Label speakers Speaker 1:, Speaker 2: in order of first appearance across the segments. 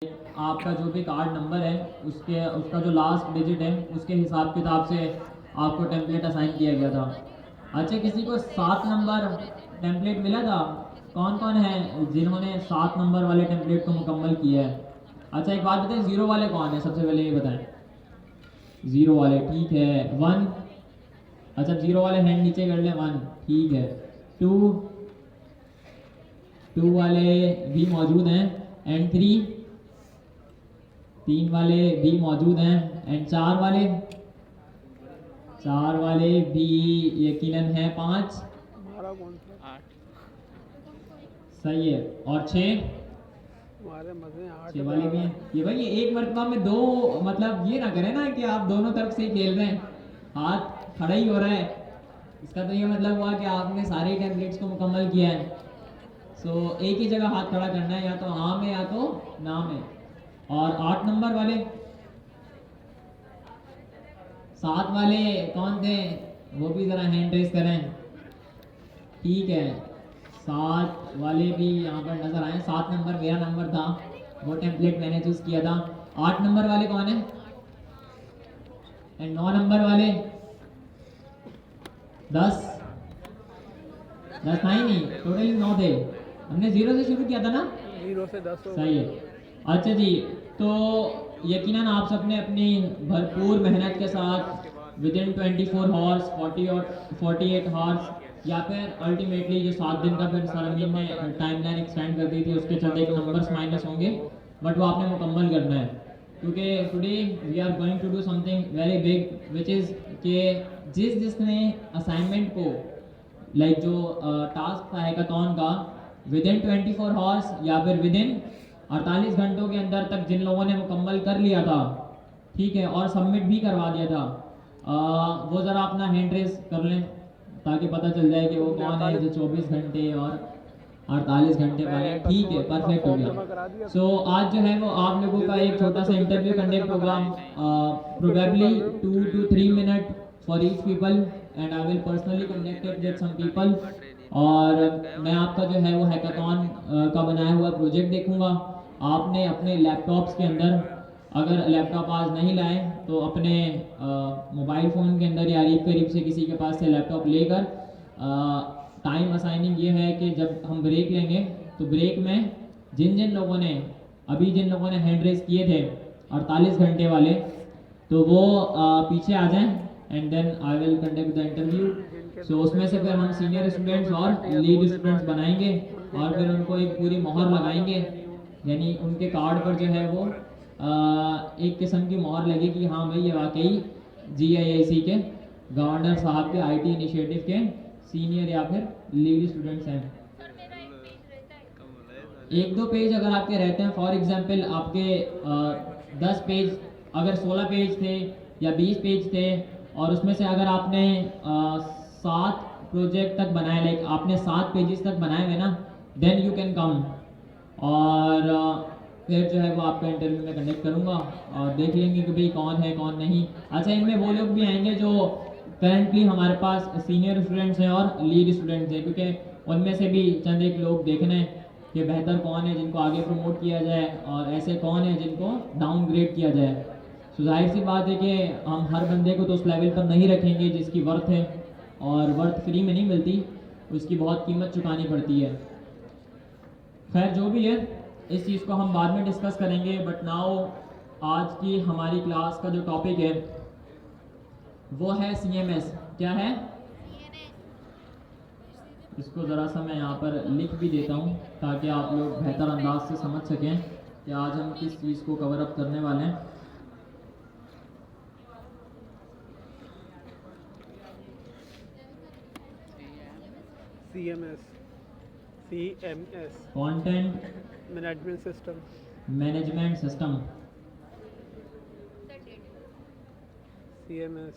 Speaker 1: आपका जो भी कार्ड नंबर है उसका जो लास्ट डिजिट है उसके हिसाब किताब से आपको टेम्पलेट असाइन किया गया था। अच्छा, किसी को 7 नंबर टेम्पलेट मिला था? कौन कौन है जिन्होंने 7 नंबर वाले टेम्पलेट को मुकम्मल किया है? अच्छा, एक बात बताएं, ज़ीरो वाले कौन है? सबसे पहले ये बताएं। ज़ीरो वाले, ठीक है। 1, अच्छा ज़ीरो वाले हैंड नीचे कर लें। 1, ठीक है। 2, 2 वाले भी मौजूद हैं। एंड 3, 3 वाले भी मौजूद हैं। एंड 4 वाले, 4 वाले भी यकीनन हैं। 5, सही है। और 6,
Speaker 2: हमारे मजे
Speaker 1: 6 वाले भी हैं। ये भाई एक मरतबा में दो, मतलब ये ना करें ना कि आप दोनों तरफ से ही खेल रहे हैं, हाथ खड़ा ही हो रहा है। इसका तो ये मतलब हुआ कि आपने सारे टेम्पलेट्स को मुकम्मल किया है। सो एक ही जगह हाथ खड़ा करना है, या तो हाँ में या तो ना में। और 8 नंबर वाले, 7 वाले कौन थे? वो भी ज़रा हैंड रेस करें। ठीक है, 7 वाले भी यहाँ पर नज़र आए। 7 नंबर मेरा नंबर था, वो टेम्पलेट मैंने चूज़ किया था। 8 नंबर वाले कौन है? एंड 9 नंबर वाले? 10, 10 था ही नहीं, टोटली 9 थे। हमने 0 से शुरू किया था ना?
Speaker 2: 0 से 10 हो
Speaker 1: सही है। अच्छा जी, तो यकीनन आप सबने अपनी भरपूर मेहनत के साथ विद इन 24 हॉर्स 48 हॉर्स या फिर अल्टीमेटली जो 7 दिन का फिर सरमीन ने टाइमलाइन एक्सटेंड कर दी थी, उसके चलते एक नंबर्स माइनस होंगे, बट वो आपने मुकम्मल करना है। क्योंकि today we are going to do something very big which is कि जिसने असाइनमेंट को जो टास्क था हैकाथॉन का विद इन 24 हॉर्स या फिर विद इन 48 घंटों के अंदर तक जिन लोगों ने मुकम्मल कर लिया था, ठीक है, और सबमिट भी करवा दिया था, वो ज़रा अपना हैंड रेस कर लें ताकि पता चल जाए कि वो कौन है जो 24 घंटे और 48 घंटे वाले। ठीक है, परफेक्ट हो गया। सो आज जो है वो आप लोगों का एक छोटा सा इंटरव्यू कंडक्ट होगा, probably 2 to 3 minute for each people, and I will personally connected with some people. और मैं आपका जो है वो हैकाथॉन का बनाया हुआ प्रोजेक्ट देखूंगा। आपने अपने लैपटॉप्स के अंदर, अगर लैपटॉप आज नहीं लाए तो अपने मोबाइल फ़ोन के अंदर या करीब से किसी के पास से लैपटॉप लेकर, टाइम असाइनिंग ये है कि जब हम ब्रेक लेंगे तो ब्रेक में जिन लोगों ने हैंड रेस किए थे 48 घंटे वाले, तो वो पीछे आ जाएं and then I will conduct the interview. So उसमें से फिर हम सीनियर स्टूडेंट्स और लीड स्टूडेंट्स बनाएंगे और फिर उनको एक पूरी मोहर लगाएंगे, यानी उनके कार्ड पर जो है वो एक किस्म की मोहर लगेगी, हाँ भाई ये वाकई GIIC के गवर्नर साहब के IT इनिशिएटिव के सीनियर या फिर लीड स्टूडेंट्स हैं। एक दो पेज अगर आपके रहते हैं, फॉर एग्जांपल आपके 10 पेज, अगर 16 पेज थे या 20 पेज थे और उसमें से अगर आपने 7 प्रोजेक्ट तक बनाए, लाइक आपने 7 पेजेस तक बनाए हुए ना, देन यू कैन कम। और फिर जो है वो आपका इंटरव्यू में कंडक्ट करूँगा और देख लेंगे कि भाई कौन है कौन नहीं। अच्छा, इनमें वो लोग भी आएंगे जो करंटली हमारे पास सीनियर स्टूडेंट्स हैं और लीड स्टूडेंट्स हैं, क्योंकि उनमें से भी चंद एक लोग देखने हैं कि बेहतर कौन है जिनको आगे प्रमोट किया जाए और ऐसे कौन है जिनको डाउनग्रेड किया जाए। सो जाहिर सी बात है कि हम हर बंदे को तो उस लेवल पर नहीं रखेंगे जिसकी वर्थ है, और वर्थ फ्री में नहीं मिलती, उसकी बहुत कीमत चुकानी पड़ती है। खैर जो भी है, इस चीज़ को हम बाद में डिस्कस करेंगे, बट नाउ आज की हमारी क्लास का जो टॉपिक है वो है CMS। क्या है? इसको ज़रा सा मैं यहाँ पर लिख भी देता हूँ ताकि आप लोग बेहतर अंदाज से समझ सकें कि आज हम किस चीज़ को कवर अप करने वाले हैं।
Speaker 2: CMS
Speaker 1: content management system.
Speaker 2: CMS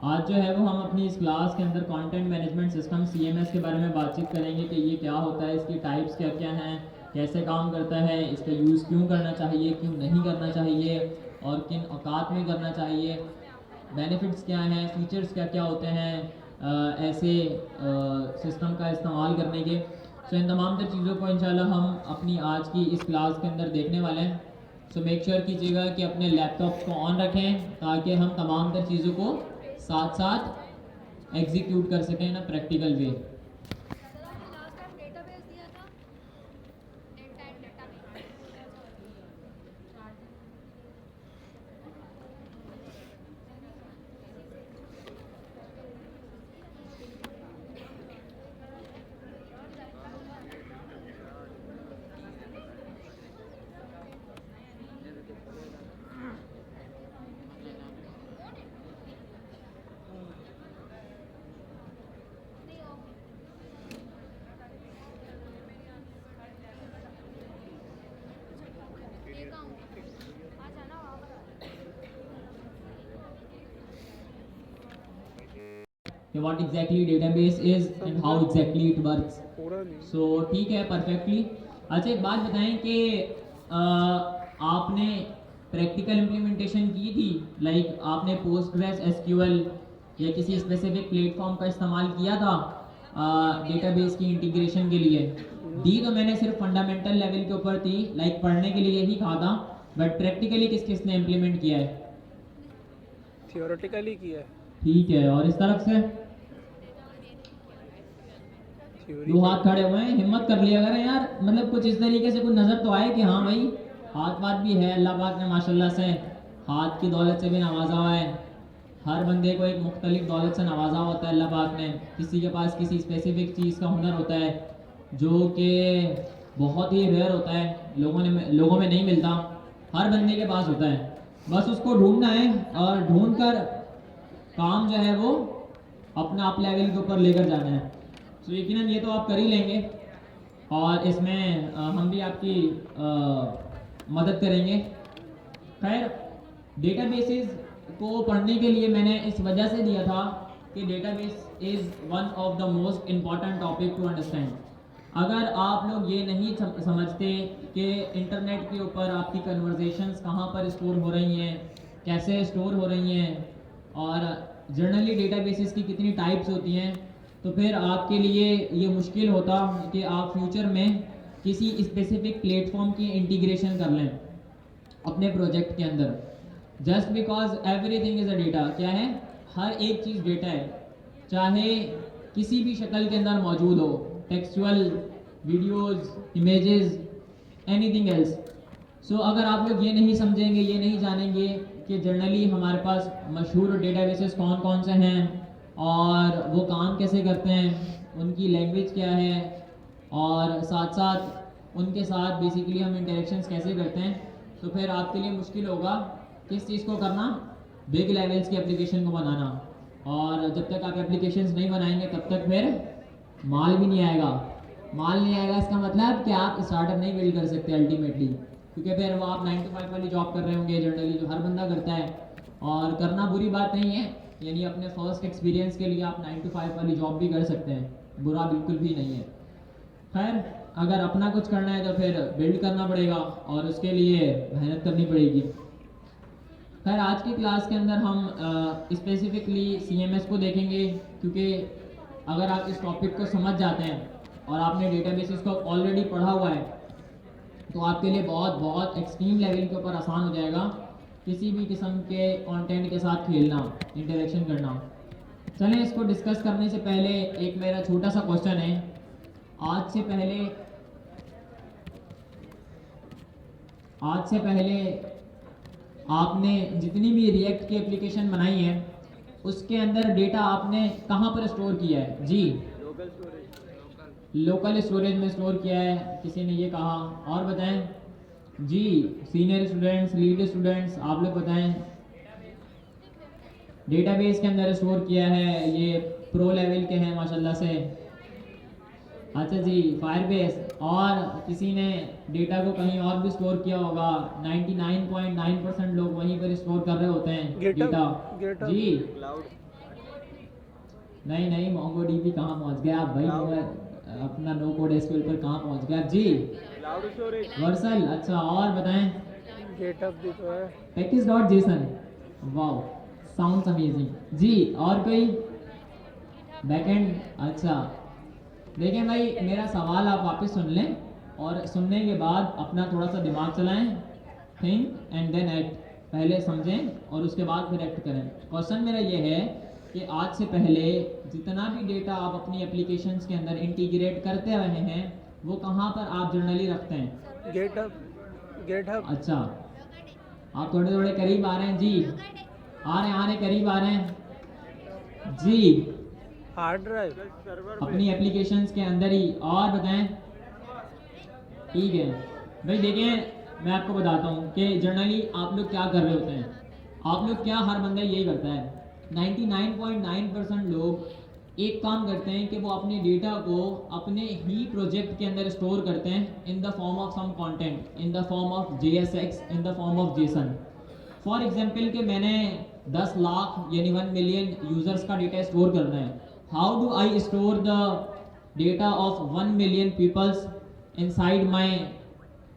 Speaker 1: आज जो है वो हम अपनी इस क्लास के अंदर कंटेंट मैनेजमेंट सिस्टम CMS के बारे में बातचीत करेंगे कि ये क्या होता है, इसकी टाइप्स क्या क्या हैं, कैसे काम करता है, इसका यूज़ क्यों करना चाहिए, क्यों नहीं करना चाहिए, और किन औकात में करना चाहिए, बेनिफिट्स क्या हैं, फीचर्स क्या क्या होते हैं ऐसे सिस्टम का इस्तेमाल करने के। सो इन तमाम तर चीज़ों को इंशाल्लाह हम अपनी आज की इस क्लास के अंदर देखने वाले हैं। सो मेक श्योर कीजिएगा कि अपने लैपटॉप्स को ऑन रखें ताकि हम तमाम तर चीज़ों को साथ साथ एग्जीक्यूट कर सकें ना practical way. What exactly database is and how exactly it works.
Speaker 2: पूरा नहीं
Speaker 1: सो ठीक है परफेक्टली। अच्छा एक बात बताएं कि आपने प्रैक्टिकल इम्प्लीमेंटेशन की थी, लाइक आपने पोस्टग्रेस एसक्यूएल या किसी स्पेसिफिक प्लेटफॉर्म का इस्तेमाल किया था डेटाबेस की इंटीग्रेशन के लिए? दी तो मैंने सिर्फ फंडामेंटल लेवल के ऊपर थी, लाइक पढ़ने के लिए ही कहा था, बट प्रैक्टिकली किस किस ने इम्प्लीमेंट किया है?
Speaker 2: थियोरेटिकली किया है।
Speaker 1: ठीक है, और इस तरफ से
Speaker 2: थ्योरी
Speaker 1: दो हाथ खड़े हुए हैं, हिम्मत कर लिया करें यार, मतलब कुछ इस तरीके से कुछ नजर तो आए कि हाँ भाई हाथ बात भी है। अल्लाह पाक ने माशाल्लाह से हाथ की दौलत से भी नवाजा हुआ है। हर बंदे को एक मुख्तलिफ दौलत से नवाजा होता है अल्लाह पाक ने। किसी के पास किसी स्पेसिफिक चीज़ का हुनर होता है जो कि बहुत ही रेयर होता है, लोगों में नहीं मिलता, हर बंदे के पास होता है। बस उसको ढूंढना है और ढूंढ कर काम जो है वो अपना आप लेवल के ऊपर लेकर जाना है। तो यकीनन ये तो आप कर ही लेंगे और इसमें हम भी आपकी मदद करेंगे। खैर डेटाबेसेस को पढ़ने के लिए मैंने इस वजह से दिया था कि database is one of the most important topic to understand. अगर आप लोग ये नहीं समझते कि इंटरनेट के ऊपर आपकी कन्वर्सेशंस कहाँ पर स्टोर हो रही हैं, कैसे स्टोर हो रही हैं और जनरली डेटाबेसेस की कितनी टाइप्स होती हैं, तो फिर आपके लिए ये मुश्किल होता कि आप फ्यूचर में किसी स्पेसिफिक प्लेटफॉर्म की इंटीग्रेशन कर लें अपने प्रोजेक्ट के अंदर। Just because everything is a data. क्या है? हर एक चीज़ डेटा है, चाहे किसी भी शक्ल के अंदर मौजूद हो, textual, videos, images, anything else. So अगर आप लोग ये नहीं समझेंगे, ये नहीं जानेंगे कि जनरली हमारे पास मशहूर डेटाबेसेस कौन कौन से हैं और वो काम कैसे करते हैं, उनकी लैंग्वेज क्या है और साथ साथ उनके साथ बेसिकली हम इंटरेक्शंस कैसे करते हैं, तो फिर आपके लिए मुश्किल होगा किस चीज़ को करना, बिग लेवल्स की एप्लीकेशन को बनाना। और जब तक आप एप्लीकेशंस नहीं बनाएंगे तब तक फिर माल भी नहीं आएगा। माल नहीं आएगा इसका मतलब कि आप स्टार्टअप नहीं बिल्ड कर सकते अल्टीमेटली, क्योंकि फिर वो आप 9 to 5 वाली जॉब कर रहे होंगे जनरली, जो हर बंदा करता है। और करना बुरी बात नहीं है, यानी अपने फर्स्ट एक्सपीरियंस के लिए आप 9 to 5 वाली जॉब भी कर सकते हैं, बुरा बिल्कुल भी नहीं है। खैर अगर अपना कुछ करना है तो फिर बिल्ड करना पड़ेगा और उसके लिए मेहनत करनी पड़ेगी। खैर आज की क्लास के अंदर हम स्पेसिफिकली CMS को देखेंगे, क्योंकि अगर आप इस टॉपिक को समझ जाते हैं और आपने डेटाबेसेस को ऑलरेडी पढ़ा हुआ है तो आपके लिए बहुत बहुत एक्सट्रीम लेवल के ऊपर आसान हो जाएगा किसी भी किस्म के कंटेंट के साथ खेलना, इंटरेक्शन करना। चलें इसको डिस्कस करने से पहले एक मेरा छोटा सा क्वेश्चन है। आज से पहले आपने जितनी भी रिएक्ट की एप्लीकेशन बनाई है उसके अंदर डेटा आपने कहाँ पर स्टोर किया है? जी लोकल स्टोरेज में स्टोर किया है, किसी ने ये कहा। और बताएं जी, सीनियर स्टूडेंट्स, लीड स्टूडेंट्स, आप लोग बताएं। डेटाबेस के अंदर स्टोर किया है, ये प्रो लेवल के हैं माशाल्लाह से। अच्छा जी फायरबेस। और किसी ने डेटा को कहीं और भी स्टोर किया होगा? 99.9% लोग वहीं पर स्टोर कर रहे होते हैं डेटा। जी नहीं मोंगोडीबी कहाँ पहुँच गया आप भाई? अपना नो कोड एसक्यूएल पर कहाँ पहुँच गया जी? वर्सल। अच्छा और बताएं।
Speaker 2: गेटअप भी तो है।
Speaker 1: package.json। वाओ साउंड्स अमेजिंग जी। और कोई बैकएंड? अच्छा देखिए भाई, मेरा सवाल आप वापस सुन लें और सुनने के बाद अपना थोड़ा सा दिमाग चलाएं, थिंक एंड देन एक्ट। पहले समझें और उसके बाद फिर एक्ट करें। क्वेश्चन मेरा ये है कि आज से पहले जितना भी डेटा आप अपनी एप्लीकेशंस के अंदर इंटीग्रेट करते रहे हैं वो कहाँ पर आप जनरली रखते हैं?
Speaker 2: गेटअप।
Speaker 1: अच्छा, आप थोड़े थोड़े करीब आ रहे हैं जी, आ रहे करीब आ रहे हैं जी।
Speaker 2: Hard drive.
Speaker 1: अपनी एप्लीकेशंस के अंदर ही। और बताएं। ठीक है भाई, देखें मैं आपको बताता हूँ कि जनरली आप लोग क्या कर रहे होते हैं। आप लोग क्या, हर बंदा यही करता है, 99.9% लोग एक काम करते हैं कि वो अपने डेटा को अपने ही प्रोजेक्ट के अंदर स्टोर करते हैं in the form of some content, in the form of JSX, in the form of JSON। For example कि मैंने 10 लाख यानी 1 मिलियन यूजर्स का डेटा स्टोर करना है। How do I store the data of 1 million peoples inside my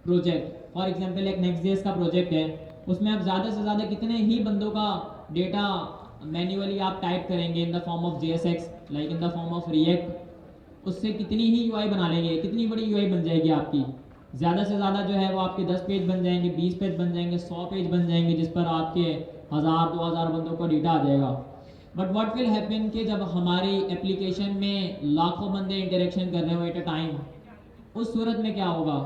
Speaker 1: project? For example एक नेक्स्ट.js का project है, उसमें आप ज़्यादा से ज़्यादा कितने ही बंदों का डेटा मैन्युअली आप टाइप करेंगे इन the form of JSX, like in the form of react. उससे कितनी ही यूआई बना लेंगे, कितनी बड़ी यूआई बन जाएगी आपकी। ज़्यादा से ज़्यादा जो है वो आपके 10 पेज बन जाएंगे, 20 पेज बन जाएंगे, 100 पेज बन जाएंगे, जिस पर आपके 1000-2000 बंदों का डेटा आ जाएगा। बट व्हाट विल हैपन कि जब हमारी एप्लीकेशन में लाखों बंदे इंटरेक्शन कर रहे हो एट अ टाइम, उस सूरत में क्या होगा?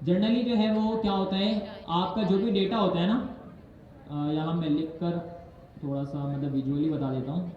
Speaker 1: जनरली जो है वो क्या होता है, आपका जो भी डेटा होता है ना, यहाँ मैं लिख कर थोड़ा सा मतलब विजुअली बता देता हूँ।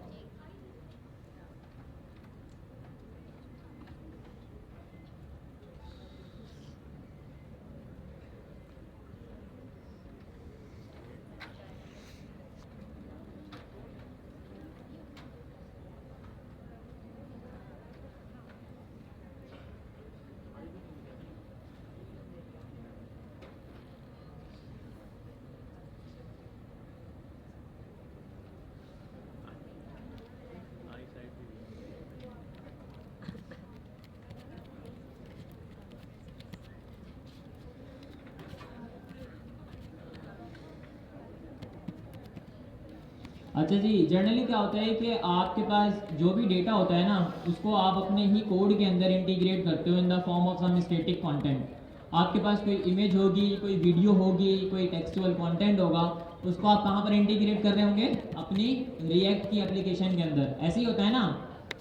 Speaker 1: अच्छा जी, जनरली क्या होता है कि आपके पास जो भी डेटा होता है ना, उसको आप अपने ही कोड के अंदर इंटीग्रेट करते हो in the form of some static content. आपके पास कोई इमेज होगी, कोई वीडियो होगी, कोई टेक्सचुअल कंटेंट होगा, उसको आप कहाँ पर इंटीग्रेट कर रहे होंगे? अपनी रिएक्ट की एप्लीकेशन के अंदर। ऐसे ही होता है ना?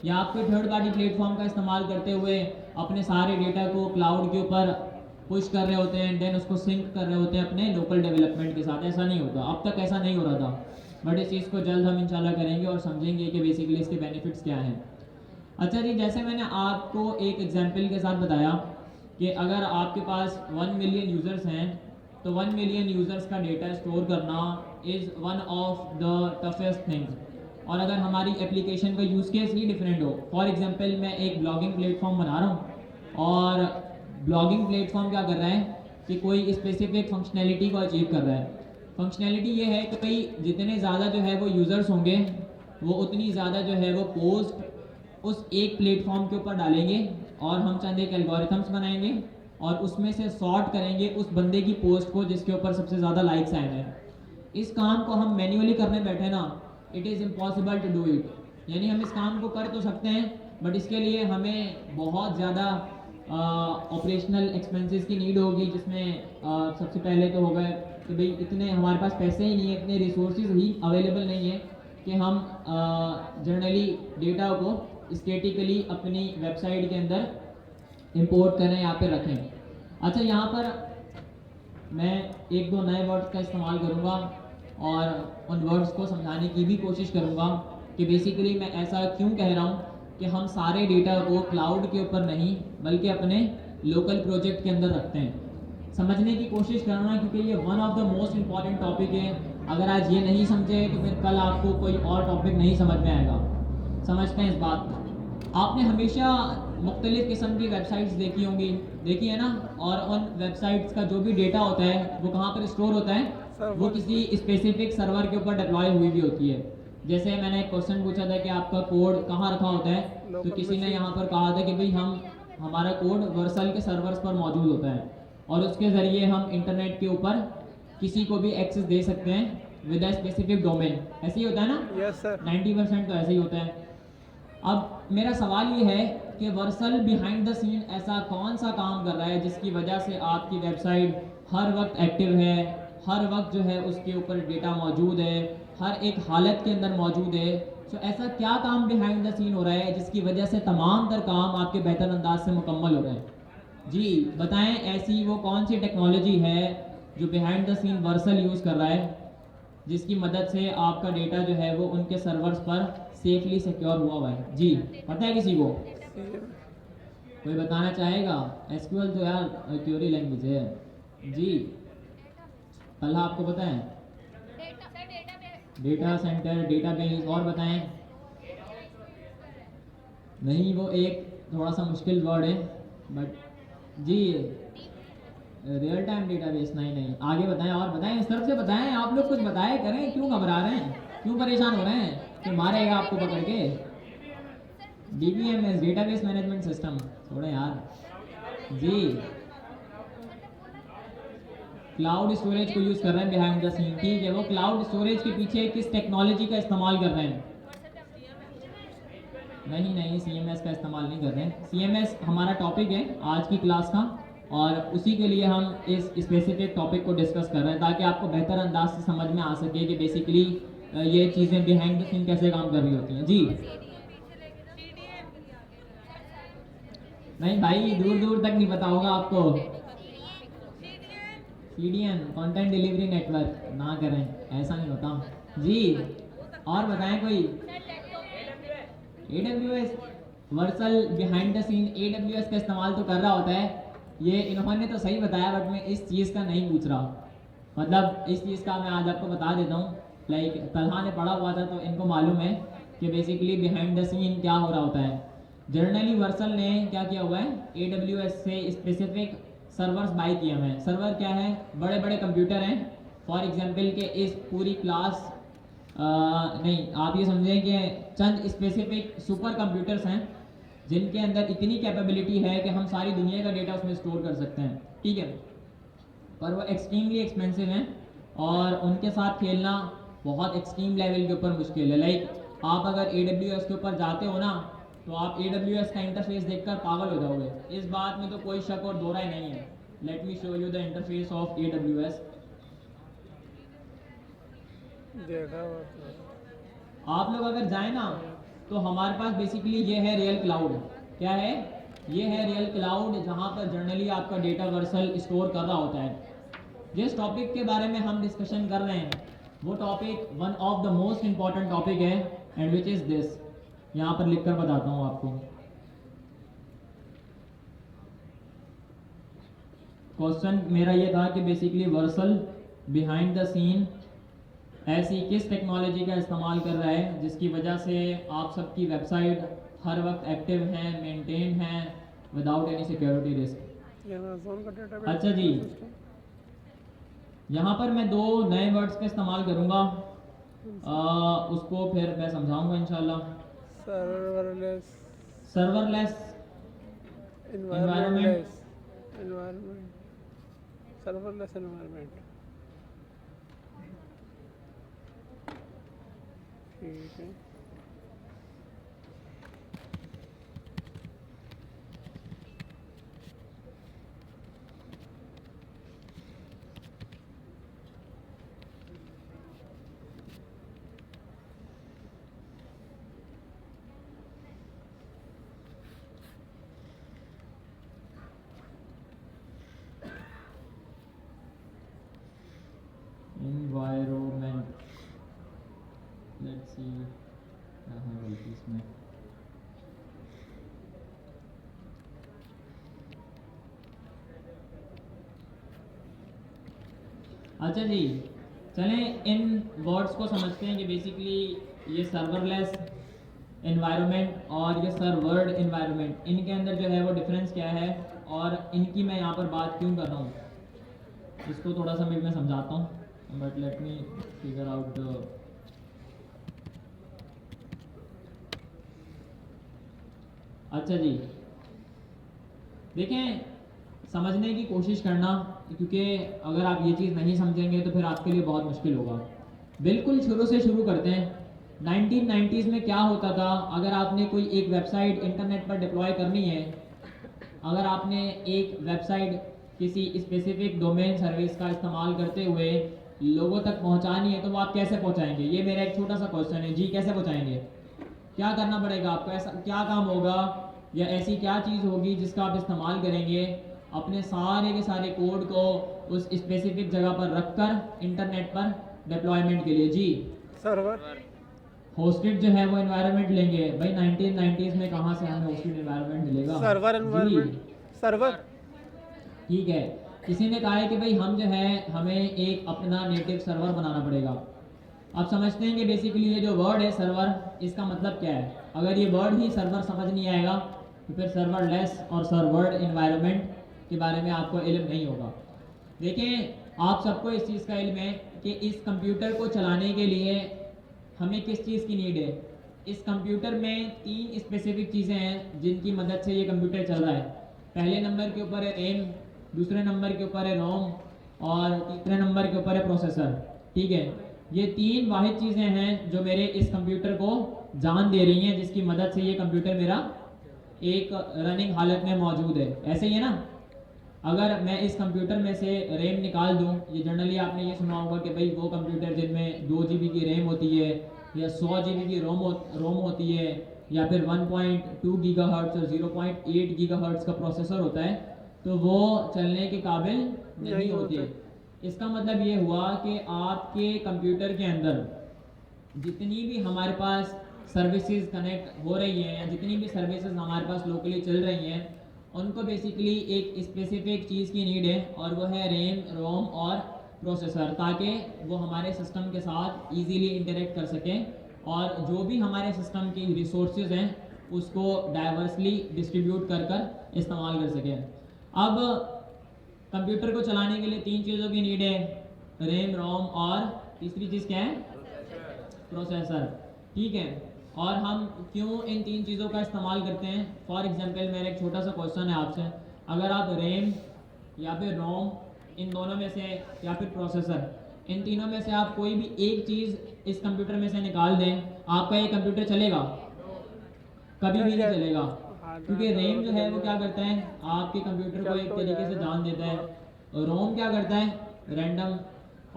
Speaker 1: या आप कोई थर्ड पार्टी प्लेटफॉर्म का इस्तेमाल करते हुए अपने सारे डेटा को क्लाउड के ऊपर पुश कर रहे होते हैं, देन उसको सिंक कर रहे होते हैं अपने लोकल डेवलपमेंट के साथ। ऐसा नहीं होता, अब तक ऐसा नहीं हो रहा था, बट इस चीज़ को जल्द हम इंशाल्लाह करेंगे और समझेंगे कि बेसिकली इसके बेनिफिट्स क्या हैं। अच्छा जी, जैसे मैंने आपको एक एग्जांपल के साथ बताया कि अगर आपके पास 1 मिलियन यूज़र्स हैं तो 1 मिलियन यूज़र्स का डेटा स्टोर करना is one of the toughest things. और अगर हमारी एप्लीकेशन का यूज़ केस ही डिफरेंट हो, फॉर एग्जांपल मैं एक ब्लॉगिंग प्लेटफॉर्म बना रहा हूँ और ब्लॉगिंग प्लेटफॉर्म क्या कर रहा है कि कोई स्पेसिफिक फंक्शनैलिटी को अचीव कर रहा है। फंक्शनैलिटी ये है कि भाई जितने ज़्यादा जो है वो यूज़र्स होंगे वो उतनी ज़्यादा जो है वो पोस्ट उस एक प्लेटफॉर्म के ऊपर डालेंगे और हम चंद एक एल्गोरिथम्स बनाएंगे और उसमें से सॉर्ट करेंगे उस बंदे की पोस्ट को जिसके ऊपर सबसे ज़्यादा लाइक्स आए हैं। इस काम को हम मैन्युअली करने बैठे ना, it is impossible to do it. यानी हम इस काम को कर तो सकते हैं बट इसके लिए हमें बहुत ज़्यादा ऑपरेशनल एक्सपेंसेस की नीड होगी, जिसमें सबसे पहले तो हो गए कि भाई इतने हमारे पास पैसे ही नहीं है, इतने रिसोर्सेज ही अवेलेबल नहीं है कि हम जनरली डेटा को स्टैटिकली अपनी वेबसाइट के अंदर इंपोर्ट करें, यहाँ पे रखें। अच्छा, यहाँ पर मैं एक दो नए वर्ड्स का इस्तेमाल करूँगा और उन वर्ड्स को समझाने की भी कोशिश करूँगा कि बेसिकली मैं ऐसा क्यों कह रहा हूँ कि हम सारे डेटा को क्लाउड के ऊपर नहीं बल्कि अपने लोकल प्रोजेक्ट के अंदर रखते हैं। समझने की कोशिश करना, क्योंकि ये one of the most important topic है। अगर आज ये नहीं समझे तो फिर कल आपको कोई और टॉपिक नहीं समझ में आएगा। समझते हैं इस बात को। आपने हमेशा मुख्तलिफ़ किस्म की वेबसाइट्स देखी होंगी, देखी है ना? और उन वेबसाइट्स का जो भी डेटा होता है वो कहाँ पर स्टोर होता है? वो किसी स्पेसिफिक सर्वर के ऊपर डिप्लॉय हुई भी होती है। जैसे मैंने एक क्वेश्चन पूछा था कि आपका कोड कहाँ रखा होता है, तो किसी ने यहाँ पर कहा था कि भाई हमारा कोड वर्सल के सर्वर्स पर मौजूद होता है और उसके ज़रिए हम इंटरनेट के ऊपर किसी को भी एक्सेस दे सकते हैं विद अ स्पेसिफिक डोमेन। ऐसे ही होता है ना?
Speaker 2: Yes sir.
Speaker 1: 90% तो ऐसे ही होता है। अब मेरा सवाल ये है कि वर्सल बिहाइंड द सीन ऐसा कौन सा काम कर रहा है जिसकी वजह से आपकी वेबसाइट हर वक्त एक्टिव है, हर वक्त जो है उसके ऊपर डेटा मौजूद है, हर एक हालत के अंदर मौजूद है। तो ऐसा क्या काम बिहाइंड द सीन हो रहा है जिसकी वजह से तमाम तर काम आपके बेहतर अंदाज से मुकम्मल हो रहे हैं? जी बताएं, ऐसी वो कौन सी टेक्नोलॉजी है जो behind the scene Vercel use कर रहा है जिसकी मदद से आपका डेटा जो है वो उनके सर्वर्स पर सेफली सिक्योर हुआ है? जी पता है किसी को? कोई बताना चाहेगा? एसक्यूएल तो यार क्वेरी लैंग्वेज है। जी अल्लाह आपको पता है? डेटा सेंटर, डेटाबेस, और बताएं। नहीं वो एक थोड़ा सा मुश्किल वर्ड है बट जी रियल टाइम डेटाबेस नहीं। आगे बताएं, और बताएं, इस तरफ से बताएं। आप लोग कुछ बताएं करें, क्यों घबरा रहे हैं, क्यों परेशान हो रहे हैं कि मारेगा आपको पकड़ के? DBMS डेटाबेस मैनेजमेंट सिस्टम थोड़े यार। जी क्लाउड स्टोरेज को यूज़ कर रहे हैं बिहाइंड द सीन, ठीक है। वो क्लाउड स्टोरेज के पीछे किस टेक्नोलॉजी का इस्तेमाल कर रहे हैं? नहीं CMS का इस्तेमाल नहीं कर रहे हैं। CMS हमारा टॉपिक है आज की क्लास का, और उसी के लिए हम इस स्पेसिफिक टॉपिक को डिस्कस कर रहे हैं ताकि आपको बेहतर अंदाज से समझ में आ सके कि बेसिकली ये चीज़ें बिहाइंड द सीन कैसे काम कर रही होती हैं। जी नहीं भाई, दूर दूर तक नहीं पता होगा आपको। CDN कंटेंट डिलीवरी नेटवर्क ना करें, ऐसा नहीं होता। जी और बताएं कोई। AWS Vercel behind the scene AWS का इस्तेमाल तो कर रहा होता है, ये इन्होंने तो सही बताया, बट मैं इस चीज़ का नहीं पूछ रहा। मतलब इस चीज़ का मैं आज आपको बता देता हूँ। लाइक तलहा ने पढ़ा हुआ था तो इनको मालूम है कि बेसिकली बिहाइंड द सीन क्या हो रहा होता है। जर्नली वर्सल ने क्या किया हुआ है, AWS से स्पेसिफिक सर्वर्स बाई किए हुए हैं। सर्वर क्या है? बड़े बड़े कंप्यूटर हैं। फॉर एग्जांपल के इस पूरी क्लास नहीं, आप ये समझें कि चंद स्पेसिफिक सुपर कंप्यूटर्स हैं जिनके अंदर इतनी कैपेबिलिटी है कि हम सारी दुनिया का डेटा उसमें स्टोर कर सकते हैं, ठीक है। पर वो एक्सट्रीमली एक्सपेंसिव हैं और उनके साथ खेलना बहुत एक्सट्रीम लेवल के ऊपर मुश्किल है। लाइक आप अगर AWS के ऊपर जाते हो ना तो आप AWS का इंटरफेस देखकर पागल हो जाओगे। इस बात में तो कोई शक और दो राय नहीं है। Let me show you the interface of AWS।
Speaker 2: देखा हुआ तो।
Speaker 1: आप लोग अगर जाए ना तो हमारे पास बेसिकली ये है रियल क्लाउड। क्या है? ये है रियल क्लाउड जहाँ पर जनरली आपका डेटा वर्सल स्टोर कर रहा होता है। जिस टॉपिक के बारे में हम डिस्कशन कर रहे हैं वो topic one of the most important topic है, एंड विच इज़ दिस। यहाँ पर लिखकर बताता हूँ आपको। क्वेश्चन मेरा ये था कि basically Vercel behind the scene ऐसी किस टेक्नोलॉजी का इस्तेमाल कर रहा है जिसकी वजह से आप सबकी वेबसाइट हर वक्त एक्टिव है, मेंटेन है, विदाउट एनी सिक्योरिटी रिस्क।
Speaker 2: ये अमेज़न का डेटाबेस।
Speaker 1: अच्छा जी, यहाँ पर मैं दो नए वर्ड्स का इस्तेमाल करूँगा, उसको फिर मैं समझाऊंगा इंशाल्लाह।
Speaker 2: Serverless
Speaker 1: serverless
Speaker 2: environment, serverless environment, ठीक है।
Speaker 1: environment, let's see क्या है गलती इसमें। अच्छा जी, चलें इन वर्ड्स को समझते हैं कि बेसिकली ये सर्वरलेस एनवायरनमेंट और ये सर्वर्ड एनवायरनमेंट, इनके अंदर जो है वो डिफरेंस क्या है और इनकी मैं यहाँ पर बात क्यों कर रहा हूँ, इसको थोड़ा सा मैं समझाता हूँ। But let me figure out the अच्छा जी, देखें समझने की कोशिश करना, क्योंकि अगर आप ये चीज़ नहीं समझेंगे तो फिर आपके लिए बहुत मुश्किल होगा। बिल्कुल शुरू से शुरू करते हैं। 1990s में क्या होता था, अगर आपने कोई एक वेबसाइट इंटरनेट पर डिप्लॉय करनी है, अगर आपने एक वेबसाइट किसी स्पेसिफिक डोमेन सर्विस का इस्तेमाल करते हुए लोगों तक पहुंचानी है, तो वो आप कैसे पहुंचाएंगे? ये मेरा एक छोटा सा क्वेश्चन है जी, कैसे पहुंचाएंगे? क्या करना पड़ेगा आपको? ऐसा क्या काम होगा या ऐसी क्या चीज़ होगी जिसका आप इस्तेमाल करेंगे अपने सारे के सारे कोड को उस स्पेसिफिक जगह पर रखकर इंटरनेट पर डिप्लॉयमेंट के लिए? जी,
Speaker 2: सर्वर।
Speaker 1: होस्टेड जो है वो एनवायरनमेंट लेंगे भाई। 1990s में कहाँ से हमें होस्टेड एनवायरनमेंट मिलेगा?
Speaker 2: सर्वर
Speaker 1: जी,
Speaker 2: एनवायरनमेंट। सर्वर।
Speaker 1: ठीक है। किसी ने कहा है कि भाई हम जो है हमें एक अपना नेटिव सर्वर बनाना पड़ेगा। आप समझते हैं कि बेसिकली ये जो वर्ड है सर्वर, इसका मतलब क्या है? अगर ये वर्ड ही सर्वर समझ नहीं आएगा तो फिर सर्वरलेस और सर्वर्ड इन्वायरमेंट के बारे में आपको इल्म नहीं होगा। देखिए, आप सबको इस चीज़ का इल्म है कि इस कंप्यूटर को चलाने के लिए हमें किस चीज़ की नीड है। इस कंप्यूटर में 3 स्पेसिफिक चीज़ें हैं जिनकी मदद से ये कंप्यूटर चल रहा है। पहले नंबर के ऊपर है रैम, दूसरे नंबर के ऊपर है रोम और तीसरे नंबर के ऊपर है प्रोसेसर। ठीक है, ये 3 वाहिद चीज़ें हैं जो मेरे इस कंप्यूटर को जान दे रही हैं, जिसकी मदद से ये कंप्यूटर मेरा एक रनिंग हालत में मौजूद है। ऐसे ही है ना? अगर मैं इस कंप्यूटर में से रैम निकाल दूं, ये जनरली आपने ये सुना होगा कि भाई वो कंप्यूटर जिनमें 2 GB की रैम होती है या 100 GB की रोम होती है या फिर 1.2 गीगाहर्ट्ज़ और 0.8 गीगाहर्ट्ज़ का प्रोसेसर होता है, तो वो चलने के काबिल नहीं होते। इसका मतलब ये हुआ कि आपके कंप्यूटर के अंदर जितनी भी हमारे पास सर्विसेज कनेक्ट हो रही हैं या जितनी भी सर्विसेज हमारे पास लोकली चल रही हैं, उनको बेसिकली एक स्पेसिफिक चीज़ की नीड है और वो है रैम, रोम और प्रोसेसर, ताकि वो हमारे सिस्टम के साथ इजीली इंटरेक्ट कर सकें और जो भी हमारे सिस्टम की रिसोर्सेज हैं उसको डाइवर्सली डिस्ट्रीब्यूट कर कर इस्तेमाल कर सकें। अब कंप्यूटर को चलाने के लिए 3 चीज़ों की नीड है, रैम, रोम और तीसरी चीज़ क्या है? प्रोसेसर। ठीक है, और हम क्यों इन 3 चीज़ों का इस्तेमाल करते हैं? फॉर एग्जांपल मेरा एक छोटा सा क्वेश्चन है आपसे, अगर आप रैम या फिर रोम, इन दोनों में से या फिर प्रोसेसर, इन तीनों में से आप कोई भी एक चीज़ इस कंप्यूटर में से निकाल दें, आपका ये कंप्यूटर चलेगा? कभी भी नहीं चलेगा, क्योंकि रैम जो है वो क्या करता है, आपके कंप्यूटर को एक तरीके से जान देता है। रोम क्या करता है? रैंडम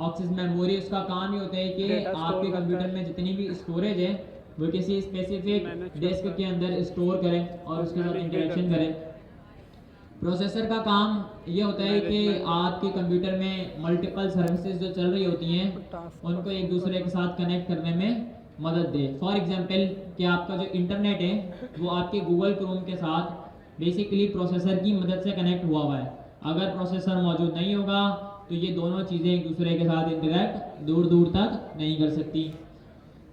Speaker 1: एक्सेस मेमोरी, उसका काम ही होता है कि आपके कंप्यूटर में जितनी भी स्टोरेज है वो किसी स्पेसिफिक डिस्क के अंदर स्टोर करें और उसके साथ इंटरेक्शन करें। प्रोसेसर का काम ये होता है कि आपके कंप्यूटर में मल्टीपल सर्विसेज जो चल रही होती हैं उनको एक दूसरे के साथ कनेक्ट करने में मदद दे। फॉर एग्जांपल कि आपका जो इंटरनेट है वो आपके गूगल क्रोम के साथ बेसिकली प्रोसेसर की मदद से कनेक्ट हुआ हुआ है। अगर प्रोसेसर मौजूद नहीं होगा तो ये दोनों चीज़ें एक दूसरे के साथ इंटरेक्ट दूर दूर तक नहीं कर सकती।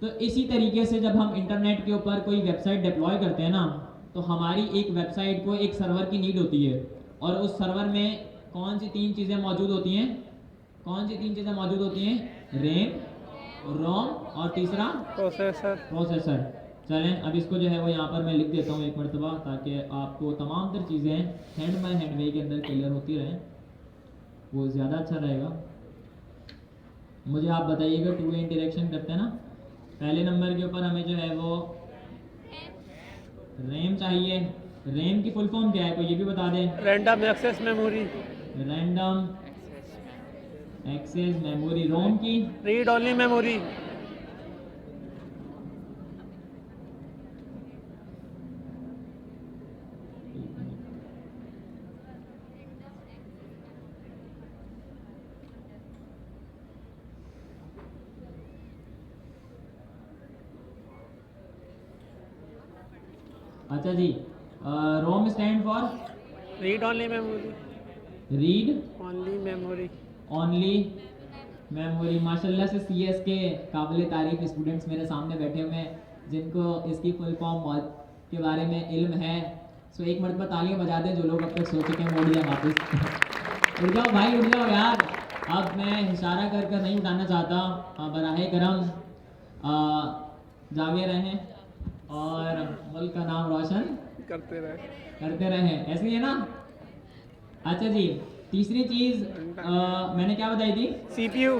Speaker 1: तो इसी तरीके से जब हम इंटरनेट के ऊपर कोई वेबसाइट डिप्लॉय करते हैं ना, तो हमारी एक वेबसाइट को एक सर्वर की नीड होती है और उस सर्वर में कौन सी 3 चीज़ें मौजूद होती हैं? कौन सी 3 चीज़ें मौजूद होती हैं? रैम, रोम और तीसरा प्रोसेसर। चलें, अब इसको जो है वो यहाँ पर मैं लिख देता हूँ एक मरतबा, ताकि आपको तमाम तर चीज़ें हैंड बाय हैंड वे के अंदर क्लियर होती रहें, वो ज़्यादा अच्छा रहेगा। मुझे आप बताइएगा, 2 वे इंटरेक्शन करते हैं ना, पहले नंबर के ऊपर हमें जो है वो रैम चाहिए। रैम की फुल फॉर्म क्या है, कोई ये भी बता दें?
Speaker 2: Random access memory.
Speaker 1: Random access memory. ROM की?
Speaker 2: Read only memory.
Speaker 1: अच्छा जी, ROM stand for
Speaker 2: read only memory.
Speaker 1: Read
Speaker 2: only memory.
Speaker 1: Only memory. माशाल्लाह से CS के काबिल तारीफ स्टूडेंट्स मेरे सामने बैठे हुए हैं जिनको इसकी फुल फॉर्म के बारे में इल्म है। सो एक मरतबा तालियां बजा दें जो लोग अब तक सो चुके हैं, उठ जाए वापस। उठ जाओ भाई, उठ जाओ यार। अब मैं इशारा कर कर नहीं उठाना चाहता, बराहे करम जागे रहें और मुल्क का नाम रोशन
Speaker 2: करते
Speaker 1: रहे। ऐसे ही है ना? अच्छा जी, तीसरी चीज़ मैंने क्या बताई थी?
Speaker 2: CPU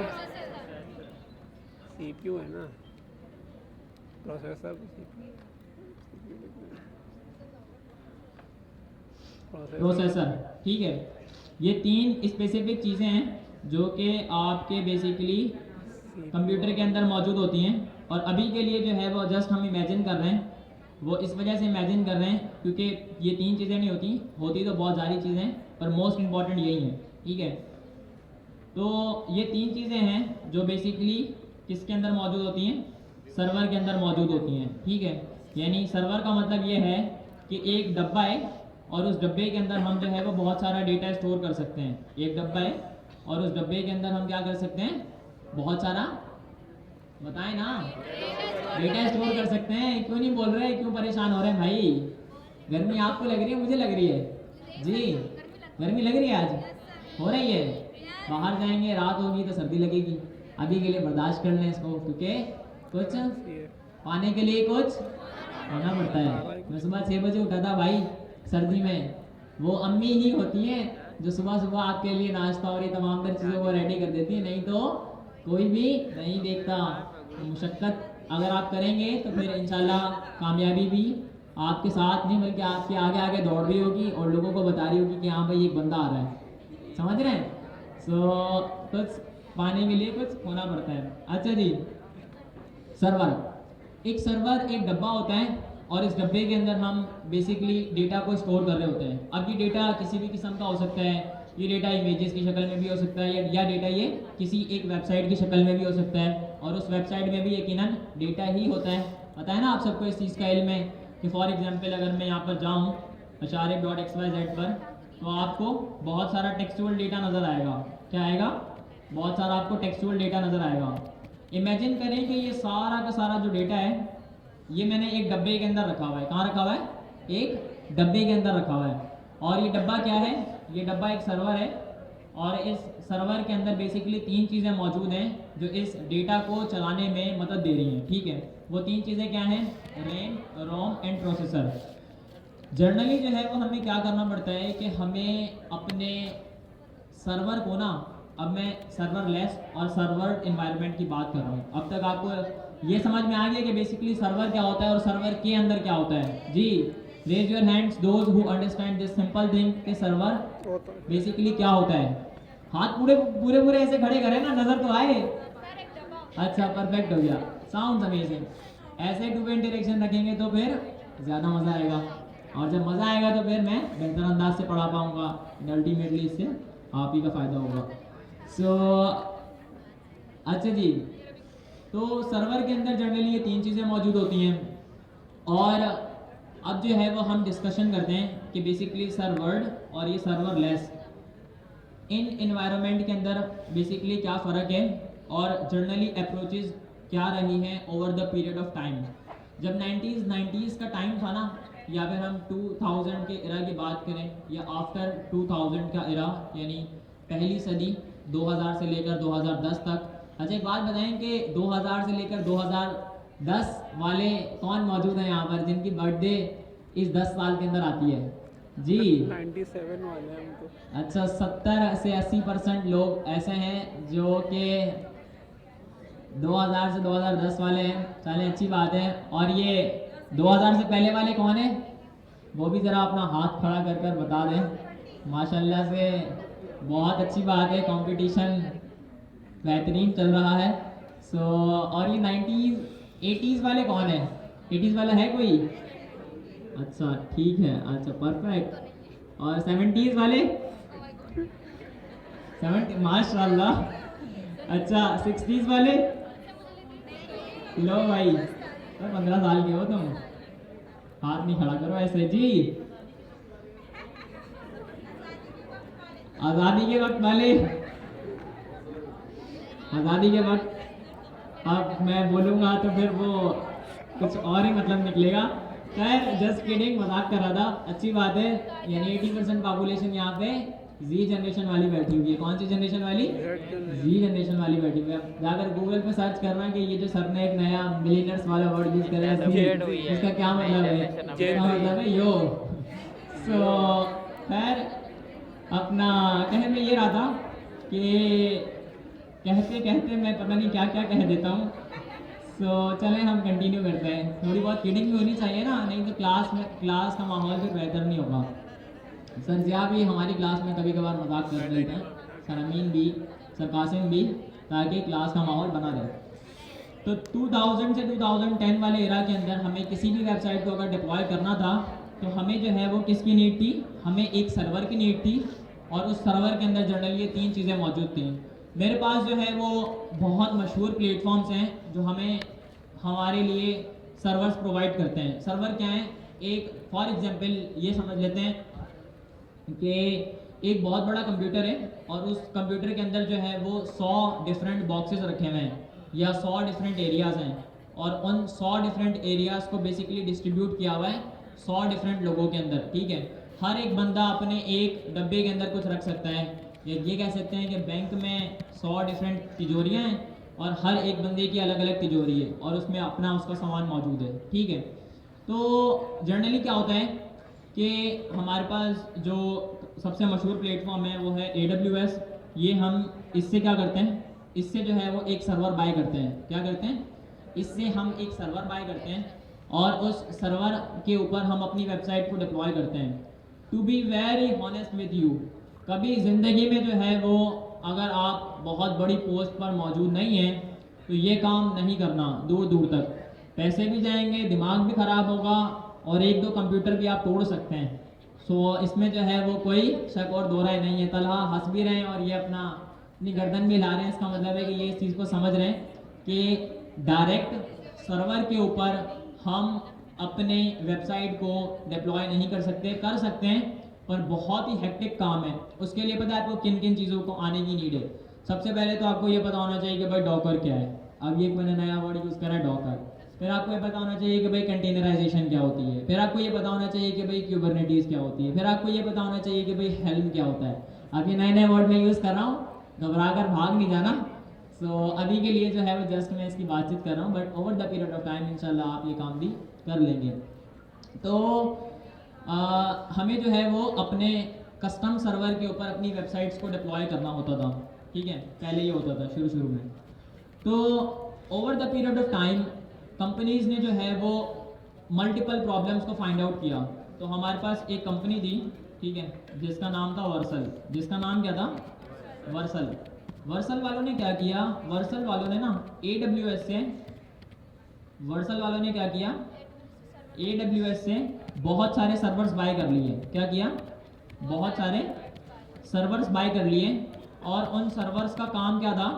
Speaker 2: है ना। प्रोसेसर
Speaker 1: प्रोसेसर, ठीक है। ये 3 स्पेसिफिक चीज़ें हैं जो कि आपके बेसिकली कंप्यूटर के अंदर मौजूद होती हैं। और अभी के लिए जो है वो जस्ट हम इमेजिन कर रहे हैं, वो इस वजह से इमेजिन कर रहे हैं क्योंकि ये 3 चीज़ें नहीं होती तो बहुत सारी चीज़ें, पर मोस्ट इंपॉर्टेंट यही हैं, ठीक है। तो ये 3 चीज़ें हैं जो बेसिकली किसके अंदर मौजूद होती हैं, सर्वर के अंदर मौजूद होती हैं, ठीक है। यानी सर्वर का मतलब ये है कि एक डब्बा है और उस डब्बे के अंदर हम जो है वो बहुत सारा डेटा स्टोर कर सकते हैं। एक डब्बा है और उस डब्बे के अंदर हम क्या कर सकते हैं, बहुत सारा, बताएं ना, डेटा स्टोर कर सकते हैं। क्यों नहीं बोल रहे, क्यों परेशान हो रहे हैं भाई? गर्मी आपको लग रही है, मुझे लग रही है जी। गर्मी लग रही है, आज हो रही है। बाहर जाएंगे, रात होगी तो सर्दी लगेगी। अभी के लिए बर्दाश्त कर लें इसको, क्योंकि कुछ पाने के लिए कुछ होना पड़ता है। मैं सुबह 6 बजे उठा था भाई सर्दी में। वो अम्मी ही होती हैं जो सुबह सुबह आपके लिए नाश्ता और ये तमाम तर चीज़ों को रेडी कर देती है, नहीं तो कोई भी नहीं देखता। मुशक्क़त अगर आप करेंगे तो फिर इंशाल्लाह कामयाबी भी आपके साथ नहीं बल्कि आपके आगे आगे दौड़ रही होगी और लोगों को बता रही होगी कि हाँ भाई एक बंदा आ रहा है, समझ रहे हैं। कुछ पाने के लिए कुछ होना पड़ता है। अच्छा जी, सर्वर, एक सर्वर एक डब्बा होता है और इस डब्बे के अंदर हम बेसिकली डेटा को स्टोर कर रहे होते हैं। अब ये डेटा किसी भी किस्म का हो सकता है, ये डेटा इमेजेस की शक्ल में भी हो सकता है या डेटा ये किसी एक वेबसाइट की शक्ल में भी हो सकता है, और उस वेबसाइट में भी यकीनन डेटा ही होता है। पता है ना आप सबको इस चीज़ का इल्म है कि फॉर एग्जांपल अगर मैं यहाँ पर जाऊँ asharif.xyz पर, तो आपको बहुत सारा टेक्सचुअल डेटा नज़र आएगा। क्या आएगा? बहुत सारा आपको टेक्सचुअल डेटा नज़र आएगा। इमेजिन करें कि ये सारा का सारा जो डेटा है ये मैंने एक डब्बे के अंदर रखा हुआ है। कहाँ रखा हुआ है? एक डब्बे के अंदर रखा हुआ है। और ये डब्बा क्या है? ये डब्बा एक सर्वर है और इस सर्वर के अंदर बेसिकली 3 चीज़ें मौजूद हैं जो इस डेटा को चलाने में मदद दे रही हैं, ठीक है। वो 3 चीज़ें क्या हैं? RAM, ROM and processor. Generally जो है वो हमें क्या करना पड़ता है कि हमें अपने सर्वर को ना, अब मैं सर्वर लेस और सर्वर एनवायरनमेंट की बात कर रहा हूँ। अब तक आपको ये समझ में आ गया कि बेसिकली सर्वर क्या होता है और सर्वर के अंदर क्या होता है जी। Raise your hands those who understand this simple thing कि सर्वर बेसिकली क्या होता है। हाथ पूरे पूरे पूरे ऐसे खड़े करें ना, नजर तो आए। अच्छा, परफेक्ट हो गया, साउंड अमेजिंग। ऐसे टू वे इंटरेक्शन रखेंगे तो फिर ज़्यादा मज़ा आएगा, और जब मज़ा आएगा तो फिर मैं बेहतर अंदाज से पढ़ा पाऊँगा। अल्टीमेटली इससे आप ही का फ़ायदा होगा। अच्छा जी, तो सर्वर के अंदर जनरली ये 3 चीज़ें मौजूद होती हैं। और अब जो है वो हम डिस्कशन करते हैं कि बेसिकली सर्वर्ड और ये सर्वर लेस, इन इन्वायरमेंट के अंदर बेसिकली क्या फ़र्क है और जनरली अप्रोचेस क्या रही हैं over the period of time. जब 90s का टाइम था ना, या फिर हम 2000 के इरा की बात करें या आफ्टर 2000 का इरा, यानी पहली सदी 2000 से लेकर 2010 तक। अच्छा, एक बात बताएं कि 2000 से लेकर 2010 वाले कौन मौजूद हैं यहाँ पर जिनकी बर्थडे इस 10 साल के अंदर आती है जी?
Speaker 2: 97 वाले हैं हमको।
Speaker 1: अच्छा, 70 से 80% लोग ऐसे हैं जो कि 2000 से 2010 वाले हैं। चलें, अच्छी बात है। और ये 2000 से पहले वाले कौन है? वो भी ज़रा अपना हाथ खड़ा कर कर बता दें। माशाल्लाह से बहुत अच्छी बात है, कंपटीशन बेहतरीन चल रहा है। और ये 90s 80s वाले कौन है? 80s वाला है कोई? अच्छा, ठीक है, अच्छा परफेक्ट। और 70s वाले? 70 माशाल्लाह। अच्छा, 60s वाले? लो भाई, तो 15 साल के हो तुम, हाथ नहीं खड़ा करो ऐसे जी। आज़ादी के वक्त वाले? आज़ादी के वक्त अब मैं बोलूँगा तो फिर वो कुछ और ही मतलब निकलेगा। खैर, जस्ट किडिंग, मजाक कर रहा था। अच्छी बात है, यानी 80% पॉपुलेशन यहाँ पे जी जनरेशन वाली बैठी हुई है। कौन सी जनरेशन वाली? जी जनरेशन वाली बैठी हुई है। जाकर गूगल पे सर्च करना कि ये जो सर ने एक नया मिलीनियर्स वाला वर्ड यूज करा है, इसका क्या मतलब है? इसका मतलब है यो। खैर, अपना कहने में ये रहा था कि कहते कहते मैं पता नहीं क्या क्या कह देता हूँ। सो चलें हम कंटिन्यू करते हैं। थोड़ी बहुत किडिंग भी होनी चाहिए ना, नहीं तो क्लास का माहौल फिर बेहतर नहीं होगा। सर जिया भी हमारी क्लास में कभी कभार मजाक कर लेते हैं, सर अमीन भी, सर कासिम भी, ताकि क्लास का माहौल बना रहे। तो 2000 से 2010 वाले एरा के अंदर हमें किसी भी वेबसाइट को अगर डिप्लॉय करना था तो हमें जो है वो किसकी नीड थी, हमें एक सर्वर की नीड थी। और उस सर्वर के अंदर जनरली ये 3 चीज़ें मौजूद थी। मेरे पास जो है वो बहुत मशहूर प्लेटफॉर्म्स हैं जो हमें हमारे लिए सर्वर्स प्रोवाइड करते हैं। सर्वर क्या है, एक फॉर एग्जांपल ये समझ लेते हैं कि एक बहुत बड़ा कंप्यूटर है और उस कंप्यूटर के अंदर जो है वो 100 डिफरेंट बॉक्सेस रखे हुए हैं या 100 डिफरेंट एरियाज़ हैं, और उन 100 डिफरेंट एरियाज़ को बेसिकली डिस्ट्रीब्यूट किया हुआ है 100 डिफरेंट लोगों के अंदर। ठीक है, हर एक बंदा अपने एक डब्बे के अंदर कुछ रख सकता है, या ये कह सकते हैं कि बैंक में 100 डिफरेंट तिजोरियाँ हैं और हर एक बंदे की अलग अलग तिजोरी है और उसमें अपना उसका सामान मौजूद है। ठीक है, तो जनरली क्या होता है कि हमारे पास जो सबसे मशहूर प्लेटफॉर्म है वो है AWS। ये हम इससे क्या करते हैं, इससे जो है वो एक सर्वर बाय करते हैं। क्या करते हैं, इससे हम एक सर्वर बाय करते हैं और उस सर्वर के ऊपर हम अपनी वेबसाइट को डिप्लॉय करते हैं। To be very honest with you, कभी ज़िंदगी में जो है वो अगर आप बहुत बड़ी पोस्ट पर मौजूद नहीं हैं तो ये काम नहीं करना दूर दूर तक। पैसे भी जाएंगे, दिमाग भी ख़राब होगा और एक दो कंप्यूटर भी आप तोड़ सकते हैं। सो इसमें जो है वो कोई शक और दो राय नहीं है। तलहा हंस भी रहे हैं और ये अपनी गर्दन भी हिला रहे हैं, इसका मतलब है कि ये इस चीज़ को समझ रहे हैं कि डायरेक्ट सर्वर के ऊपर हम अपने वेबसाइट को डिप्लॉय नहीं कर सकते। कर सकते हैं पर बहुत ही हेक्टिक काम है। उसके लिए पता है आपको किन किन चीज़ों को आने की नीड है। सबसे पहले तो आपको ये पता होना चाहिए कि भाई डॉकर क्या है। अब ये मैंने नया वर्ड यूज़ करा है, डॉकर। फिर आपको ये पता होना चाहिए कि भाई कंटेनराइजेशन क्या होती है। फिर आपको ये पता होना चाहिए कि भाई क्यूबरनेटीज क्या होती है। फिर आपको ये पता होना चाहिए कि भाई हेल्म क्या होता है। अब ये नए नए वर्ड में यूज़ कर रहा हूँ, घबरा कर भाग नहीं जाना। सो अभी के लिए जो है वो जस्ट मैं इसकी बातचीत कर रहा हूँ, but over the period of time इंशाल्लाह आप ये काम भी कर लेंगे। तो हमें जो है वो अपने कस्टम सर्वर के ऊपर अपनी वेबसाइट्स को डिप्लॉय करना होता था। ठीक है, पहले ये होता था शुरू में। तो over the period of time companies ने जो है वो मल्टीपल प्रॉब्लम्स को फाइंड आउट किया। तो हमारे पास एक कंपनी थी, ठीक है, जिसका नाम था वर्सल। जिसका नाम क्या था, वर्सल। वर्सल वालों ने क्या किया, वर्सल वालों ने ना AWS से, वर्सल वालों ने क्या किया, AWS से बहुत सारे सर्वर्स बाय कर लिए। क्या किया, बहुत सारे सर्वर्स बाय कर लिए। और उन सर्वर्स का काम क्या था,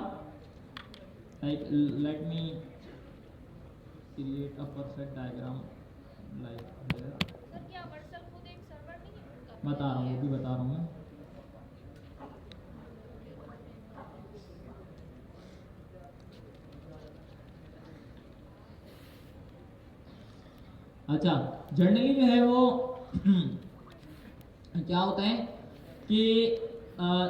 Speaker 1: like let me create a perfect diagram like here.
Speaker 3: Sir क्या वर्सल खुद एक सर्वर नहीं है उनका?
Speaker 1: बता रहा हूँ, वो भी बता रहा हूँ मैं। अच्छा, जनरली जो है वो क्या होता है कि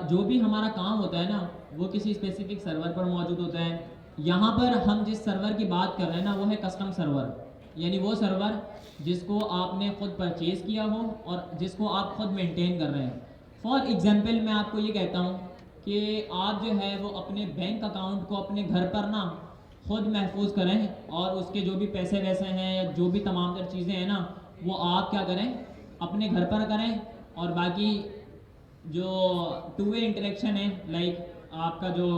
Speaker 1: जो भी हमारा काम होता है ना वो किसी स्पेसिफिक सर्वर पर मौजूद होता है। यहाँ पर हम जिस सर्वर की बात कर रहे हैं ना वो है कस्टम सर्वर, यानी वो सर्वर जिसको आपने खुद परचेज किया हो और जिसको आप खुद मेंटेन कर रहे हैं। फॉर एग्जांपल मैं आपको ये कहता हूँ कि आप जो है वो अपने बैंक अकाउंट को अपने घर पर ना खुद महफूज करें और उसके जो भी पैसे वैसे हैं या जो भी तमाम तर चीज़ें हैं ना वो आप क्या करें, अपने घर पर करें। और बाकी जो टू वे इंटरेक्शन है, लाइक आपका जो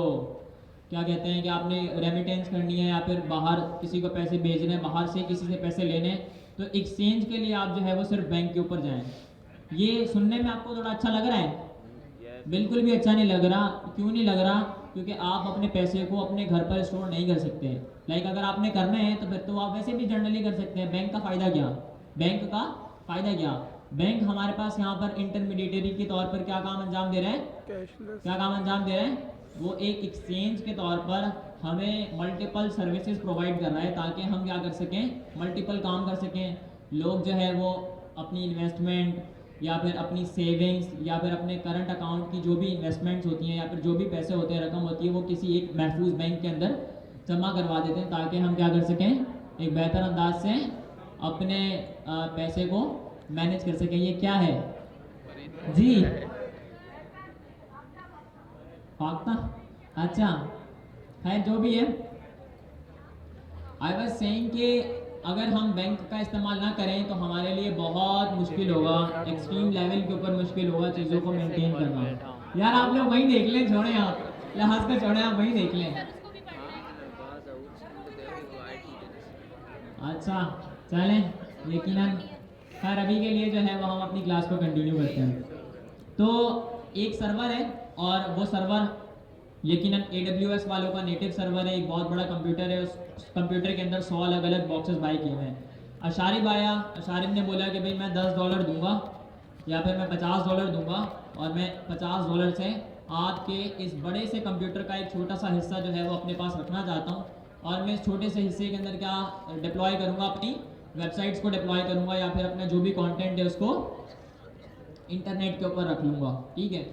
Speaker 1: क्या कहते हैं कि आपने रेमिटेंस करनी है या फिर बाहर किसी को पैसे भेजने हैं, बाहर से किसी से पैसे लेने हैं, तो एक्सचेंज के लिए आप जो है वो सिर्फ बैंक के ऊपर जाएं। ये सुनने में आपको थोड़ा अच्छा लग रहा है? बिल्कुल भी अच्छा नहीं लग रहा। क्यों नहीं लग रहा? क्योंकि आप अपने पैसे को अपने घर पर स्टोर नहीं कर सकते। लाइक अगर आपने करना है तो फिर तो आप वैसे भी जनरली कर सकते हैं। बैंक का फ़ायदा क्या, बैंक का फ़ायदा क्या, बैंक हमारे पास यहाँ पर इंटरमीडिएटरी के तौर पर क्या काम अंजाम दे रहे हैं,
Speaker 2: कैशलेस।
Speaker 1: क्या काम अंजाम दे रहे हैं, वो एक एक्सचेंज के तौर पर हमें मल्टीपल सर्विसेज प्रोवाइड कर रहा है ताकि हम क्या कर सकें, मल्टीपल काम कर सकें। लोग जो है वो अपनी इन्वेस्टमेंट या फिर अपनी सेविंग्स या फिर अपने करंट अकाउंट की जो भी इन्वेस्टमेंट्स होती हैं या फिर जो भी पैसे होते हैं, रकम होती है, वो किसी एक महफूज बैंक के अंदर जमा करवा देते हैं ताकि हम क्या कर सकें, एक बेहतर अंदाज से अपने पैसे को मैनेज कर सकें। ये क्या है जी, फाख्ता, अच्छा खैर जो भी है। आई वाज सेइंग कि अगर हम बैंक का इस्तेमाल ना करें तो हमारे लिए बहुत मुश्किल होगा, एक्सट्रीम लेवल के ऊपर मुश्किल होगा चीज़ों को मेंटेन करना। यार आप लोग वहीं देख लें, छोड़ें आप लिहाज का छोड़ें, आप वहीं देख लें।
Speaker 3: सर उसको भी पढ़ना है।
Speaker 1: अच्छा चलें, यकीनन खैर अभी के लिए जो है वो हम अपनी क्लास को कंटिन्यू करते हैं। तो एक सर्वर है और वो सर्वर यकीनन AWS वालों का नेटिव सर्वर है, एक बहुत बड़ा कंप्यूटर है, उस कंप्यूटर के अंदर 100 अलग अलग बॉक्सेस बाई किए हुए हैं। अशारिब आया, अशारिब ने बोला कि भाई मैं $10 दूंगा या फिर मैं $50 दूंगा और मैं $50 से आपके इस बड़े से कंप्यूटर का एक छोटा सा हिस्सा जो है वो अपने पास रखना चाहता हूँ, और मैं इस छोटे से हिस्से के अंदर क्या डिप्लॉय करूँगा, अपनी वेबसाइट्स को डिप्लॉय करूँगा या फिर अपना जो भी कंटेंट है उसको इंटरनेट के ऊपर रख लूँगा। ठीक है,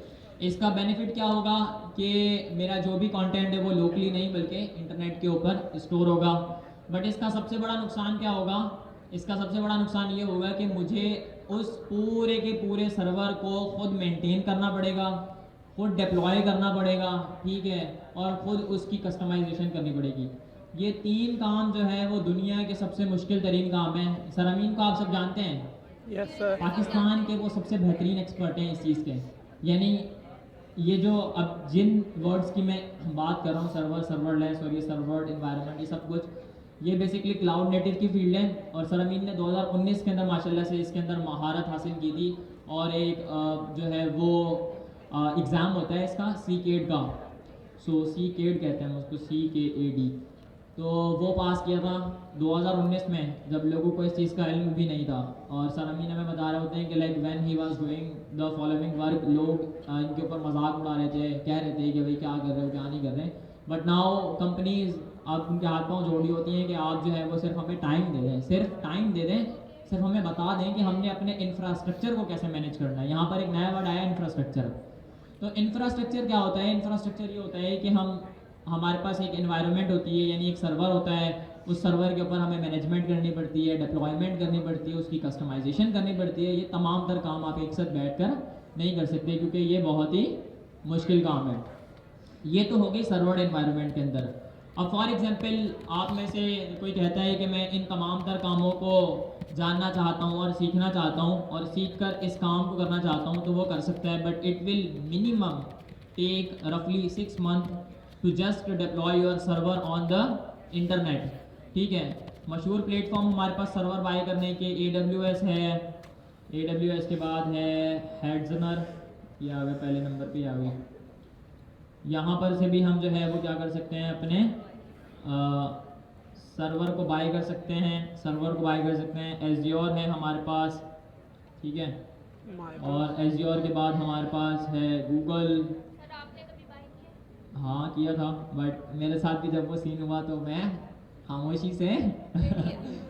Speaker 1: इसका बेनिफिट क्या होगा कि मेरा जो भी कंटेंट है वो लोकली नहीं बल्कि इंटरनेट के ऊपर स्टोर होगा। बट इसका सबसे बड़ा नुकसान क्या होगा, इसका सबसे बड़ा नुकसान ये होगा कि मुझे उस पूरे के पूरे सर्वर को खुद मेंटेन करना पड़ेगा, खुद डिप्लॉय करना पड़ेगा, ठीक है, और खुद उसकी कस्टमाइजेशन करनी पड़ेगी। ये 3 काम जो है वो दुनिया के सबसे मुश्किल तरीन काम है। सर अमीन को आप सब जानते हैं,
Speaker 2: यस सर।
Speaker 1: पाकिस्तान के वो सबसे बेहतरीन एक्सपर्ट हैं इस चीज़ के। यानी ये जो अब जिन वर्ड्स की मैं बात कर रहा हूँ, सर्वर, सर्वरलेस और ये सर्वर एनवायरनमेंट, ये सब कुछ ये बेसिकली क्लाउड नेटिव की फील्ड है। और सर अमीन ने 2019 के अंदर माशाल्लाह से इसके अंदर महारत हासिल की थी, और एक जो है वो एग्ज़ाम होता है इसका CCAD का, सो CCAD कहते हैं उसको, CKAD, तो वो पास किया था 2019 में, जब लोगों को इस चीज़ का इल्म भी नहीं था। और सर अमीन हमें बता रहे होते हैं कि like when he was doing the following work, लोग इनके ऊपर मजाक उड़ा रहे थे, कह रहे थे कि भाई क्या कर रहे हो, क्या नहीं कर रहे। बट नाउ कंपनीज अब उनके हाथ पाँव जोड़ी होती हैं कि आप जो है वो सिर्फ हमें टाइम दे दें, सिर्फ टाइम दे दें, सिर्फ हमें बता दें कि हमने अपने इंफ्रास्ट्रक्चर को कैसे मैनेज करना है। यहाँ पर एक नया वर्ड आया, इंफ्रास्ट्रक्चर। तो इंफ्रास्ट्रक्चर क्या होता है? इंफ्रास्ट्रक्चर ये होता है कि हमारे पास एक एनवायरनमेंट होती है, यानी एक सर्वर होता है, उस सर्वर के ऊपर हमें मैनेजमेंट करनी पड़ती है, डिप्लॉयमेंट करनी पड़ती है, उसकी कस्टमाइजेशन करनी पड़ती है। ये तमाम तर काम आप एक साथ बैठकर नहीं कर सकते क्योंकि ये बहुत ही मुश्किल काम है। ये तो हो गई सर्वर एनवायरनमेंट के अंदर। अब फॉर एग्जांपल आप में से कोई कहता है कि मैं इन तमाम तर कामों को जानना चाहता हूँ और सीखना चाहता हूँ और सीख कर इस काम को करना चाहता हूँ, तो वो कर सकता है, but it will minimum take रफली 6 month to just deploy your server on the internet. ठीक है, मशहूर प्लेटफॉर्म हमारे पास सर्वर बाय करने के AWS है, AWS के बाद है हेडजनर, ये आ गए पहले नंबर पे आ गए। यहाँ पर से भी हम जो है वो क्या कर सकते हैं, अपने सर्वर को बाय कर सकते हैं, सर्वर को बाय कर सकते हैं। एज़्योर है हमारे पास, ठीक है, और एज़्योर के बाद हमारे पास है गूगल।
Speaker 3: सर आपने कभी बाय किया?
Speaker 1: हाँ किया था, बट मेरे साथ भी जब वो सीन हुआ तो मैं खामोशी से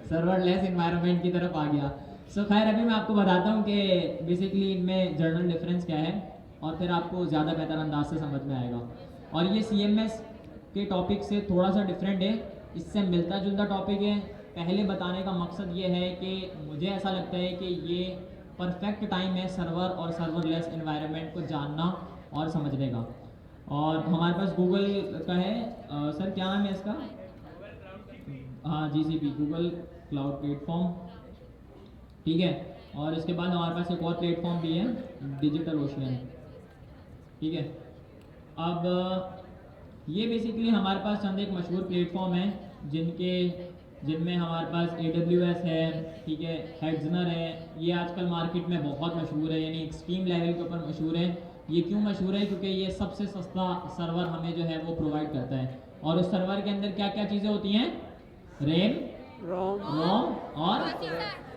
Speaker 1: सर्वरलेस एनवायरनमेंट की तरफ आ गया। सो खैर अभी मैं आपको बताता हूँ कि बेसिकली इनमें जर्नल डिफरेंस क्या है और फिर आपको ज़्यादा बेहतर अंदाज से समझ में आएगा। और ये CMS के टॉपिक से थोड़ा सा डिफरेंट है, इससे मिलता जुलता टॉपिक है। पहले बताने का मकसद ये है कि मुझे ऐसा लगता है कि ये परफेक्ट टाइम है सर्वर और सर्वरलेस एनवायरनमेंट को जानना और समझने का। और हमारे पास गूगल का है, सर क्या नाम है इसका? हाँ GCP, गूगल क्लाउड प्लेटफॉर्म, ठीक है। और इसके बाद हमारे पास एक और प्लेटफॉर्म भी है, डिजिटल ओशियन, ठीक है। अब ये बेसिकली हमारे पास चंद एक मशहूर प्लेटफॉर्म है जिनमें हमारे पास AWS है, ठीक है, हेडजनर है। ये आजकल मार्केट में बहुत मशहूर है, यानी एक्सट्रीम लेवल के ऊपर मशहूर है। ये क्यों मशहूर है? क्योंकि ये सबसे सस्ता सर्वर हमें जो है वो प्रोवाइड करता है। और उस सर्वर के अंदर क्या क्या चीज़ें होती हैं? रैम, रोम और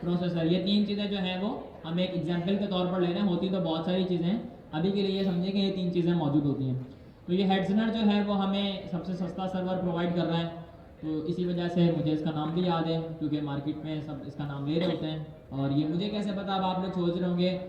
Speaker 1: प्रोसेसर। ये 3 चीज़ें जो हैं वो हम एक एग्जाम्पल के तौर पर ले रहे हैं, होती तो बहुत सारी चीज़ें हैं, अभी के लिए ये समझें कि ये 3 चीज़ें मौजूद होती हैं। तो ये हेडजनर जो है वो हमें सबसे सस्ता सर्वर प्रोवाइड कर रहा है, तो इसी वजह से मुझे इसका नाम भी याद है क्योंकि मार्केट में सब इसका नाम ले रहे होते हैं। और ये मुझे कैसे पता, अब आप लोग सोच रहे होंगे,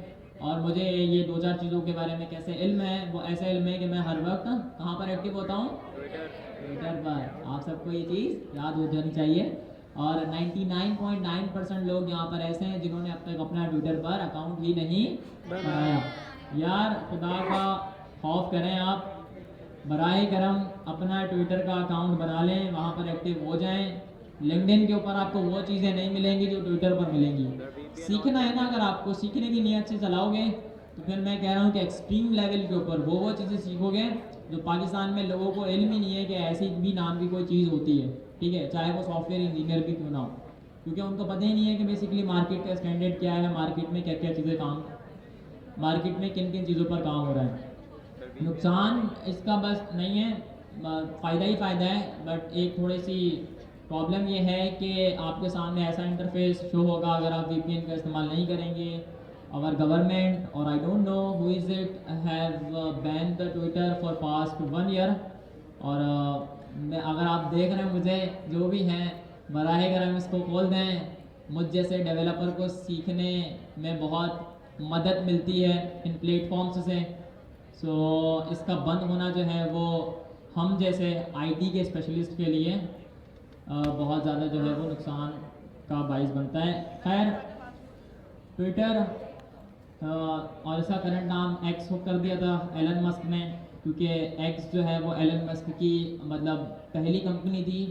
Speaker 1: और मुझे ये 2-4 चीज़ों के बारे में कैसे इल्म है? वो ऐसा इल्म है कि मैं हर वक्त कहाँ पर एक्टिव होता हूँ? ट्विटर पर। आप सबको ये चीज़ याद हो जानी चाहिए। और 99.9% लोग यहाँ पर ऐसे हैं जिन्होंने अब तक अपना ट्विटर पर अकाउंट ही नहीं बनाया। यार खुदा का खौफ करें आप, बराए करम अपना ट्विटर का अकाउंट बना लें, वहाँ पर एक्टिव हो जाएं, लिंक्डइन के ऊपर आपको वो चीज़ें नहीं मिलेंगी जो ट्विटर पर मिलेंगी। सीखना है ना, अगर आपको सीखने की नीयत से चलाओगे तो फिर मैं कह रहा हूँ कि एक्सट्रीम लेवल के ऊपर वो चीज़ें सीखोगे जो पाकिस्तान में लोगों को इल्म ही नहीं है कि ऐसी भी नाम की कोई चीज़ होती है, ठीक है, चाहे वो सॉफ्टवेयर इंजीनियर भी क्यों ना हो, क्योंकि उनको पता ही नहीं है कि बेसिकली मार्केट का स्टैंडर्ड क्या है, मार्केट में क्या क्या चीज़ें काम, मार्केट में किन किन चीज़ों पर काम हो रहा है। नुकसान इसका बस नहीं है, फ़ायदा ही फ़ायदा है, बट एक थोड़ी सी प्रॉब्लम ये है कि आपके सामने ऐसा इंटरफेस शो होगा अगर आप वीपीएन का इस्तेमाल नहीं करेंगे। अवर गवर्नमेंट और I don't know who is it have ban the Twitter for past 1 year. और मैं, अगर आप देख रहे हैं मुझे, जो भी हैं, बराह करम इसको खोल दें। मुझ जैसे डेवलपर को सीखने में बहुत मदद मिलती है इन प्लेटफॉर्म्स से। सो इसका बंद होना जो है वो हम जैसे आईटी के स्पेशलिस्ट के लिए बहुत ज़्यादा जो है वो नुकसान का बाइस बनता है। खैर, ट्विटर और इसका करंट नाम एक्स हो कर दिया था एलन मस्क ने, क्योंकि एक्स जो है वो एलन मस्क की मतलब पहली कंपनी थी।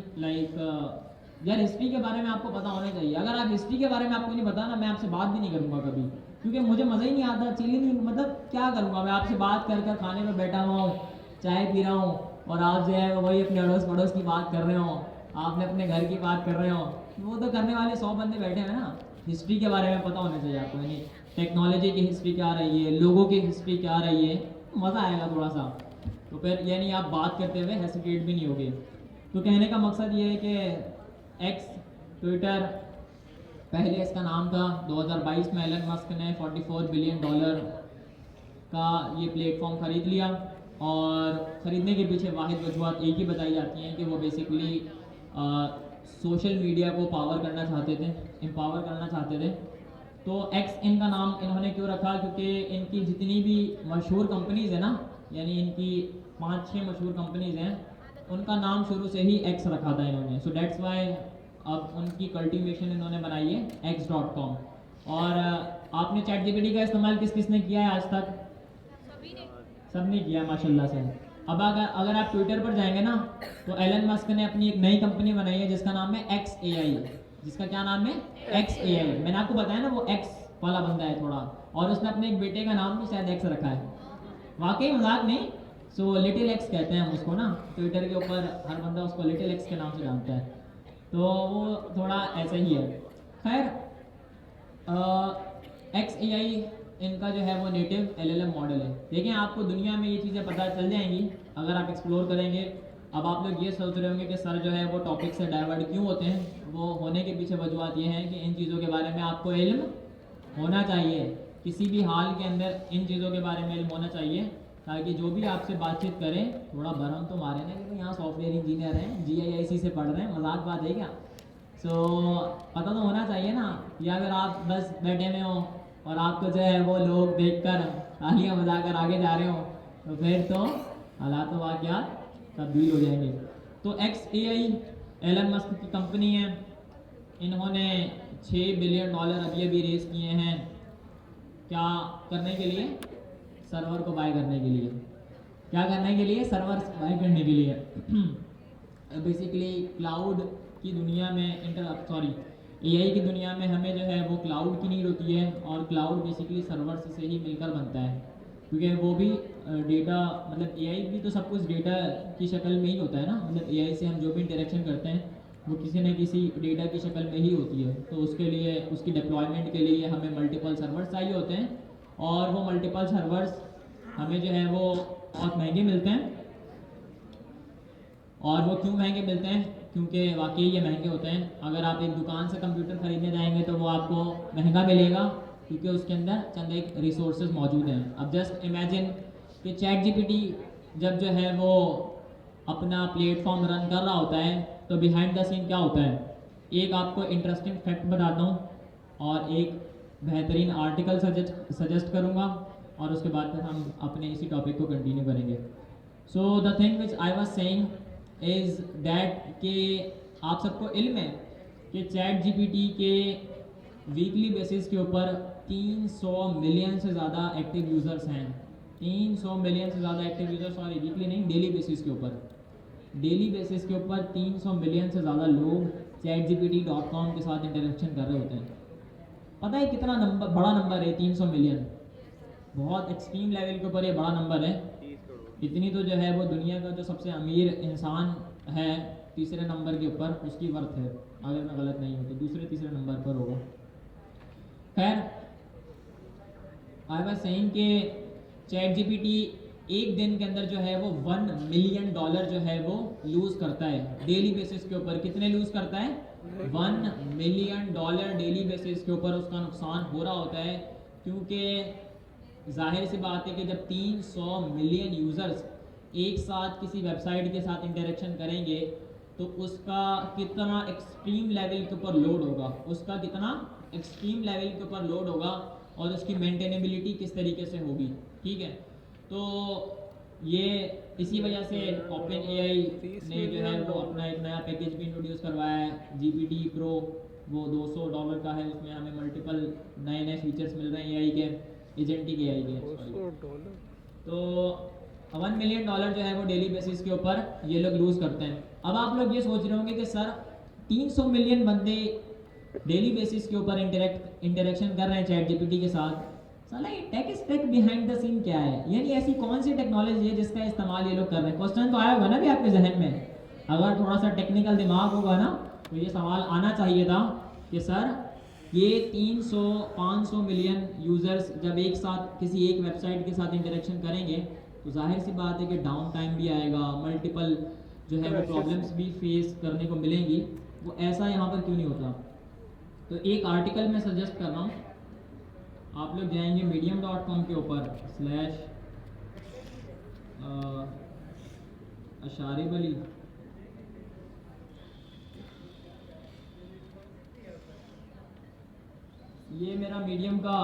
Speaker 1: यार हिस्ट्री के बारे में आपको पता होना चाहिए। अगर आप हिस्ट्री के बारे में आपको नहीं पता ना, मैं आपसे बात भी नहीं करूँगा कभी, क्योंकि मुझे मज़ा ही नहीं आता, चिल ही नहीं, मतलब क्या करूँगा मैं आपसे बात कर कर खाने में बैठा हुआ हूँ, चाय पी रहा हूँ, और आप जो है वही अपने अड़ोस पड़ोस की बात कर रहे हो, आपने अपने घर की बात कर रहे हो। वो तो करने वाले 100 बंदे बैठे हैं ना। हिस्ट्री के बारे में पता होना चाहिए आपको, यानी टेक्नोलॉजी की हिस्ट्री क्या रही है, लोगों की हिस्ट्री क्या रही है, मज़ा आएगा थोड़ा सा। तो फिर यानी आप बात करते हुए हेसिटेट भी नहीं होगे। तो कहने का मकसद ये है कि एक्स, ट्विटर, पहले इसका नाम था, 2022 में एलन मस्क ने $44 बिलियन का ये प्लेटफॉर्म ख़रीद लिया। और ख़रीदने के पीछे वाहिद वजूहत एक ही बताई जाती हैं कि वो बेसिकली सोशल मीडिया को पावर करना चाहते थे, एम्पावर करना चाहते थे। तो एक्स इनका नाम इन्होंने क्यों रखा, क्योंकि इनकी जितनी भी मशहूर कंपनीज़ हैं ना, यानी इनकी 5-6 मशहूर कंपनीज़ हैं, उनका नाम शुरू से ही एक्स रखा था इन्होंने। सो डेट्स वाई अब उनकी कल्टीवेशन इन्होंने बनाई है x.com। और आपने चैट जीपीटी का इस्तेमाल किस किसने किया है आज तक?
Speaker 3: सभी ने
Speaker 1: सबने किया माशाल्लाह से। अब अगर आप ट्विटर पर जाएंगे ना, तो एलन मस्क ने अपनी एक नई कंपनी बनाई है जिसका नाम है XAI। जिसका क्या नाम है? XAI। मैंने आपको बताया ना वो एक्स वाला बंदा है थोड़ा, और उसने अपने एक बेटे का नाम भी शायद एक्स रखा है। वाकई मजाक नहीं। सो लिटिल एक्स कहते हैं हम उसको ना, ट्विटर के ऊपर हर बंदा उसको लिटिल एक्स के नाम से जानता है, तो वो थोड़ा ऐसा ही है। खैर, XAI इनका जो है वो नेटिव LLM मॉडल है। देखें, आपको दुनिया में ये चीज़ें पता चल जाएंगी अगर आप एक्सप्लोर करेंगे। अब आप लोग ये सोच रहे होंगे कि सर जो है वो टॉपिक से डाइवर्ट क्यों होते हैं। वो होने के पीछे वजूहत ये हैं कि इन चीज़ों के बारे में आपको इल्म होना चाहिए। किसी भी हाल के अंदर इन चीज़ों के बारे में इल्म होना चाहिए, ताकि जो भी आपसे बातचीत करें थोड़ा भरम तो मारे ना कि यहाँ सॉफ्टवेयर इंजीनियर हैं, GIIC से पढ़ रहे हैं, मजाक बात है क्या। सो पता तो होना चाहिए ना। या अगर आप बस बैठे हुए हो और आपको जो है वो लोग देखकर तालियां बजाकर आगे जा रहे हो, तो फिर तो हालात वाक़यात तब्दील हो जाएंगे। तो XAI एलन मस्क की कंपनी है। इन्होंने $6 बिलियन अभी रेस किए हैं। क्या करने के लिए? सर्वर को बाय करने के लिए। क्या करने के लिए? सर्वर बाय करने के लिए। बेसिकली क्लाउड की दुनिया में AI की दुनिया में हमें जो है वो क्लाउड की नीड होती है, और क्लाउड बेसिकली सर्वर से ही मिलकर बनता है, क्योंकि वो भी डेटा, मतलब AI भी तो सब कुछ डेटा की शक्ल में ही होता है ना। मतलब AI से हम जो भी इंटरेक्शन करते हैं वो किसी न किसी डेटा की शक्ल में ही होती है। तो उसके लिए, उसकी डिप्लॉयमेंट के लिए हमें मल्टीपल सर्वर्स चाहिए होते हैं, और वो मल्टीपल सर्वर्स हमें जो है वो बहुत महंगे मिलते हैं। और वो क्यों महंगे मिलते हैं? क्योंकि वाकई ये महंगे होते हैं। अगर आप एक दुकान से कंप्यूटर ख़रीदने जाएंगे तो वो आपको महंगा मिलेगा, क्योंकि उसके अंदर चंद एक रिसोर्सेज मौजूद हैं। अब जस्ट इमेजिन कि चैट जीपीटी जब जो है वो अपना प्लेटफॉर्म रन कर रहा होता है, तो बिहाइंड द सीन क्या होता है। एक आपको इंटरेस्टिंग फैक्ट बताता हूँ और एक बेहतरीन आर्टिकल सजेस्ट करूँगा, और उसके बाद फिर हम अपने इसी टॉपिक को कंटिन्यू करेंगे। So the thing which I was saying is that कि आप सबको इल्म है कि चैट जीपीटी के वीकली बेसिस के ऊपर 300 मिलियन से ज़्यादा एक्टिव यूज़र्स हैं। 300 मिलियन से ज़्यादा एक्टिव यूज़र, सॉरी वीकली नहीं, डेली बेसिस के ऊपर। डेली बेसिस के ऊपर 300 मिलियन से ज़्यादा लोग ChatGPT.com के साथ इंटरेक्शन कर रहे होते हैं। पता है कितना नंबर, बड़ा नंबर है 300 मिलियन, बहुत एक्सट्रीम लेवल के ऊपर ये बड़ा नंबर है। इतनी तो जो है वो दुनिया का जो सबसे अमीर इंसान है तीसरे नंबर के ऊपर, उसकी वर्थ है, अगर मैं गलत नहीं हूँ तो दूसरे तीसरे नंबर पर होगा। खैर, आई वाज सेइंग कि ChatGPT एक दिन के अंदर जो है वो $1 मिलियन जो है वो लूज़ करता है डेली बेसिस के ऊपर। कितने लूज़ करता है? $1 मिलियन डेली बेसिस के ऊपर उसका नुकसान हो रहा होता है, क्योंकि जाहिर सी बात है कि जब 300 मिलियन यूज़र्स एक साथ किसी वेबसाइट के साथ इंटरेक्शन करेंगे तो उसका कितना एक्सट्रीम लेवल के ऊपर लोड होगा, उसका कितना एक्सट्रीम लेवल के ऊपर लोड होगा और उसकी मेंटेनेबिलिटी किस तरीके से होगी। ठीक है, तो ये इसी वजह से OpenAI ने जो है वो अपना एक नया पैकेज भी इंट्रोड्यूस करवाया है, GPT Pro। वो $200 का है, उसमें हमें मल्टीपल नए नए फीचर्स मिल रहे हैं AI के, एजेंटिक AI के।
Speaker 2: $200
Speaker 1: तो $1 मिलियन जो है वो डेली बेसिस के ऊपर ये लोग लूज़ करते हैं। अब आप लोग ये सोच रहे होंगे कि सर 300 मिलियन बंदे डेली बेसिस के ऊपर इंटरेक्शन कर रहे हैं ChatGPT के साथ, साला ये tech stack behind the scene क्या है, यानी ऐसी कौन सी टेक्नोलॉजी है जिसका इस्तेमाल ये लोग कर रहे हैं? क्वेश्चन तो आया होगा ना भी आपके जहन में, अगर थोड़ा सा टेक्निकल दिमाग होगा ना तो ये सवाल आना चाहिए था कि सर ये 300-500 मिलियन यूज़र्स जब एक साथ किसी एक वेबसाइट के साथ इंटरेक्शन करेंगे तो जाहिर सी बात है कि डाउन टाइम भी आएगा, मल्टीपल जो है वो प्रॉब्लम्स भी फेस करने को मिलेंगी। वो ऐसा यहाँ पर क्यों नहीं होता? तो एक आर्टिकल मैं सजेस्ट कर रहा हूँ, आप लोग जाएंगे medium.com के ऊपर /अशारिबली, ये मेरा मीडियम का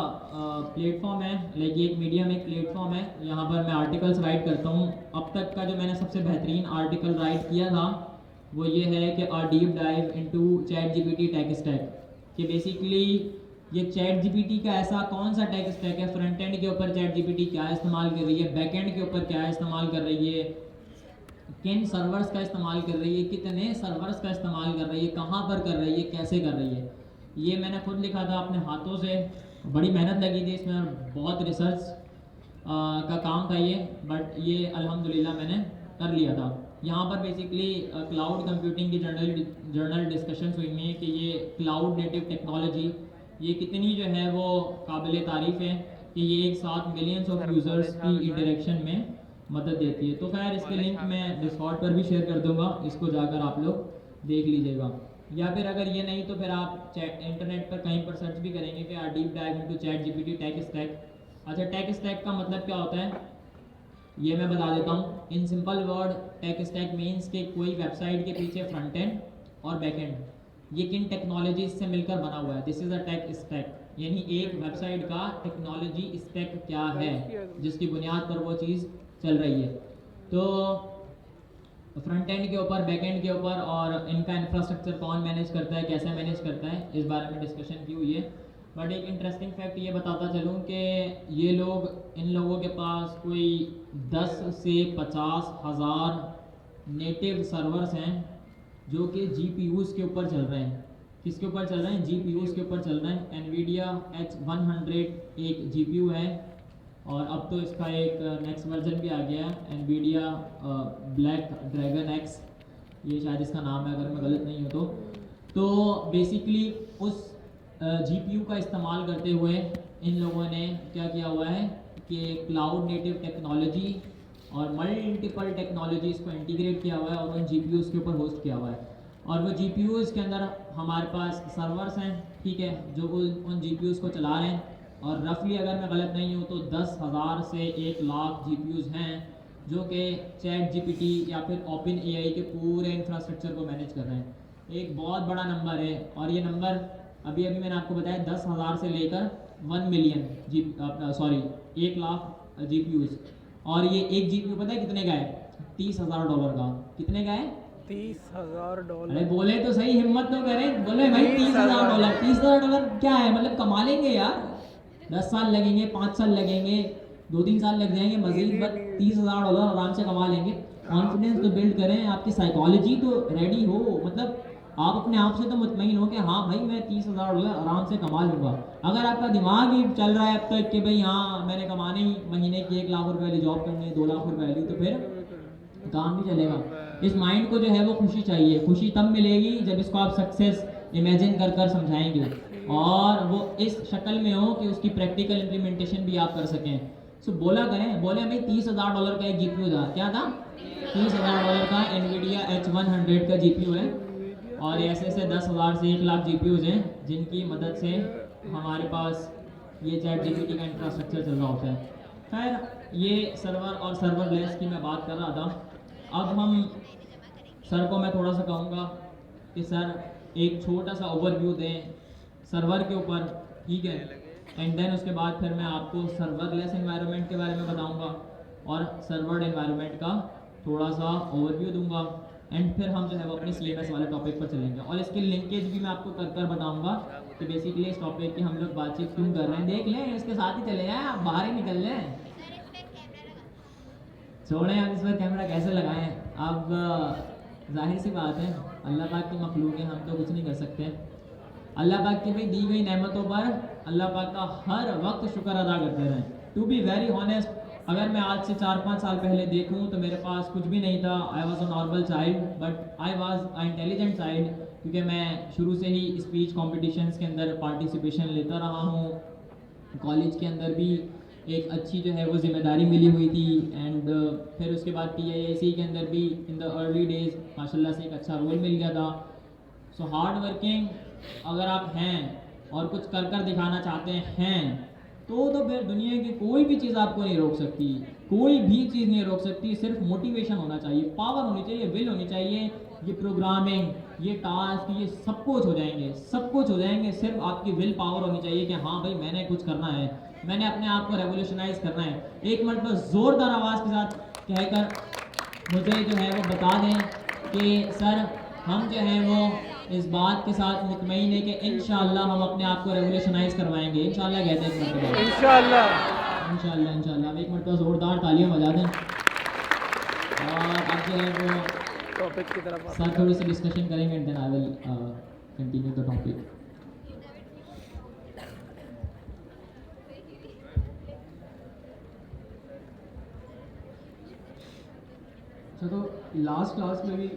Speaker 1: प्लेटफॉर्म है, लाइक एक मीडियम एक प्लेटफॉर्म है, यहाँ पर मैं आर्टिकल्स राइट करता हूँ। अब तक का जो मैंने सबसे बेहतरीन आर्टिकल राइट किया था वो ये है कि a deep dive into ChatGPT tech stack, कि बेसिकली ये ChatGPT का ऐसा कौन सा टेक स्टैक है, फ्रंट एंड के ऊपर ChatGPT क्या इस्तेमाल कर रही है, बैक एंड के ऊपर क्या इस्तेमाल कर रही है, किन सर्वर्स का इस्तेमाल कर रही है, कितने सर्वर्स का इस्तेमाल कर रही है, कहाँ पर कर रही है, कैसे कर रही है। ये मैंने खुद लिखा था अपने हाथों से, बड़ी मेहनत लगी थी इसमें, बहुत रिसर्च का काम था ये, बट ये अल्हम्दुलिल्लाह मैंने कर लिया था। यहाँ पर बेसिकली क्लाउड कंप्यूटिंग की जर्नल डिस्कशंस हुई हैं कि ये क्लाउड नेटिव टेक्नोलॉजी ये कितनी जो है वो काबिल तारीफ़ है कि ये एक साथ मिलियंस ऑफ यूज़र्स की इंटरेक्शन में मदद देती है। तो खैर इसके लिंक मैं डिस्कॉर्ड पर भी शेयर कर दूंगा, इसको जाकर आप लोग देख लीजिएगा, या फिर अगर ये नहीं तो फिर आप इंटरनेट पर कहीं पर सर्च भी करेंगे कि deep dive into ChatGPT tech stack. अच्छा, टेक स्टैक का मतलब क्या होता है ये मैं बता देता हूँ। In simple word tech stack means कि कोई वेबसाइट के पीछे फ्रंट एंड और बैक एंड ये किन टेक्नोलॉजीज से मिलकर बना हुआ है, this is a tech stack. यानी एक वेबसाइट का टेक्नोलॉजी स्टैक क्या है जिसकी बुनियाद पर वो चीज़ चल रही है। तो फ्रंट एंड के ऊपर, बैक एंड के ऊपर, और इनका इंफ्रास्ट्रक्चर कौन मैनेज करता है, कैसे मैनेज करता है, इस बारे में डिस्कशन की हुई है। बट एक इंटरेस्टिंग फैक्ट ये बताता चलूँ कि ये लोग, इन लोगों के पास कोई 10 से 50 हज़ार नेटिव सर्वर्स हैं जो कि GPUs के ऊपर चल रहे हैं। किसके ऊपर चल रहे हैं? GPUs के ऊपर चल रहे हैं। NVIDIA H100 एक GPU है, और अब तो इसका एक नेक्स्ट वर्जन भी आ गया है, NVIDIA ब्लैक ड्रैगन X, ये शायद इसका नाम है अगर मैं गलत नहीं हूँ तो बेसिकली उस GPU का इस्तेमाल करते हुए इन लोगों ने क्या किया हुआ है कि क्लाउड नेटिव टेक्नोलॉजी और मल्टीपल टेक्नोलॉजीज़ को इंटीग्रेट किया हुआ है और उन GPUs के ऊपर होस्ट किया हुआ है। और वो GPUs के अंदर हमारे पास सर्वर्स हैं, ठीक है, जो उन GPUs को चला रहे हैं। और रफली अगर मैं गलत नहीं हूँ तो 10,000 से 1 लाख GPUs हैं जो कि ChatGPT या फिर OpenAI के पूरे इंफ्रास्ट्रक्चर को मैनेज कर रहे हैं। एक बहुत बड़ा नंबर है, और ये नंबर अभी मैंने आपको बताया 10,000 से लेकर 1 मिलियन 1 लाख GPUs। और ये एक GPU पता है कितने का है? $30,000 का। कितने का है?
Speaker 2: $30,000।
Speaker 1: अरे बोले तो सही, हिम्मत तो करें, बोले भाई $30,000। $30,000 क्या है, मतलब कमा लेंगे यार, 10 साल लगेंगे, 5 साल लगेंगे, 2-3 साल लग जाएंगे मजीद, बट $30,000 आराम से कमा लेंगे। कॉन्फिडेंस तो बिल्ड करें, आपकी साइकोलॉजी तो रेडी हो, मतलब आप अपने आप से तो मुतमईन हो कि हाँ भाई मैं 30,000 डॉलर आराम से कमा लूँगा। अगर आपका दिमाग ही चल रहा है अब तक कि भाई हाँ मैंने कमाने ही महीने की 1 लाख रुपए वाली जॉब करनी है, 2 लाख रुपए वाली, तो फिर काम नहीं चलेगा। इस माइंड को जो है वो खुशी चाहिए। खुशी तब मिलेगी जब इसको आप सक्सेस इमेजिन कर कर समझाएंगे और वो इस शक्ल में हो कि उसकी प्रैक्टिकल इम्प्लीमेंटेशन भी आप कर सकें। सो बोला करें, बोले भाई 30,000 डॉलर का एक जीपीयू था, क्या था, 30,000 डॉलर का एनवीडिया H100 का जीपीयू है। और ऐसे ऐसे 10,000 से 1 लाख जीपीयूज हैं जिनकी मदद से हमारे पास ये चैट जीपीटी का इंफ्रास्ट्रक्चर चल रहा होता है। खैर ये सर्वर और सर्वरलेस की मैं बात कर रहा था। अब हम सर को मैं थोड़ा सा कहूँगा कि सर एक छोटा सा ओवरव्यू दें सर्वर के ऊपर, ठीक है, एंड देन उसके बाद फिर मैं आपको सर्वरलेस एनवायरनमेंट के बारे में बताऊँगा और सर्वर्ड एनवायरनमेंट का थोड़ा सा ओवरव्यू दूंगा, एंड फिर हम जो है वो अपने CMS वाले टॉपिक पर चलेंगे और इसकी लिंकेज भी मैं आपको कर कर बताऊंगा कि बेसिकली इस टॉपिक की हम लोग बातचीत क्यों कर रहे हैं। देख लें, इसके साथ ही चले जाएं, आप बाहर ही निकल लें, छोड़ें अब इस पर कैमरा कैसे लगाएं। अब जाहिर सी बात है अल्लाह पाक की मखलूक है, हम तो कुछ नहीं कर सकते। अल्लाह पाक की भी दी गई नेमतों पर अल्लाह पाक का हर वक्त शुक्र अदा करते रहें। टू बी वेरी ऑनेस्ट, अगर मैं आज से 4-5 साल पहले देखूं तो मेरे पास कुछ भी नहीं था। I was a normal child but I was a intelligent child, क्योंकि मैं शुरू से ही स्पीच कॉम्पिटिशन्स के अंदर पार्टिसिपेशन लेता रहा हूँ। कॉलेज के अंदर भी एक अच्छी जो है वो जिम्मेदारी मिली हुई थी, एंड फिर उसके बाद PIIC के अंदर भी इन द अर्ली डेज माशाल्लाह से एक अच्छा रोल मिल गया था। सो हार्ड वर्किंग अगर आप हैं और कुछ कर कर दिखाना चाहते हैं तो फिर दुनिया की कोई भी चीज़ आपको नहीं रोक सकती, कोई भी चीज़ नहीं रोक सकती। सिर्फ मोटिवेशन होना चाहिए, पावर होनी चाहिए, विल होनी चाहिए। ये प्रोग्रामिंग, ये टास्क, ये सब कुछ हो जाएंगे, सब कुछ हो जाएंगे। सिर्फ आपकी विल पावर होनी चाहिए कि हाँ भाई मैंने कुछ करना है, मैंने अपने आप को रेवोल्यूशनाइज करना है। एक मरतबा ज़ोरदार आवाज़ के साथ कहकर मुझे जो है वो बता दें कि सर हम जो हैं वो इस बात के साथ मुतमईन है कि इंशाअल्लाह हम अपने आप को रेवोल्यूशनाइज करवाएंगे। इंशाअल्लाह कहते हैं एक मरतबा,
Speaker 2: इंशाल्लाह।
Speaker 1: इंशाअल्लाह इंशाअल्लाह। एक मरतबा ज़ोरदार तालियां बजा दें। और अब जो है वो
Speaker 2: टॉपिक की तरफ
Speaker 1: सर थोड़ी सी डिस्कशन करेंगे and then I will continue the topic.
Speaker 4: अच्छा, तो लास्ट क्लास में भी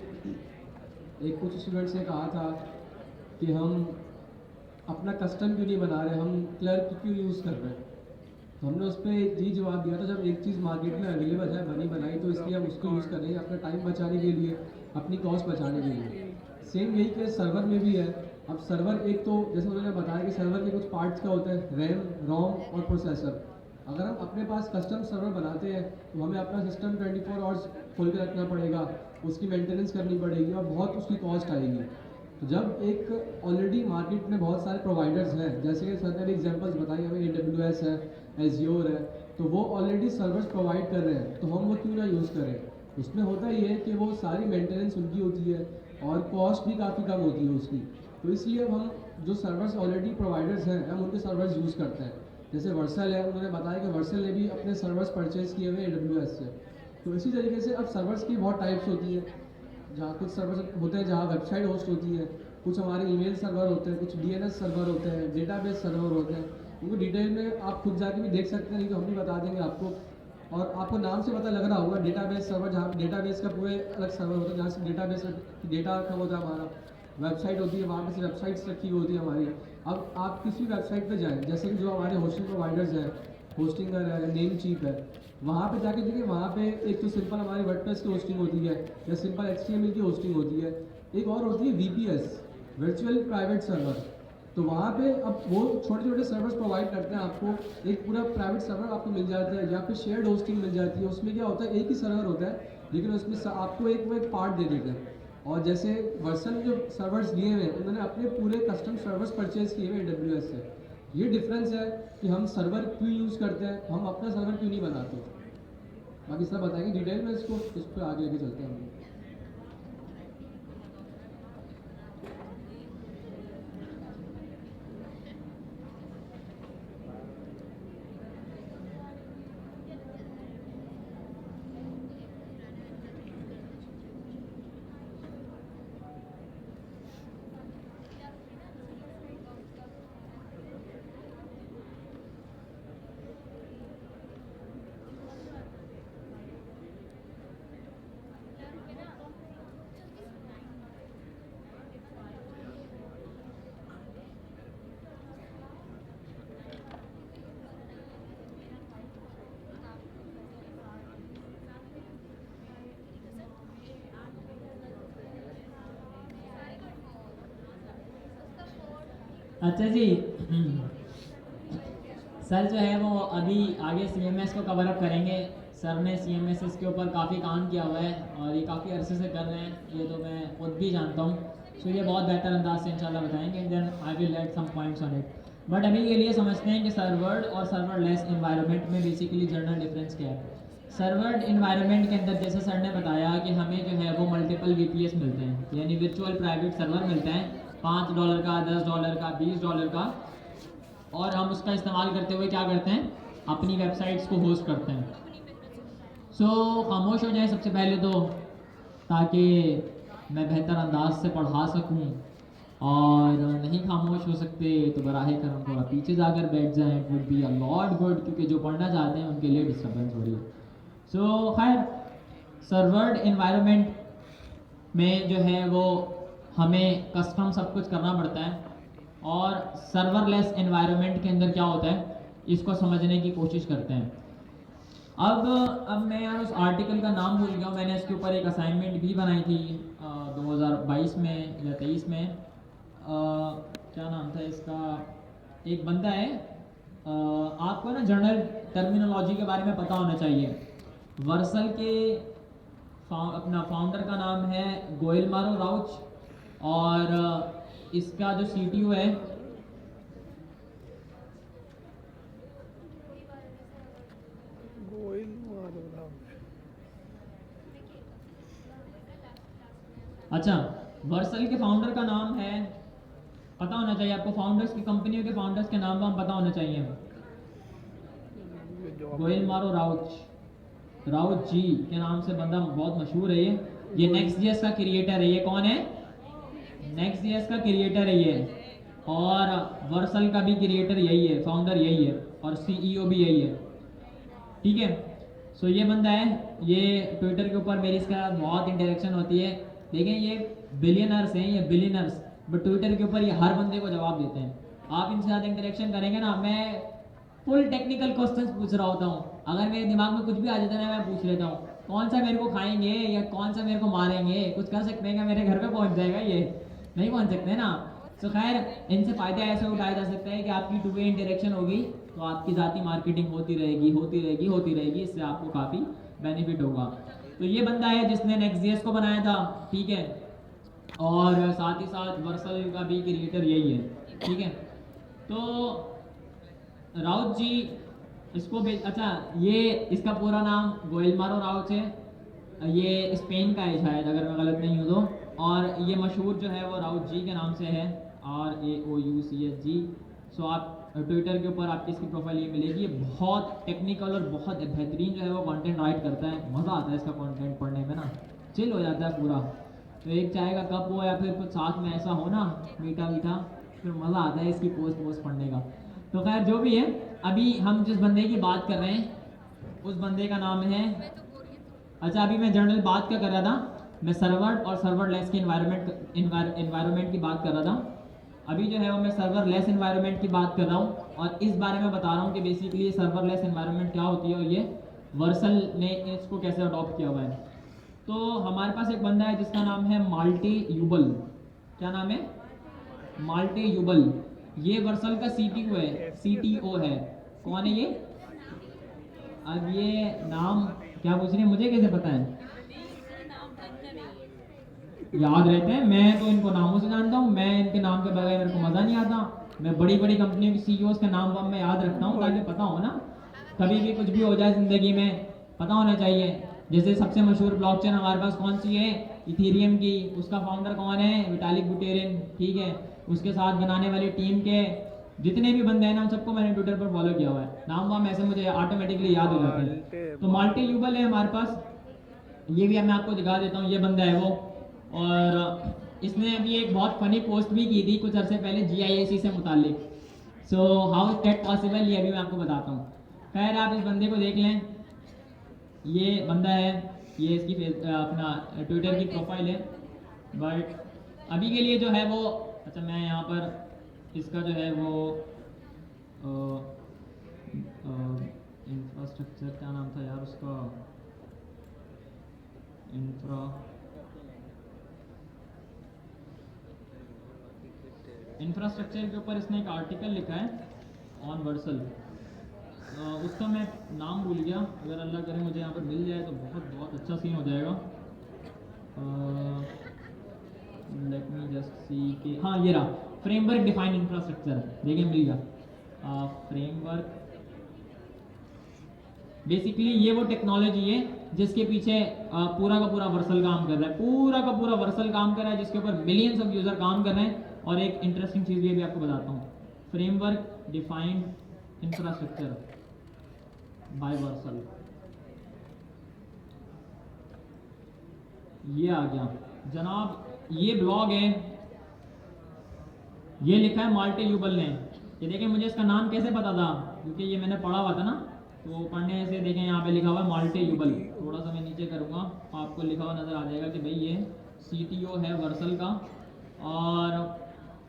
Speaker 4: एक कुछ स्टूडेंट्स ने कहा था कि हम अपना कस्टम क्यों नहीं बना रहे, हम क्लर्क क्यों यूज़ कर रहे हैं। तो हमने उस पर यही जवाब दिया था, जब एक चीज़ मार्केट में अवेलेबल है, बनी बनाई, तो इसलिए हम उसको यूज़ कर रहे हैं अपना टाइम बचाने के लिए, अपनी कॉस्ट बचाने के लिए। सेम यही केस सर्वर में भी है। अब सर्वर एक तो जैसे उन्होंने बताया कि सर्वर के कुछ पार्ट्स क्या होते हैं, रैम, रोम और प्रोसेसर। अगर हम अपने पास कस्टम सर्वर बनाते हैं तो हमें अपना सिस्टम 24 आवर्स खोल के रखना पड़ेगा, उसकी मेंटेनेंस करनी पड़ेगी और बहुत उसकी कॉस्ट आएगी। तो जब एक ऑलरेडी मार्केट में बहुत सारे प्रोवाइडर्स हैं, जैसे कि सर ने एग्जांपल्स बताई, हमें AWS है, एज्योर है, तो वो ऑलरेडी सर्वर्स प्रोवाइड कर रहे हैं, तो हम वो क्यों ना यूज़ करें। उसमें होता ये है कि वो सारी मेंटेनेंस उनकी होती है और कॉस्ट भी काफ़ी कम होती है उसकी। तो इसलिए अब हम जो सर्वर्स ऑलरेडी प्रोवाइडर्स हैं हम उनके सर्वर्स यूज़ करते हैं। जैसे वर्सल है, उन्होंने बताया कि वर्सल ने भी अपने सर्वर्स परचेज किए हुए AWS से। तो इसी तरीके से अब सर्वर्स की बहुत टाइप्स होती है, जहाँ कुछ सर्वर्स होते हैं जहाँ वेबसाइट होस्ट होती है, कुछ हमारे ईमेल सर्वर होते हैं, कुछ DNS सर्वर होते हैं, डेटाबेस सर्वर होते हैं। उनको डिटेल में आप खुद जाके भी देख सकते हैं, नहीं तो हम भी बता देंगे आपको। और आपको नाम से पता लग रहा होगा डेटाबेस सर्वर, जहाँ डेटाबेस का पूरे अलग सर्वर होता है, जहाँ से डेटाबेस डेटा का होता है हमारा। वेबसाइट होती है, वहाँ पे से वेबसाइट्स रखी हुई होती है हमारी। अब आप किसी वेबसाइट पे जाएं, जैसे कि जो हमारे होस्टिंग प्रोवाइडर्स हैं, होस्टिंगर है, नेमचीप है, वहाँ पे जाके देखिए, वहाँ पे एक तो सिंपल हमारी वर्डप्रेस की होस्टिंग होती है या सिंपल HTML की होस्टिंग होती है, एक और होती है VPS, वर्चुअल प्राइवेट सर्वर। तो वहाँ पे अब वो छोटे छोटे सर्वर्स प्रोवाइड करते हैं आपको, एक पूरा प्राइवेट सर्वर आपको मिल जाता है या फिर शेयर्ड होस्टिंग मिल जाती है। उसमें क्या होता है, एक ही सर्वर होता है लेकिन उसमें आपको वो एक पार्ट दे देते हैं। और जैसे वर्सन जो सर्वर्स लिए हुए हैं, उन्होंने अपने पूरे कस्टम सर्वर्स परचेज किए हुए AWS से। ये डिफरेंस है कि हम सर्वर क्यों यूज़ करते हैं, हम अपना सर्वर क्यों नहीं बनाते। बाकी सब बताएंगे डिटेल में, इसको इस पर आगे लेके चलते हैं हम।
Speaker 1: अच्छा जी। सर जो है वो अभी आगे CMS को कवर अप करेंगे। सर ने CMS के ऊपर काफ़ी काम किया हुआ है और ये काफ़ी अरसे से कर रहे हैं, ये तो मैं खुद भी जानता हूँ। सो ये बहुत बेहतर अंदाज से इंशाल्लाह बताएंगे, then I will add some points on it. But अभी के लिए समझते हैं कि सर्वर्ड और सर्वरलेस इन्वायरमेंट में बेसिकली जनरल डिफरेंस क्या है। सर्वर्ड इन्वायरमेंट के अंदर जैसे सर ने बताया कि हमें जो है वो मल्टीपल VPS मिलते हैं, यानी वर्चुअल प्राइवेट सर्वर मिलते हैं, $5 का, $10 का, $20 का, और हम उसका इस्तेमाल करते हुए क्या करते हैं, अपनी वेबसाइट्स को होस्ट करते हैं। सो खामोश हो जाए सबसे पहले तो, ताकि मैं बेहतर अंदाज से पढ़ा सकूं, और नहीं खामोश हो सकते तो बराह करम थोड़ा पीछे जाकर बैठ जाएं, it would be a lot good, क्योंकि जो पढ़ना चाहते हैं उनके लिए डिस्टर्बेंस हो रही है। सो खैर, सर्वर्ड इन्वायरमेंट में जो है वो हमें कस्टम सब कुछ करना पड़ता है, और सर्वरलेस एनवायरनमेंट के अंदर क्या होता है इसको समझने की कोशिश करते हैं। अब मैं यार उस आर्टिकल का नाम भूल गया हूँ, मैंने इसके ऊपर एक असाइनमेंट भी बनाई थी 2022 में या 23 में। क्या नाम था इसका, एक बंदा है, आपको ना जनरल टर्मिनोलॉजी के बारे में पता होना चाहिए। वर्सल के अपना फाउंडर का नाम है गोइलमारो राउच, और इसका जो CTO है
Speaker 2: गोइल मारो।
Speaker 1: अच्छा, वर्सल के फाउंडर का नाम है, पता होना चाहिए आपको, फाउंडर्स की, कंपनियों के फाउंडर्स के नाम वाम पता होने चाहिए। गोइलमारो राउच जी के नाम से बंदा बहुत मशहूर है ये Next.js का क्रिएटर है। ये कौन है? Next.js का क्रिएटर है ये, और वर्सल का भी क्रिएटर यही है, फाउंडर यही है, और CEO भी यही है। ठीक है, सो ये बंदा है, ये ट्विटर के ऊपर मेरी इसका बहुत इंटरेक्शन होती है। देखें, ये बिलियनर्स हैं, ये बिलियनर्स, बट ट्विटर के ऊपर ये हर बंदे को जवाब देते हैं। आप इनसे ज़्यादा इंटरेक्शन करेंगे ना, मैं फुल टेक्निकल क्वेश्चंस पूछ रहा होता हूँ, अगर मेरे दिमाग में कुछ भी आ जाता है ना, मैं पूछ लेता हूँ कौन सा मेरे को खाएंगे या कौन सा मेरे को मारेंगे, कुछ कर सकते हैं क्या, मेरे घर पे पहुँच जाएगा ये, नहीं पहुँच सकते ना। तो खैर, इनसे फ़ायदा ऐसे उठाया जा सकता है कि आपकी 2 वे इंटरेक्शन होगी, तो आपकी ज़ाती मार्केटिंग होती रहेगी, इससे आपको काफ़ी बेनिफिट होगा। तो ये बंदा है जिसने Next.js को बनाया था, ठीक है, और साथ ही साथ वर्सल का भी क्रिएटर यही है। ठीक है, तो राउत जी इसको अच्छा, ये इसका पूरा नाम गोइलमारो राउच है, ये स्पेन का है शायद, अगर मैं गलत नहीं हूँ तो, और ये मशहूर जो है वो राउत जी के नाम से है, RAOUCH जी। सो आप ट्विटर के ऊपर आपकी इसकी प्रोफाइल ये मिलेगी। ये बहुत टेक्निकल और बहुत बेहतरीन जो है वो कंटेंट राइट करता है, मज़ा आता है इसका कंटेंट पढ़ने में ना, चिल हो जाता है पूरा। तो एक चाय का कप हो या फिर कुछ साथ में ऐसा हो ना, मीठा मीठा, फिर मज़ा आता है इसकी पोस्ट पढ़ने का। तो खैर जो भी है, अभी हम जिस बंदे की बात कर रहे हैं उस बंदे का नाम है, अच्छा अभी मैं जनरल बात क्या कर रहा था, मैं सर्वर और सर्वरलेस के इन्वायरमेंट की बात कर रहा था। अभी जो है वो मैं सर्वरलेस इन्वायरमेंट की बात कर रहा हूँ, और इस बारे में बता रहा हूँ कि बेसिकली सर्वरलेस इन्वायरमेंट क्या होती है और ये वर्सल ने इसको कैसे अडॉप्ट किया हुआ है। तो हमारे पास एक बंदा है जिसका नाम है माल्टी यूबल। क्या नाम है? माल्टी यूबल। ये वर्सल का CTO है। कौन है ये? अब ये नाम क्या पूछ रहे हैं, मुझे कैसे पता है? याद रहते हैं, मैं तो इनको नामों से जानता हूँ, मैं इनके नाम के बगैर मेरे को मज़ा नहीं आता। मैं बड़ी बड़ी कंपनियों की CEOs के नाम वाम मैं याद रखता हूँ ताकि पता हो ना, कभी भी कुछ भी हो जाए ज़िंदगी में पता होना चाहिए। जैसे सबसे मशहूर ब्लॉकचेन हमारे पास कौन सी है? इथेरियम की। उसका फाउंडर कौन है? Vitalik Buterin. ठीक है, उसके साथ बनाने वाली टीम के जितने भी बंदे हैं ना, सबको मैंने ट्विटर पर फॉलो किया हुआ है, नाम वाम ऐसे मुझे ऑटोमेटिकली याद हो जाते हैं। तो माल्टी यूबल है हमारे पास, ये भी मैं आपको दिखा देता हूँ, ये बंदा है वो। और इसने अभी एक बहुत फनी पोस्ट भी की थी कुछ अर्से पहले GIAC से मुतालिक। So how is that possible, ये अभी मैं आपको बताता हूँ। खैर आप इस बंदे को देख लें, ये बंदा है, ये इसकी अपना ट्विटर की प्रोफाइल है। बट अभी के लिए जो है वो, अच्छा मैं यहाँ पर इसका जो है वो इंफ्रास्ट्रक्चर, क्या नाम था यार उसका, इंफ्रास्ट्रक्चर के ऊपर इसने एक आर्टिकल लिखा है ऑन वर्सल। उसका मैं नाम भूल गया, अगर अल्लाह करे मुझे यहाँ पर मिल जाए तो बहुत बहुत अच्छा सीन हो जाएगा। लेट मी जस्ट सी कि हाँ ये रहा, फ्रेमवर्क डिफाइंड इंफ्रास्ट्रक्चर, देखिए मिल गया। फ्रेमवर्क बेसिकली ये वो टेक्नोलॉजी है जिसके पीछे पूरा का पूरा वर्सल काम कर रहा है, पूरा का पूरा वर्सल काम कर रहा है, जिसके ऊपर मिलियंस ऑफ यूजर काम कर रहे हैं। और एक इंटरेस्टिंग चीज़ ये भी आपको बताता हूँ, framework defined infrastructure by Vercel, ये आ गया जनाब। ये ब्लॉग है, ये लिखा है माल्टे यूबल ने। ये देखें, मुझे इसका नाम कैसे पता था, क्योंकि ये मैंने पढ़ा हुआ था ना, तो पढ़ने से देखें यहाँ पे लिखा हुआ है माल्टे यूबल। थोड़ा सा मैं नीचे करूँगा, आपको लिखा हुआ नज़र आ जाएगा कि भाई ये CTO है वर्सल का। और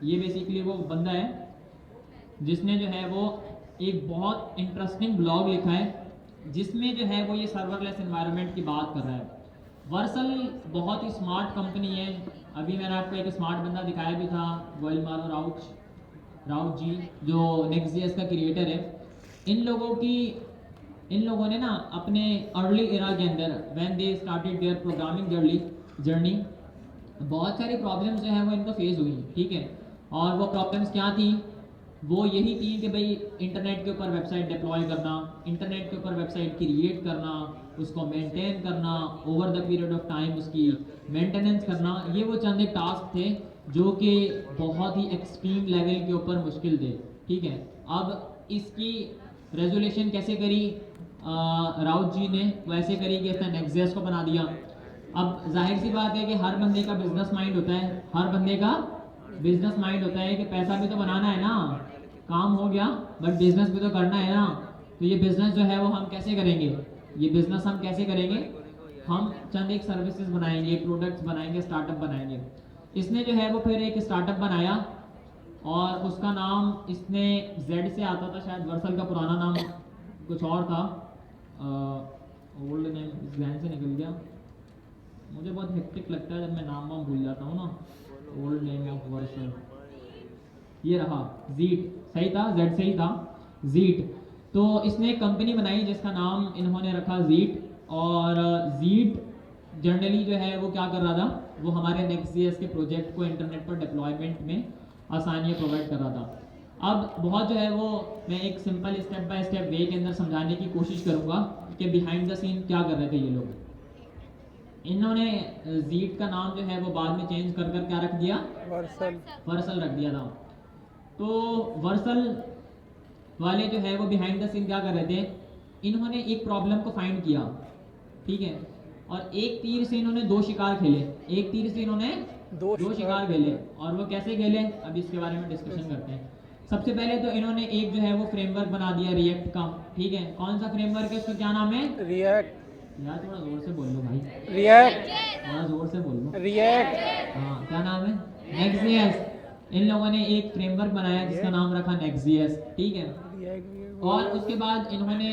Speaker 1: ये बेसिकली वो बंदा है जिसने जो है वो एक बहुत इंटरेस्टिंग ब्लॉग लिखा है, जिसमें जो है वो ये सर्वरलेस एनवायरनमेंट की बात कर रहा है। वर्सल बहुत ही स्मार्ट कंपनी है। अभी मैंने आपको एक स्मार्ट बंदा दिखाया भी था, गोइलमारो राउच जी, जो नेक्स्ट.js का क्रिएटर है। इन लोगों ने ना अपने अर्ली एरा के अंदर when they started their programming journey, बहुत सारी प्रॉब्लम्स जो हैं वो इनको फेस हुई, ठीक है। और वो प्रॉब्लम्स क्या थी, वो यही थी कि भाई इंटरनेट के ऊपर वेबसाइट डिप्लॉय करना, इंटरनेट के ऊपर वेबसाइट क्रिएट करना, उसको मेंटेन करना, over the period of time उसकी मेंटेनेंस करना, ये वो चंद एक टास्क थे जो कि बहुत ही एक्सट्रीम लेवल के ऊपर मुश्किल थे, ठीक है। अब इसकी रेजोल्यूशन कैसे करी राउत जी ने, वैसे करी कि इसने नेक्स्ट.js को बना दिया। अब जाहिर सी बात है कि हर बंदे का बिजनेस माइंड होता है, हर बंदे का बिजनेस माइंड होता है कि पैसा भी तो बनाना है ना, काम हो गया बट बिजनेस भी तो करना है ना। तो ये बिजनेस जो है वो हम कैसे करेंगे, ये बिजनेस हम कैसे करेंगे, हम चंद एक सर्विसेज बनाएंगे, प्रोडक्ट्स बनाएंगे, स्टार्टअप बनाएंगे। इसने जो है वो फिर एक स्टार्टअप बनाया और उसका नाम इसने Z से आता था, शायद वर्सल का पुराना नाम कुछ और था, ओल्ड नेम ध्यान से निकल गया, मुझे बहुत हेक्टिक लगता है जब मैं नाम भूल जाता हूँ ना। ओल्ड नेम ऑफ वर्सल ये रहा, जीट, सही था, Z से ही था, जीट। तो इसने एक कंपनी बनाई जिसका नाम इन्होंने रखा जीट। और जीट जनरली जो है वो क्या कर रहा था, वो हमारे नेक्स्ट.js के प्रोजेक्ट को इंटरनेट पर डिप्लॉयमेंट में आसानियाँ प्रोवाइड कर रहा था। अब बहुत जो है वो मैं एक सिंपल स्टेप बाय स्टेप वे के अंदर समझाने की कोशिश करूँगा कि बिहाइंड द सीन क्या कर रहे थे ये लोग। इन्होंने जीट का नाम जो है वो बाद में चेंज कर क्या रख दिया, वर्सल रख दिया था। तो वर्सल वाले जो है वो बिहाइंड द सीन क्या कर रहे थे, इन्होंने एक प्रॉब्लम को फाइंड किया, ठीक है, और एक तीर से इन्होंने दो शिकार खेले, एक तीर से इन्होंने दो शिकार खेले। और वो कैसे खेले, अब इसके बारे में डिस्कशन करते हैं। सबसे पहले तो इन्होंने एक जो है वो फ्रेमवर्क बना दिया रिएक्ट का, ठीक है। कौन सा फ्रेमवर्क है, उसका क्या नाम है,
Speaker 2: रिएक्ट।
Speaker 1: यार थोड़ा जोर से बोल लो भाई,
Speaker 2: रिएक्ट,
Speaker 1: थोड़ा जोर से बोल लो,
Speaker 2: रिएक्ट।
Speaker 1: हाँ क्या नाम है, नेक्स्ट.js। इन लोगों ने एक फ्रेमवर्क बनाया जिसका नाम रखा नेक्स्ट.js, ठीक है। और उसके बाद इन्होंने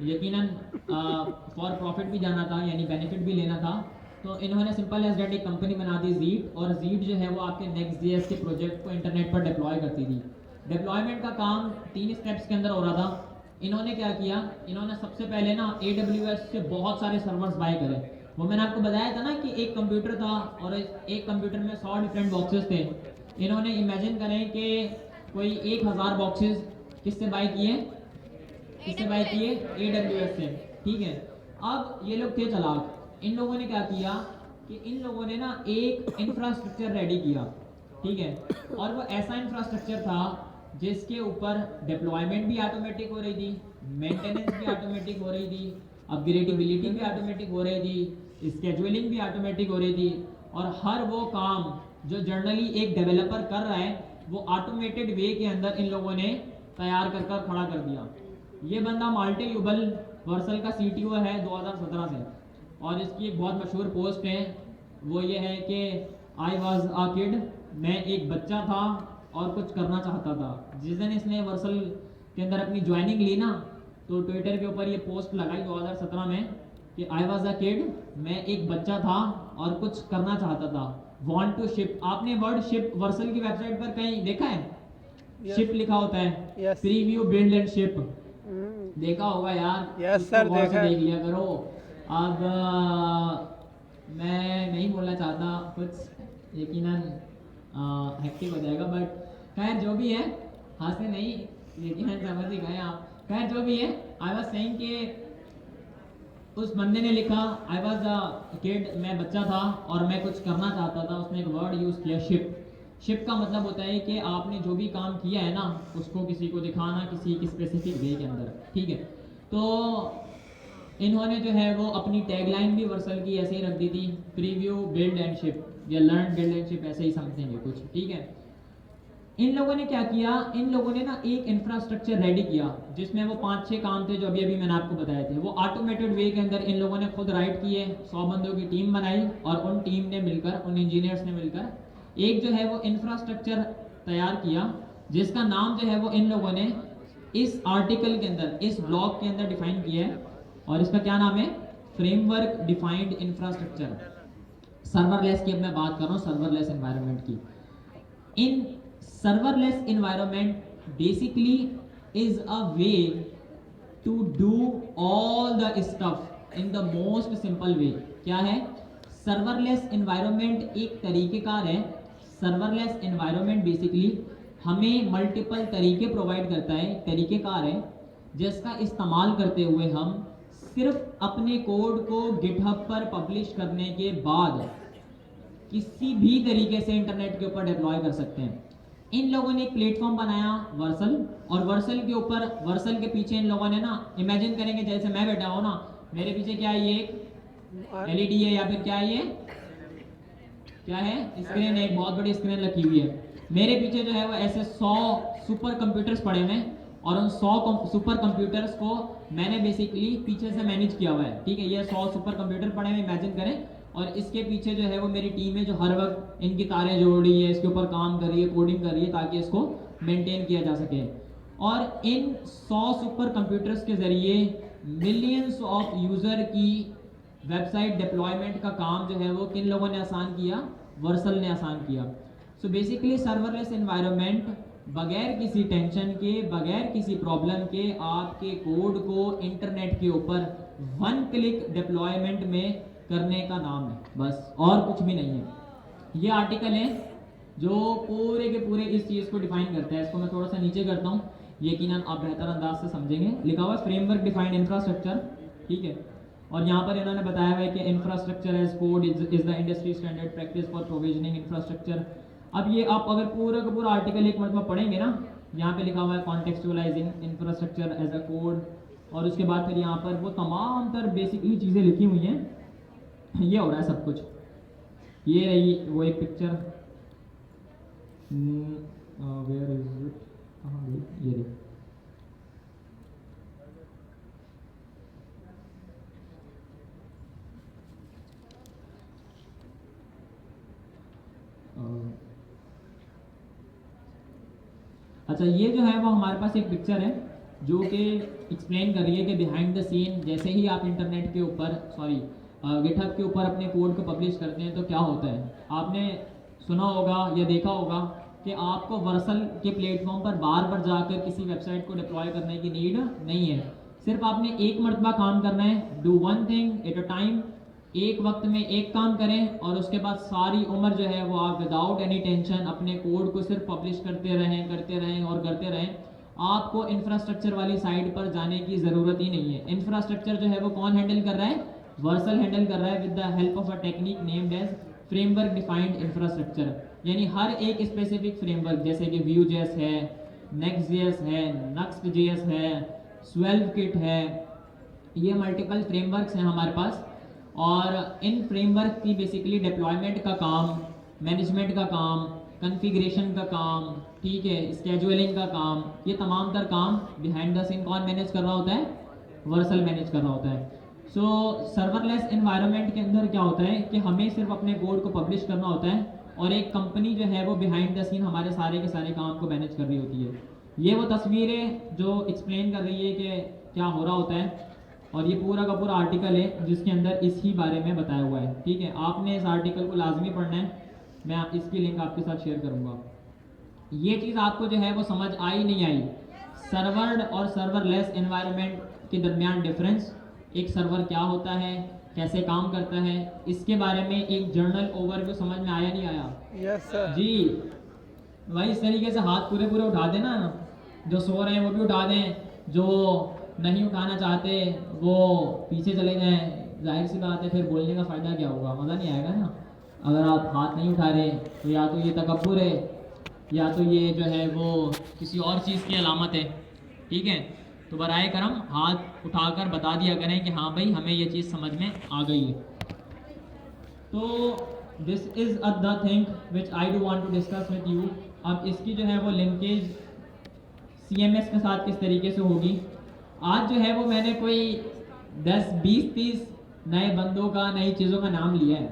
Speaker 1: यकीनन फॉर प्रॉफिट भी जाना था, यानी बेनिफिट भी लेना था, तो इन्होंने सिंपल एज डेट एक कंपनी बना दी जीट। और जीट जो है वो आपके नेक्स्ट.js के प्रोजेक्ट को इंटरनेट पर डिप्लॉय करती थी। डिप्लॉयमेंट का काम 3 स्टेप्स के अंदर हो रहा था। इन्होंने क्या किया, इन्होंने सबसे पहले ना AWS से बहुत सारे सर्वर्स बाय करे। वो मैंने आपको बताया था ना कि एक कंप्यूटर था और एक कंप्यूटर में 100 डिफरेंट बॉक्सेस थे। इन्होंने इमेजिन करें कि कोई 1000 बॉक्सेस किससे बाय किए, AWS से, ठीक है। अब ये लोग थे चालाक, इन लोगों ने क्या किया कि इन लोगों ने ना एक इंफ्रास्ट्रक्चर रेडी किया, ठीक है। और वो ऐसा इंफ्रास्ट्रक्चर था जिसके ऊपर डिप्लॉयमेंट भी ऑटोमेटिक हो रही थी, मेंटेनेंस भी ऑटोमेटिक हो रही थी, अपग्रेडेबिलिटी भी ऑटोमेटिक हो रही थी, स्केड्यूलिंग भी ऑटोमेटिक हो रही थी। और हर वो काम जो जनरली एक डेवलपर कर रहा है वो ऑटोमेटेड वे के अंदर इन लोगों ने तैयार कर खड़ा कर दिया। ये बंदा माल्टे यूबल वर्सल का CTO है 2017 से, और इसकी एक बहुत मशहूर पोस्ट है, वो ये है कि आई वॉज अ किड, मैं एक बच्चा था और कुछ करना चाहता था। जिस दिन इसने वर्सल के अंदर अपनी ज्वाइनिंग ली ना, तो ट्विटर के ऊपर ये पोस्ट लगाई 2017 में कि आई वॉज अ किड, मैं एक बच्चा था और कुछ करना चाहता था। वांट टू शिप, आपने वर्ड शिप वर्सल की वेबसाइट पर कहीं देखा है? शिप लिखा होता है,
Speaker 2: Yes.
Speaker 1: Preview build and ship,
Speaker 2: hmm,
Speaker 1: देखा होगा यार।
Speaker 2: Yes,
Speaker 1: उसको
Speaker 2: sir,
Speaker 1: गौर से
Speaker 2: देखा है।
Speaker 1: देख लिया करो। अब मैं नहीं बोलना चाहता कुछ, यकीनन हेक्टिक हो जाएगा, बट खैर जो भी है, हंसे नहीं, यकीनन समझ ही गए आप। खैर जो भी है, आई वाज सेइंग कि उस बंदे ने लिखा आई वॉज अ किड, मैं बच्चा था और मैं कुछ करना चाहता था। उसने एक वर्ड यूज़ किया शिप। शिप का मतलब होता है कि आपने जो भी काम किया है ना, उसको किसी को दिखाना किसी की स्पेसिफिक वे के अंदर, ठीक है। तो इन्होंने जो है वो अपनी टैगलाइन भी वर्सल की ऐसे ही रख दी थी, प्रीव्यू बिल्ड एंड शिप या लर्न बिल्ड एंड शिप, ऐसे ही समथिंग है कुछ, ठीक है। इन लोगों ने क्या किया, इन लोगों ने ना एक इंफ्रास्ट्रक्चर रेडी किया जिसमें वो 5-6 काम थे जो अभी अभी मैंने आपको बताए थे। वो ऑटोमेटेड वे के अंदर इन लोगों ने खुद राइट किए, 100 बंदों की टीम बनाई और उन टीम ने मिलकर, उन इंजीनियर्स ने मिलकर एक जो है वो इंफ्रास्ट्रक्चर तैयार किया, जिसका नाम जो है वो इन लोगों ने इस आर्टिकल के अंदर, इस ब्लॉग के अंदर डिफाइन किया है। और इसका क्या नाम है? Framework defined infrastructure. सर्वरलेस की अब मैं बात कर रहा हूँ, सर्वरलेस एनवायरनमेंट की। इन serverless environment basically is a way to do all the stuff in the most simple way। क्या है? serverless environment एक तरीकेकार है। serverless environment basically हमें मल्टीपल तरीके प्रोवाइड करता है, तरीकेकार है जिसका इस्तेमाल करते हुए हम सिर्फ अपने कोड को गिटहब पर पब्लिश करने के बाद किसी भी तरीके से इंटरनेट के ऊपर डिप्लॉय कर सकते हैं। इन लोगों ने एक प्लेटफॉर्म बनाया वर्सल, और वर्सल के ऊपर, वर्सल के पीछे इन लोगों ने ना, इमेजिन करेंगे जैसे मैं बैठा हूँ ना, मेरे पीछे क्या है, ये एक एलईडी है या फिर क्या है, ये क्या है, स्क्रीन है, एक बहुत बड़ी स्क्रीन रखी हुई है। मेरे पीछे जो है वो ऐसे 100 सुपर कंप्यूटर्स पड़े हुए हैं और उन 100 सुपर कंप्यूटर्स को मैंने बेसिकली पीछे से मैनेज किया हुआ है, ठीक है। ये 100 सुपर कंप्यूटर पड़े हुए, इमेजिन करें, और इसके पीछे जो है वो मेरी टीम है जो हर वक्त इनकी तारें जोड़ रही है, इसके ऊपर काम कर रही है, कोडिंग कर रही है ताकि इसको मेंटेन किया जा सके। और इन 100 सुपर कंप्यूटर्स के ज़रिए मिलियंस ऑफ यूज़र की वेबसाइट डिप्लॉयमेंट का काम जो है वो किन लोगों ने आसान किया? वर्सल ने आसान किया। सो बेसिकली सर्वरलेस एनवायरनमेंट बगैर किसी टेंशन के, बगैर किसी प्रॉब्लम के आपके कोड को इंटरनेट के ऊपर 1 क्लिक डिप्लॉयमेंट में करने का नाम है, बस, और कुछ भी नहीं है। ये आर्टिकल है जो पूरे के पूरे इस चीज़ को डिफाइन करता है। इसको मैं थोड़ा सा नीचे करता हूँ, यकीनन आप बेहतर अंदाज से समझेंगे। लिखा हुआ है फ्रेमवर्क डिफाइंड इंफ्रास्ट्रक्चर, ठीक है। और यहाँ पर इन्होंने बताया हुआ है कि infrastructure as code is the industry standard practice for provisioning infrastructure. अब ये आप अगर पूरा का पूरा आर्टिकल एक मतलब पढ़ेंगे ना, यहाँ पे लिखा हुआ है कॉन्टेक्चुअलाइजिंग इंफ्रास्ट्रक्चर एज अ कोड, और उसके बाद फिर यहाँ पर वो तमाम तर बेसिकली चीज़ें लिखी हुई हैं। ये हो रहा है सब कुछ। ये रही वो एक पिक्चर, वेयर इज इट, कहाँ गई, ये रही। अच्छा, ये जो है वो हमारे पास एक पिक्चर है जो कि एक्सप्लेन कर रही है कि बिहाइंड द सीन जैसे ही आप इंटरनेट के ऊपर, सॉरी गिटहब के ऊपर अपने कोड को पब्लिश करते हैं तो क्या होता है। आपने सुना होगा या देखा होगा कि आपको वर्सल के प्लेटफॉर्म पर बार बार जाकर किसी वेबसाइट को डिप्लॉय करने की नीड नहीं है। सिर्फ आपने एक मरतबा काम करना है, do one thing at a time, एक वक्त में एक काम करें और उसके बाद सारी उम्र जो है वो आप विदाउट एनी टेंशन अपने कोड को सिर्फ पब्लिश करते रहें, करते रहें और करते रहें। आपको इंफ्रास्ट्रक्चर वाली साइड पर जाने की ज़रूरत ही नहीं है। इंफ्रास्ट्रक्चर जो है वो कौन हैंडल कर रहा है? वर्सल हैंडल कर रहा है with the help of a technique named as framework defined infrastructure. यानी हर एक स्पेसिफिक फ्रेमवर्क, जैसे कि Vue.js है, Next.js है, Nuxt.js है, SvelteKit है, ये मल्टीपल फ्रेमवर्क्स हैं हमारे पास। और इन फ्रेमवर्क की बेसिकली डिप्लॉयमेंट का काम, मैनेजमेंट का काम, कॉन्फ़िगरेशन का काम, ठीक है, स्केजुअलिंग का काम, ये तमाम तर काम बिहाइंड द सीन कौन मैनेज कर रहा होता है? वर्सल मैनेज कर रहा होता है। सो सर्वरलेस एनवायरनमेंट के अंदर क्या होता है कि हमें सिर्फ अपने कोड को पब्लिश करना होता है और एक कंपनी जो है वो बिहाइंड द सीन हमारे सारे के सारे काम को मैनेज कर रही होती है। ये वो तस्वीरें जो एक्सप्लेन कर रही है कि क्या हो रहा होता है। और ये पूरा का पूरा आर्टिकल है जिसके अंदर इसी बारे में बताया हुआ है, ठीक है। आपने इस आर्टिकल को लाजमी पढ़ना है, मैं इसकी लिंक आपके साथ शेयर करूँगा। ये चीज़ आपको जो है वो समझ आई नहीं आई, सर्वर्ड और सर्वरलेस एनवायरनमेंट के दरमियान डिफरेंस, एक सर्वर क्या होता है, कैसे काम करता है, इसके बारे में एक जर्नल ओवरव्यू समझ में आया नहीं आया?
Speaker 2: Yes sir.
Speaker 1: जी भाई, इस तरीके से हाथ पूरे पूरे उठा देना, जो सो रहे हैं वो भी उठा दें, जो नहीं उठाना चाहते वो पीछे चले जाएं। जाहिर सी बात है फिर बोलने का फ़ायदा क्या होगा, मज़ा नहीं आएगा ना। अगर आप हाथ नहीं उठा रहे तो या तो ये तकब्बुर है या तो ये जो है वो किसी और चीज़ की अलामत है, ठीक है। तो बराए करम हाथ उठाकर बता दिया करें कि हाँ भाई हमें ये चीज़ समझ में आ गई है। तो this is the thing which I do want to discuss with you. अब इसकी जो है वो लिंकेज CMS के साथ किस तरीके से होगी। आज जो है वो मैंने कोई 10, 20, 30 नए बंदों का, नई चीज़ों का नाम लिया है।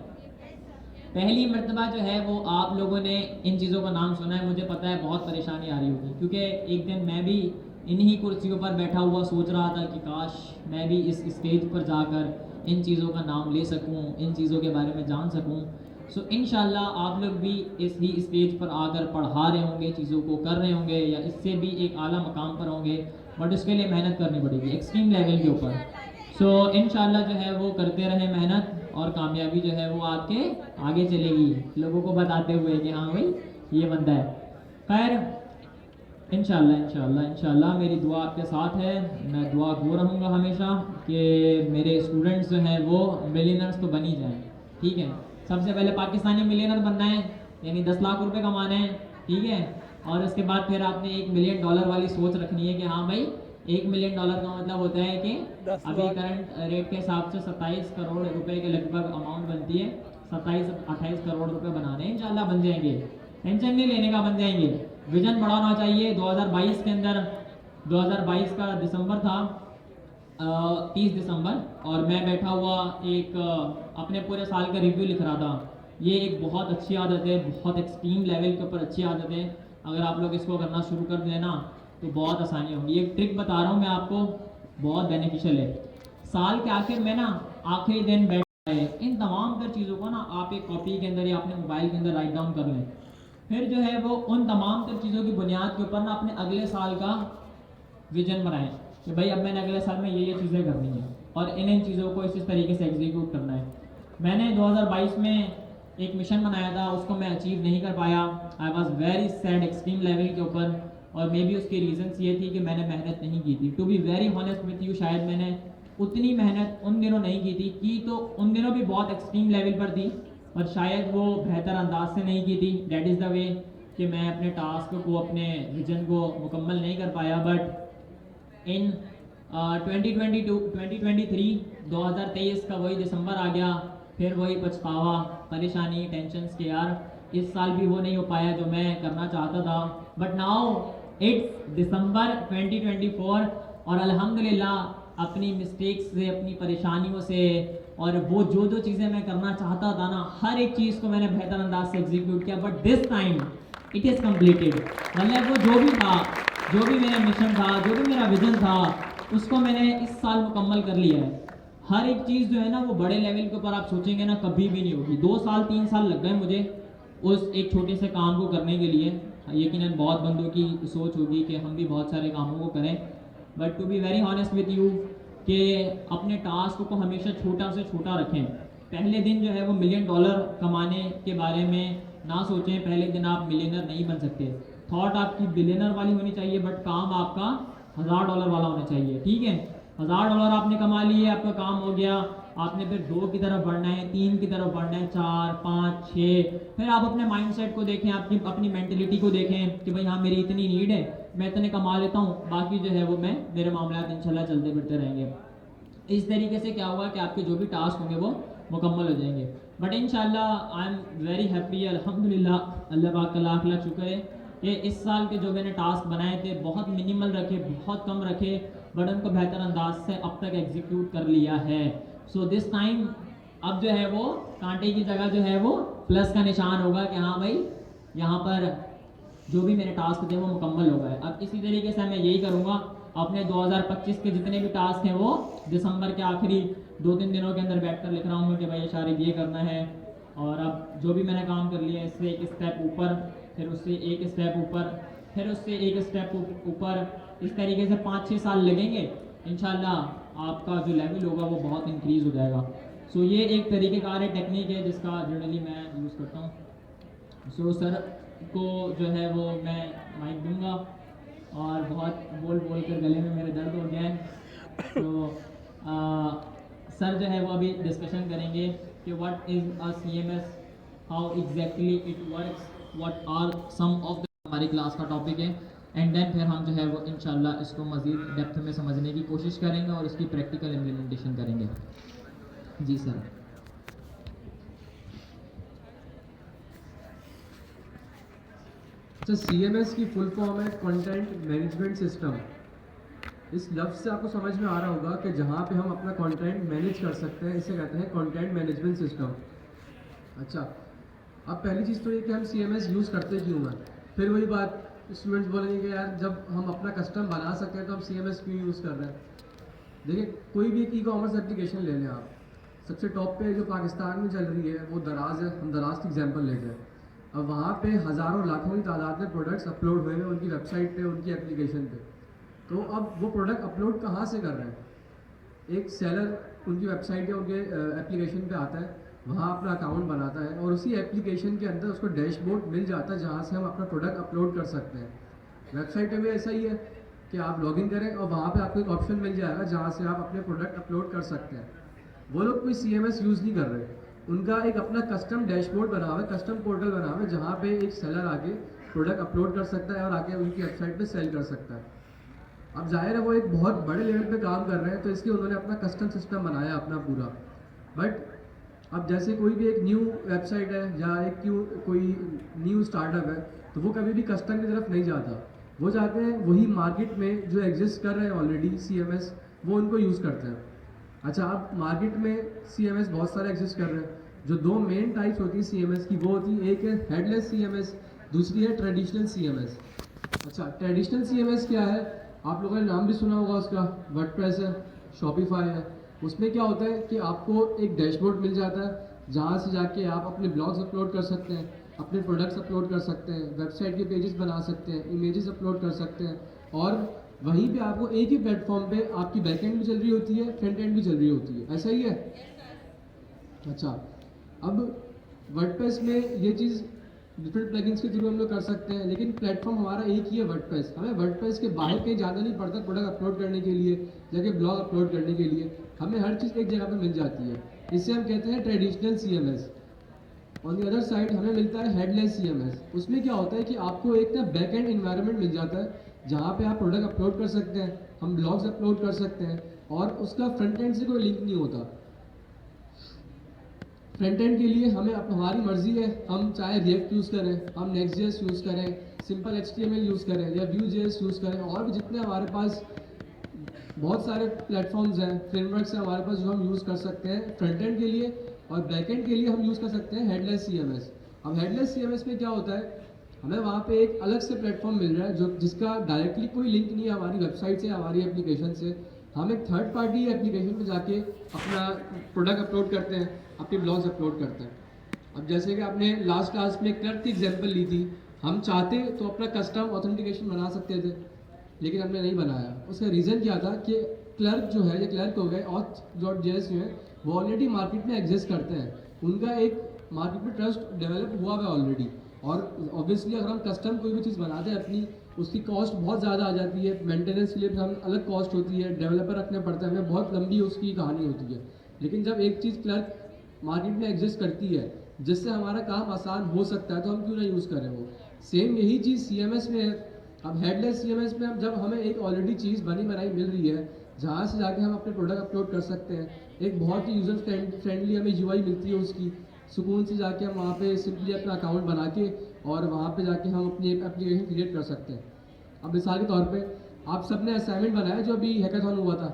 Speaker 1: पहली मर्तबा जो है वो आप लोगों ने इन चीज़ों का नाम सुना है, मुझे पता है बहुत परेशानी आ रही होगी, क्योंकि एक दिन मैं भी इन्हीं कुर्सियों पर बैठा हुआ सोच रहा था कि काश मैं भी इस स्टेज पर जाकर इन चीज़ों का नाम ले सकूं, इन चीज़ों के बारे में जान सकूं। सो इंशाल्लाह आप लोग भी इस ही स्टेज पर आकर पढ़ा रहे होंगे, चीज़ों को कर रहे होंगे या इससे भी एक आला मकाम पर होंगे, बट उसके लिए मेहनत करनी पड़ेगी एक्सट्रीम लेवल के ऊपर। सो इंशाल्लाह जो है वो करते रहे मेहनत, और कामयाबी जो है वो आपके आगे चलेगी, लोगों को बताते हुए कि हाँ भाई ये बंदा है। खैर इंशाल्लाह इंशाल्लाह इंशाल्लाह मेरी दुआ आपके साथ है। मैं दुआ गो रहूँगा हमेशा कि मेरे स्टूडेंट्स जो हैं वो मिलियनर्स तो बन ही जाएँ, ठीक है। सबसे पहले पाकिस्तानी मिलियनर बनना है, यानी 10 लाख रुपए कमाने हैं, ठीक है। और उसके बाद फिर आपने $1 मिलियन वाली सोच रखनी है कि हाँ भाई $1 मिलियन का मतलब होता है कि
Speaker 2: 10
Speaker 1: अभी
Speaker 2: लाख।
Speaker 1: करंट रेट के हिसाब से 27 करोड़ रुपए के लगभग अमाउंट बनती है। 27-28 करोड़ रुपए बनाने हैं, इंशाल्लाह बन जाएंगे, टेंशन नहीं लेने का, बन जाएंगे। विजन बढ़ाना चाहिए। 2022 के अंदर 2022 का दिसंबर था 30 दिसंबर, और मैं बैठा हुआ एक अपने पूरे साल का रिव्यू लिख रहा था। ये एक बहुत अच्छी आदत है, बहुत एक्सट्रीम लेवल के ऊपर अच्छी आदत है। अगर आप लोग इसको करना शुरू कर देना तो बहुत आसानी होगी। एक ट्रिक बता रहा हूँ मैं आपको, बहुत बेनिफिशियल है। साल के आखिर में ना, आखिरी दिन बैठ है, इन तमाम तर चीज़ों को ना आप एक कॉपी के अंदर या अपने मोबाइल के अंदर राइट डाउन कर लें। फिर जो है वो उन तमाम तर चीज़ों की बुनियाद के ऊपर ना अपने अगले साल का विजन बनाएं कि भाई अब मैंने अगले साल में ये चीज़ें करनी है और इन चीज़ों को इस तरीके से एग्जीक्यूट करना है। मैंने 2022 में एक मिशन बनाया था, उसको मैं अचीव नहीं कर पाया। I was very sad extreme level के ऊपर, और मे बी उसकी रीजंस ये थी कि मैंने मेहनत नहीं की थी। To be very honest with you, शायद मैंने उतनी मेहनत उन दिनों नहीं की थी, की तो उन दिनों भी बहुत एक्सट्रीम लेवल पर थी, पर शायद वो बेहतर अंदाज से नहीं की थी। डैट इज़ द वे कि मैं अपने टास्क को, अपने विजन को मुकम्मल नहीं कर पाया। बट इन 2023 का वही दिसंबर आ गया, फिर वही पछतावा, परेशानी, टेंशन्स के यार इस साल भी वो नहीं हो पाया जो मैं करना चाहता था। बट नाउ इट्स दिसंबर 2024, और अल्हम्दुलिल्लाह अपनी मिस्टेक्स से, अपनी परेशानियों से, और वो जो चीज़ें मैं करना चाहता था ना, हर एक चीज़ को मैंने बेहतर अंदाज से एग्जीक्यूट किया। But this time it is completed. मतलब वो जो भी था, जो भी मेरा मिशन था, जो भी मेरा विजन था, उसको मैंने इस साल मुकम्मल कर लिया है। हर एक चीज़ जो है ना वो बड़े लेवल के ऊपर आप सोचेंगे ना कभी भी नहीं होगी। 2 साल 3 साल लग गए मुझे उस एक छोटे से काम को करने के लिए। यकीनन बहुत बंदों की सोच होगी कि हम भी बहुत सारे कामों को करें, but to be very honest with you कि अपने टास्क को हमेशा छोटा से छोटा रखें। पहले दिन जो है वो $1 मिलियन कमाने के बारे में ना सोचें। पहले दिन आप मिलियनर नहीं बन सकते। थॉट आपकी बिलियनर वाली होनी चाहिए, बट काम आपका $1000 वाला होना चाहिए, ठीक है। $1000 आपने कमा लिए, आपका काम हो गया। आपने फिर 2 की तरफ बढ़ना है, 3 की तरफ बढ़ना है, 4, 5, 6। फिर आप अपने माइंडसेट को देखें, अपनी मेंटलिटी को देखें कि भाई हाँ मेरी इतनी नीड है, मैं इतने कमा लेता हूँ, बाकी जो है वो मेरे मामलात इंशाल्लाह चलते फिरते रहेंगे। इस तरीके से क्या हुआ कि आपके जो भी टास्क होंगे वो मुकम्मल हो जाएंगे। बट इंशाल्लाह आई एम वेरी हैप्पी, अल्हम्दुलिल्लाह, अल्लाह पाक का लाख लाख शुक्र है कि इस साल के जो मैंने टास्क बनाए थे बहुत मिनिमल रखे, बहुत कम रखे, बट उनको बेहतर अंदाज से अब तक एग्जीक्यूट कर लिया है। सो दिस टाइम अब जो है वो कांटे की जगह जो है वो प्लस का निशान होगा कि हाँ भाई यहाँ पर जो भी मेरे टास्क थे वो मुकम्मल हो गए। अब इसी तरीके से मैं यही करूँगा अपने 2025 के जितने भी टास्क हैं वो दिसंबर के आखिरी 2-3 दिनों के अंदर बैठ कर लिख रहा हूँ कि भाई शारिब ये करना है। और अब जो भी मैंने काम कर लिया है इससे एक स्टेप ऊपर, फिर उससे एक स्टेप ऊपर, फिर उससे एक स्टेप ऊपर, इस तरीके से 5-6 साल लगेंगे। इंशाल्लाह आपका जो लेवल होगा वो बहुत इंक्रीज़ हो जाएगा। सो ये एक तरीक़ेकार है, टेक्निक है जिसका जनरली मैं यूज़ करता हूँ। सो सर को जो है वो मैं माइक दूंगा और बहुत बोल कर गले में मेरे दर्द हो गया है। तो सर जो है वो अभी डिस्कशन करेंगे कि what is a CMS, how exactly it works, what are some of the, हमारी क्लास का टॉपिक है। एंड देन फिर हम जो है वो इंशाल्लाह इसको मज़ीद डेप्थ में समझने की कोशिश करेंगे और इसकी प्रैक्टिकल इम्प्लीमेंटेशन करेंगे। जी सर।
Speaker 4: अच्छा, CMS की फुल फॉर्म है कंटेंट मैनेजमेंट सिस्टम। इस लफ्ज़ से आपको समझ में आ रहा होगा कि जहाँ पे हम अपना कंटेंट मैनेज कर सकते हैं इसे कहते हैं कंटेंट मैनेजमेंट सिस्टम। अच्छा, अब पहली चीज़ तो ये कि हम CMS यूज़ करते क्यों हैं। फिर वही बात, स्टूडेंट्स बोलेंगे कि यार जब हम अपना कस्टम बना सकते हैं तो हम CMS क्यों यूज़ कर रहे हैं। देखिए, कोई भी एक ई-कॉमर्स एप्लीकेशन ले लें आप, सबसे टॉप पे जो पाकिस्तान में चल रही है वो दराज है। हम दराज की एग्जांपल लेते हैं। अब वहाँ पे हज़ारों लाखों की तादाद में प्रोडक्ट्स अपलोड हुए हैं उनकी वेबसाइट पे, उनकी एप्लीकेशन पे। तो अब वो प्रोडक्ट अपलोड कहाँ से कर रहे हैं। एक सेलर उनकी वेबसाइट या उनके एप्लीकेशन पे आता है, वहाँ अपना अकाउंट बनाता है और उसी एप्लीकेशन के अंदर उसको डैशबोर्ड मिल जाता है जहाँ से हम अपना प्रोडक्ट अपलोड कर सकते हैं। वेबसाइट पे भी ऐसा ही है कि आप लॉगिन करें और वहाँ पे आपको एक ऑप्शन मिल जाएगा जहाँ से आप अपने प्रोडक्ट अपलोड कर सकते हैं। वो लोग कोई CMS यूज़ नहीं कर रहे, उनका एक अपना कस्टम डैशबोर्ड बना हुआ है, कस्टम पोर्टल बना हुआ है जहाँ पे एक सेलर आके प्रोडक्ट अपलोड कर सकता है और आके उनकी वेबसाइट पे सेल कर सकता है। अब जाहिर है वो एक बहुत बड़े लेवल पे काम कर रहे हैं तो इसलिए उन्होंने अपना कस्टम सिस्टम बनाया अपना पूरा। बट अब जैसे कोई भी एक न्यू वेबसाइट है या एक कोई न्यू स्टार्टअप है तो वो कभी भी कस्टम की तरफ नहीं जाता, वो जाते हैं वही मार्केट में जो एग्जिस्ट कर रहे हैं ऑलरेडी CMS, वो उनको यूज़ करते हैं। अच्छा, अब मार्केट में CMS बहुत सारे एग्जिस्ट कर रहे हैं। जो दो मेन टाइप्स होती है CMS की, वो होती है, एक है हेडलेस CMS, दूसरी है ट्रेडिशनल CMS। अच्छा, ट्रेडिशनल CMS क्या है, आप लोगों ने नाम भी सुना होगा उसका, वर्डप्रेस है, शॉपिफाई है। उसमें क्या होता है कि आपको एक डैशबोर्ड मिल जाता है जहाँ से जाके आप अपने ब्लॉग्स अपलोड कर सकते हैं, अपने प्रोडक्ट्स अपलोड कर सकते हैं, वेबसाइट के पेजेस बना सकते हैं, इमेजेस अपलोड कर सकते हैं। और वहीं पे आपको एक ही प्लेटफॉर्म पे आपकी बैकएंड भी चल रही होती है, फ्रंट एंड भी चल रही होती है। ऐसा ही है। अच्छा, अब वर्डप्रेस में ये चीज़ डिफरेंट प्लगइन्स के थ्रू हम लोग कर सकते हैं, लेकिन प्लेटफॉर्म हमारा एक ही है वर्डप्रेस। हमें वर्डप्रेस के बाहर कहीं जाना नहीं पड़ता प्रोडक्ट अपलोड करने के लिए, जाके ब्लॉग अपलोड करने के लिए। हमें हर चीज़ एक जगह पे मिल जाती है। इसे हम कहते हैं traditional CMS। On the other side हमें मिलता है हेडलेस CMS। उसमें क्या होता है कि आपको एक ना बैक एंड इन्वायरमेंट मिल जाता है जहाँ पे आप प्रोडक्ट अपलोड कर सकते हैं, हम ब्लॉग्स अपलोड कर सकते हैं और उसका फ्रंट एंड से कोई लिंक नहीं होता। फ्रंट एंड के लिए हमें हमारी मर्जी है, हम चाहे रिएक्ट यूज़ करें, हम नेक्स्ट.js यूज़ करें, सिंपल HTML यूज़ करें या Vue.js यूज़ करें, और भी जितने हमारे पास बहुत सारे प्लेटफॉर्म्स हैं, फ्रेमवर्क्स हैं हमारे पास जो हम यूज़ कर सकते हैं फ्रंट एंड के लिए। और बैक एंड के लिए हम यूज़ कर सकते हैं हेडलेस CMS। अब हेडलेस CMS में क्या होता है, हमें वहाँ पे एक अलग से प्लेटफॉर्म मिल रहा है जो जिसका डायरेक्टली कोई लिंक नहीं है हमारी वेबसाइट से, हमारी एप्लीकेशन से। हम एक थर्ड पार्टी एप्लीकेशन पे जाके अपना प्रोडक्ट अपलोड करते हैं, अपने ब्लॉग्स अपलोड करते हैं। अब जैसे कि आपने लास्ट क्लास में क्लर्क की एग्जांपल ली थी, हम चाहते तो अपना कस्टम ऑथेंटिकेशन बना सकते थे, लेकिन हमने नहीं बनाया। उसका रीज़न क्या था कि क्लर्क जो है, ये क्लर्क हो गए auth.js जो है, वो ऑलरेडी मार्केट में एग्जिस्ट करते हैं, उनका एक मार्केट में ट्रस्ट डेवलप हुआ है ऑलरेडी। और ऑब्वियसली अगर हम कस्टम कोई भी चीज़ बनाते हैं अपनी, उसकी कॉस्ट बहुत ज़्यादा आ जाती है, मेंटेनेंस के लिए भी हम अलग कॉस्ट होती है, डेवलपर रखना पड़ता है हमें, बहुत लंबी उसकी कहानी होती है। लेकिन जब एक चीज़ क्लर्क मार्केट में एग्जिस्ट करती है जिससे हमारा काम आसान हो सकता है, तो हम क्यों ना यूज़ करें वो। सेम यही चीज़ CMS में है। अब हेडलेस CMS में हम जब हमें एक ऑलरेडी चीज़ बनी बनाई मिल रही है जहाँ से जाके हम अपने प्रोडक्ट अपलोड कर सकते हैं, एक बहुत ही यूज़र फ्रेंडली हमें UI मिलती है उसकी, सुकून से जाके हम वहाँ पे सिंपली अपना अकाउंट बना के और वहाँ पे जाके हम अपनी एक एप्लीकेशन क्रिएट कर सकते हैं। अब मिसाल के तौर पे आप सब ने असाइनमेंट बनाया जो अभी हैकाथॉन हुआ था,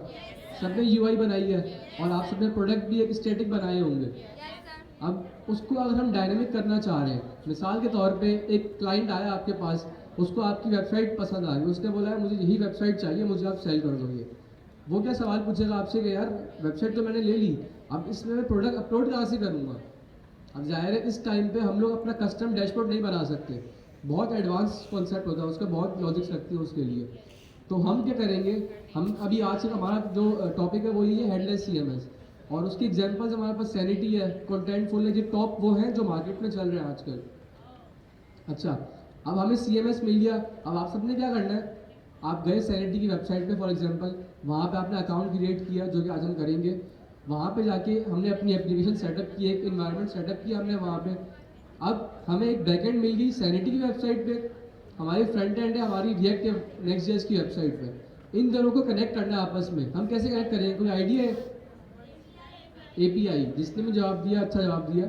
Speaker 4: सब ने UI बनाई है और आप सब ने प्रोडक्ट भी एक स्टैटिक बनाए होंगे। अब उसको अगर हम डायनेमिक करना चाह रहे हैं, मिसाल के तौर पे एक क्लाइंट आया आपके पास, उसको आपकी वेबसाइट पसंद आ गई, उसने बोला है मुझे यही वेबसाइट चाहिए, मुझे आप सेल कर दो ये। वो क्या सवाल पूछेगा आपसे कि यार वेबसाइट तो मैंने ले ली, अब इसमें मैं प्रोडक्ट अपलोड कहाँ से करूँगा। अब जाहिर है इस टाइम पे हम लोग अपना कस्टम डैशबोर्ड नहीं बना सकते, बहुत एडवांस कॉन्सेप्ट होता है उसका, बहुत लॉजिक्स लगती है उसके लिए। तो हम क्या करेंगे, हम अभी आज का हमारा जो टॉपिक है वो ये है हेडलेस CMS, और उसकी एग्जांपल्स हमारे पास सैनिटी है, कॉन्टेंटफुल है, ये टॉप वो हैं जो मार्केट में चल रहे हैं आजकल। अच्छा, अब हमें CMS मिल गया, अब आप सबने क्या करना है, आप गए सैनिटी की वेबसाइट पे फॉर एग्जांपल, वहाँ पे आपने अकाउंट क्रिएट किया जो कि आज हम करेंगे, वहाँ पे जाके हमने अपनी एप्लीकेशन सेटअप की, एक इन्वायरमेंट सेटअप किया हमने वहाँ पे। अब हमें एक बैकएंड मिल गई सैनिटी की वेबसाइट पे, हमारी फ्रंट एंड है हमारी रिएक्ट नेक्स्ट.js की वेबसाइट पे। इन दोनों को कनेक्ट करना है आपस में, हम कैसे कनेक्ट करेंगे, कोई आइडिया है? API, जिसने मुझे जवाब दिया, अच्छा जवाब दिया।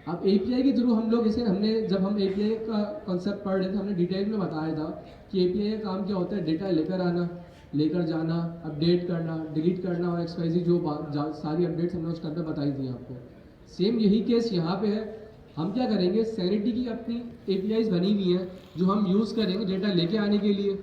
Speaker 4: अब API के थ्रू हम लोग इसे, हमने जब हम API का कॉन्सेप्ट पढ़ रहे थे, हमने डिटेल में बताया था कि API का काम क्या होता है, डेटा लेकर आना, लेकर जाना, अपडेट करना, डिलीट करना और XYZ जो सारी अपडेट्स हमने उस टाइम पे बताई थी आपको। सेम यही केस यहाँ पे है। हम क्या करेंगे, सैनिटी की अपनी APIs बनी हुई हैं जो हम यूज़ करेंगे डेटा लेके आने के लिए,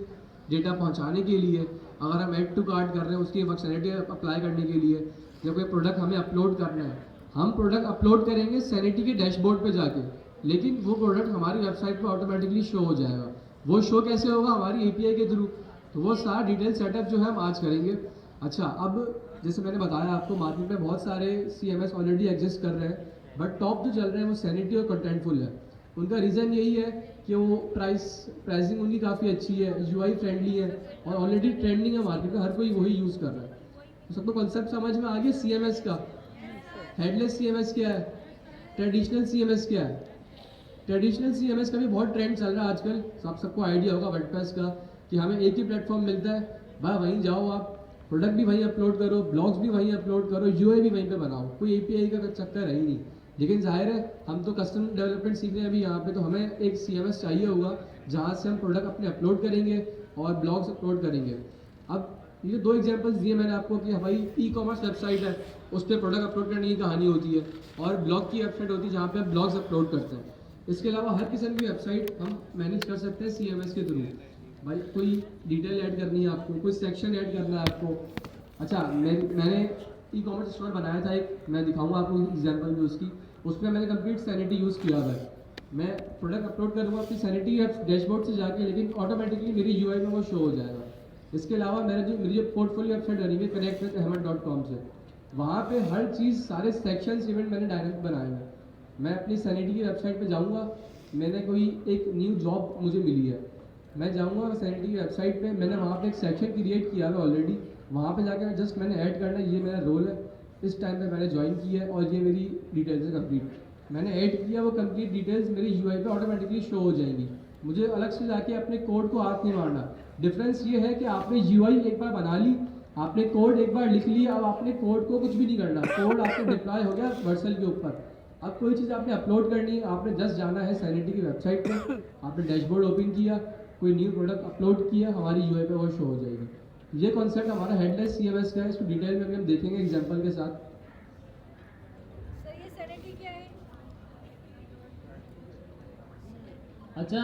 Speaker 4: डेटा पहुँचाने के लिए, अगर हम ऐड टू कार्ट कर रहे हैं उसकी फंक्शनलिटी अप्लाई करने के लिए, जब कोई प्रोडक्ट हमें अपलोड करना है, हम प्रोडक्ट अपलोड करेंगे सैनिटी के डैशबोर्ड पे जाके, लेकिन वो प्रोडक्ट हमारी वेबसाइट पे ऑटोमेटिकली शो हो जाएगा। वो शो कैसे होगा, हमारी API के थ्रू। तो वो सारा डिटेल सेटअप जो है हम आज करेंगे। अच्छा, अब जैसे मैंने बताया आपको, मार्केट में बहुत सारे CMS ऑलरेडी एग्जिस्ट कर रहे हैं, बट टॉप जो चल रहे हैं वो सैनिटी और कंटेंटफुल है। उनका रीज़न यही है कि वो प्राइसिंग उनकी काफ़ी अच्छी है, UI फ्रेंडली है, और ऑलरेडी ट्रेंडिंग है मार्केट में, हर कोई वही यूज़ कर रहा है। तो सबको कॉन्सेप्ट समझ में आ गया CMS का। हेडलेस CMS क्या है, ट्रेडिशनल CMS क्या है। ट्रेडिशनल CMS का भी बहुत ट्रेंड चल रहा है आजकल, सबको आइडिया होगा वर्डप्रेस का, कि हमें एक ही प्लेटफॉर्म मिलता है, भाई वहीं जाओ आप, प्रोडक्ट भी वहीं अपलोड करो, ब्लॉग्स भी वहीं अपलोड करो, UI भी वहीं पे बनाओ, कोई API का चक्कर है ही नहीं। लेकिन जाहिर है हम तो कस्टम डेवलपमेंट सीख रहे हैं अभी यहाँ पे, तो हमें एक CMS चाहिए होगा जहाँ से हम प्रोडक्ट अपने अपलोड करेंगे और ब्लॉग्स अपलोड करेंगे। अब ये 2 एग्जांपल्स दिए मैंने आपको कि हमारी ई-कॉमर्स वेबसाइट है, उस पर प्रोडक्ट अपलोड करने की कहानी होती है, और ब्लॉग की वेबसाइट होती है जहाँ पे हम ब्लॉग्स अपलोड करते हैं। इसके अलावा हर किस्म की वेबसाइट हम मैनेज कर सकते हैं CMS के थ्रू। भाई कोई डिटेल ऐड करनी है आपको, कोई सेक्शन ऐड करना है आपको। अच्छा, मैंने ई-कॉमर्स स्टोर बनाया था एक, मैं दिखाऊंगा आपको एग्जांपल भी उसकी, उसमें मैंने कंप्लीट सैनिटी यूज़ किया हुआ है। मैं प्रोडक्ट अपलोड करूँगा अपनी सैनिटी डैशबोर्ड से जाके, लेकिन ऑटोमेटिकली मेरी UI में वो शो हो जाएगा। इसके अलावा मेरी जो पोर्टफोलियो वेबसाइट बनी है connectwithahmed.com से, वहाँ पे हर चीज़, सारे सेक्शंस इवेंट मैंने डायरेक्ट बनाए हैं। मैं अपनी सैनिटी की वेबसाइट पे जाऊँगा, मैंने कोई एक न्यू जॉब मुझे मिली है, मैं जाऊँगा सैनिटी की वेबसाइट पे, मैंने वहाँ पे एक सेक्शन क्रिएट किया है ऑलरेडी, वहाँ पे जाकर जस्ट मैंने ऐड करना है, ये मेरा रोल है, इस टाइम पे मैंने ज्वाइन किया है और ये मेरी डिटेल्स है कंप्लीट, मैंने ऐड किया, वो कंप्लीट डिटेल्स मेरी UI पे ऑटोमेटिकली शो हो जाएंगी। मुझे अलग से जाके अपने कोड को हाथ नहीं मारना। डिफरेंस ये है कि आपने UI एक बार बना ली, आपने कोड एक बार लिख लिया, अब आपने कोड को कुछ भी नहीं करना, कोड आपका डिप्लॉय हो गया वर्सल के ऊपर। अब कोई चीज़ आपने अपलोड करनी है, आपने जस्ट जाना है सैनिटी की वेबसाइट पे, आपने डैशबोर्ड ओपन किया, कोई न्यू प्रोडक्ट अपलोड किया, हमारी UI पे वो शो हो जाएगी। ये कॉन्सेप्ट हमारा हेडलेस CMS का है, इसको डिटेल में भी हम देखेंगे एग्जाम्पल के साथ।
Speaker 3: सर ये सैनिटी क्या है?
Speaker 1: अच्छा,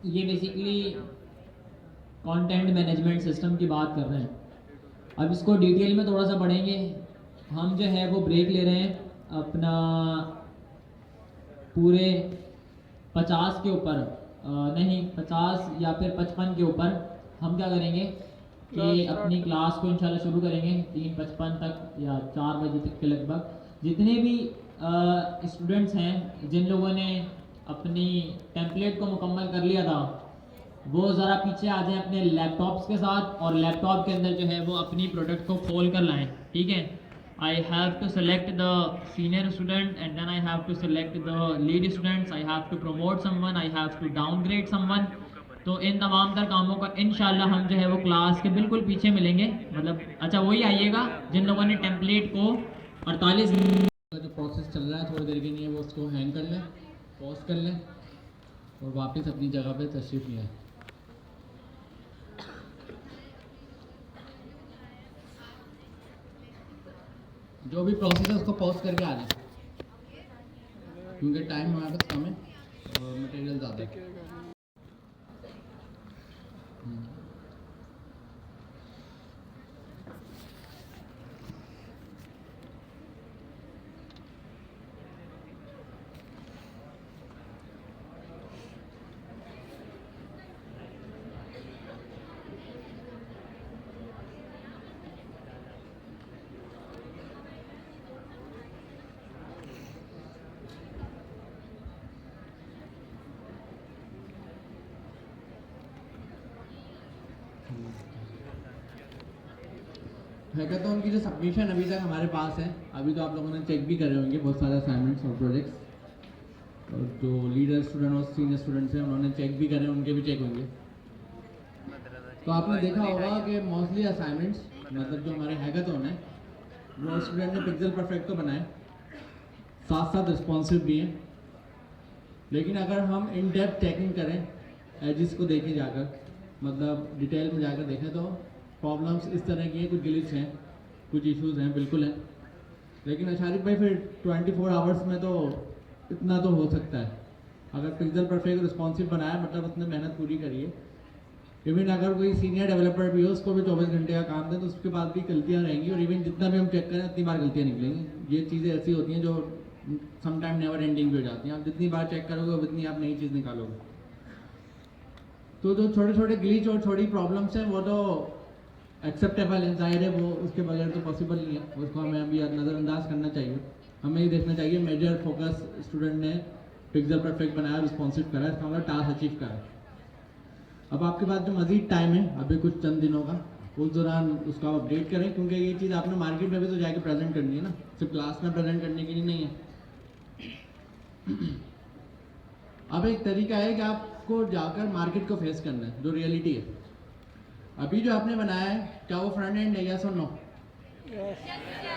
Speaker 1: ये बेसिकली कंटेंट मैनेजमेंट सिस्टम की बात कर रहे हैं। अब इसको डिटेल में थोड़ा सा पढ़ेंगे। हम जो है वो ब्रेक ले रहे हैं अपना पूरे 50 के ऊपर, नहीं 50 या फिर 55 के ऊपर। हम क्या करेंगे कि अपनी क्लास को इंशाल्लाह शुरू करेंगे 3:55 तक या 4 बजे तक के लगभग। जितने भी स्टूडेंट्स हैं जिन लोगों ने अपनी टेम्पलेट को मुकम्मल कर लिया था, वो ज़रा पीछे आ जाएं अपने लैपटॉप्स के साथ, और लैपटॉप के अंदर जो है वो अपनी प्रोडक्ट को खोल कर लाएं, ठीक है। I have to select the senior student and then I have to select the lead students, I have to promote someone, I have to downgrade someone। तो इन तमाम तर कामों का इंशाल्लाह हम जो है वो क्लास के बिल्कुल पीछे मिलेंगे। मतलब अच्छा वही आइएगा जिन लोगों ने टेम्पलेट को 48 का जो प्रोसेस चल रहा है थोड़ी देर के लिए वो उसको हैंग कर लें, पॉज कर लें और वापस अपनी जगह पे तशरीफ़ ले आएं। जो भी प्रोसेस है उसको पॉज करके आ जाए।
Speaker 5: क्योंकि टाइम हमारे पास कम है और मटेरियल ज़्यादा है। हैकाथॉन की जो सबमिशन अभी तक हमारे पास है, अभी तो आप लोगों ने चेक भी करे होंगे बहुत सारे असाइनमेंट्स और प्रोजेक्ट्स, और जो लीडर स्टूडेंट और सीनियर स्टूडेंट्स हैं उन्होंने चेक भी करे, उनके भी चेक होंगे। तो आपने देखा होगा कि मोस्टली असाइनमेंट्स मतलब जो हमारे हैकाथॉन है वो स्टूडेंट ने पिक्सल परफेक्ट तो बनाए, साथ साथ रिस्पॉन्सिव भी हैं। लेकिन अगर हम इन डेप्थ चेकिंग करें एजिस को देखें जाकर, मतलब डिटेल में जाकर देखें, तो प्रॉब्लम्स इस तरह की हैं, कुछ ग्लिच हैं, कुछ इश्यूज हैं, बिल्कुल हैं। लेकिन अशारिफ भाई फिर 24 आवर्स में तो इतना तो हो सकता है। अगर पिक्सल परफेक्ट रिस्पॉन्सिव बनाया मतलब उसने मेहनत पूरी करी है। इवन अगर कोई सीनियर डेवलपर भी हो, उसको भी 24 घंटे का काम दें तो उसके बाद भी गलतियाँ रहेंगी, और इवन जितना भी हम चेक करें उतनी बार गलतियाँ निकलेंगी। ये चीज़ें ऐसी होती हैं जो समटाइम नेवर एंडिंग भी हो जाती हैं। आप जितनी बार चेक करोगे उतनी आप नई चीज़ निकालोगे। तो जो छोटे छोटे ग्लिच और छोटी प्रॉब्लम्स हैं वो तो एक्सेप्टेबल है, जाहिर है, वो उसके बगैर तो पॉसिबल नहीं है, उसको हमें अभी नज़रअंदाज करना चाहिए। हमें ये देखना चाहिए मेजर फोकस स्टूडेंट ने पिक्सल परफेक्ट बनाया, रिस्पॉन्सिव करा, इसका मतलब टास्क अचीव करा। अब आपके पास जो मजीद टाइम है अभी कुछ चंद दिनों का, उस दौरान उसका अपडेट करें, क्योंकि ये चीज़ आपने मार्केट में भी तो जाके प्रेजेंट करनी है ना, सिर्फ क्लास में प्रेजेंट करने के लिए नहीं है। अब एक तरीका है कि आपको जाकर मार्केट को फेस करना है, जो रियलिटी है। अभी जो आपने बनाया है क्या वो फ्रंट एंड है, यस और नो?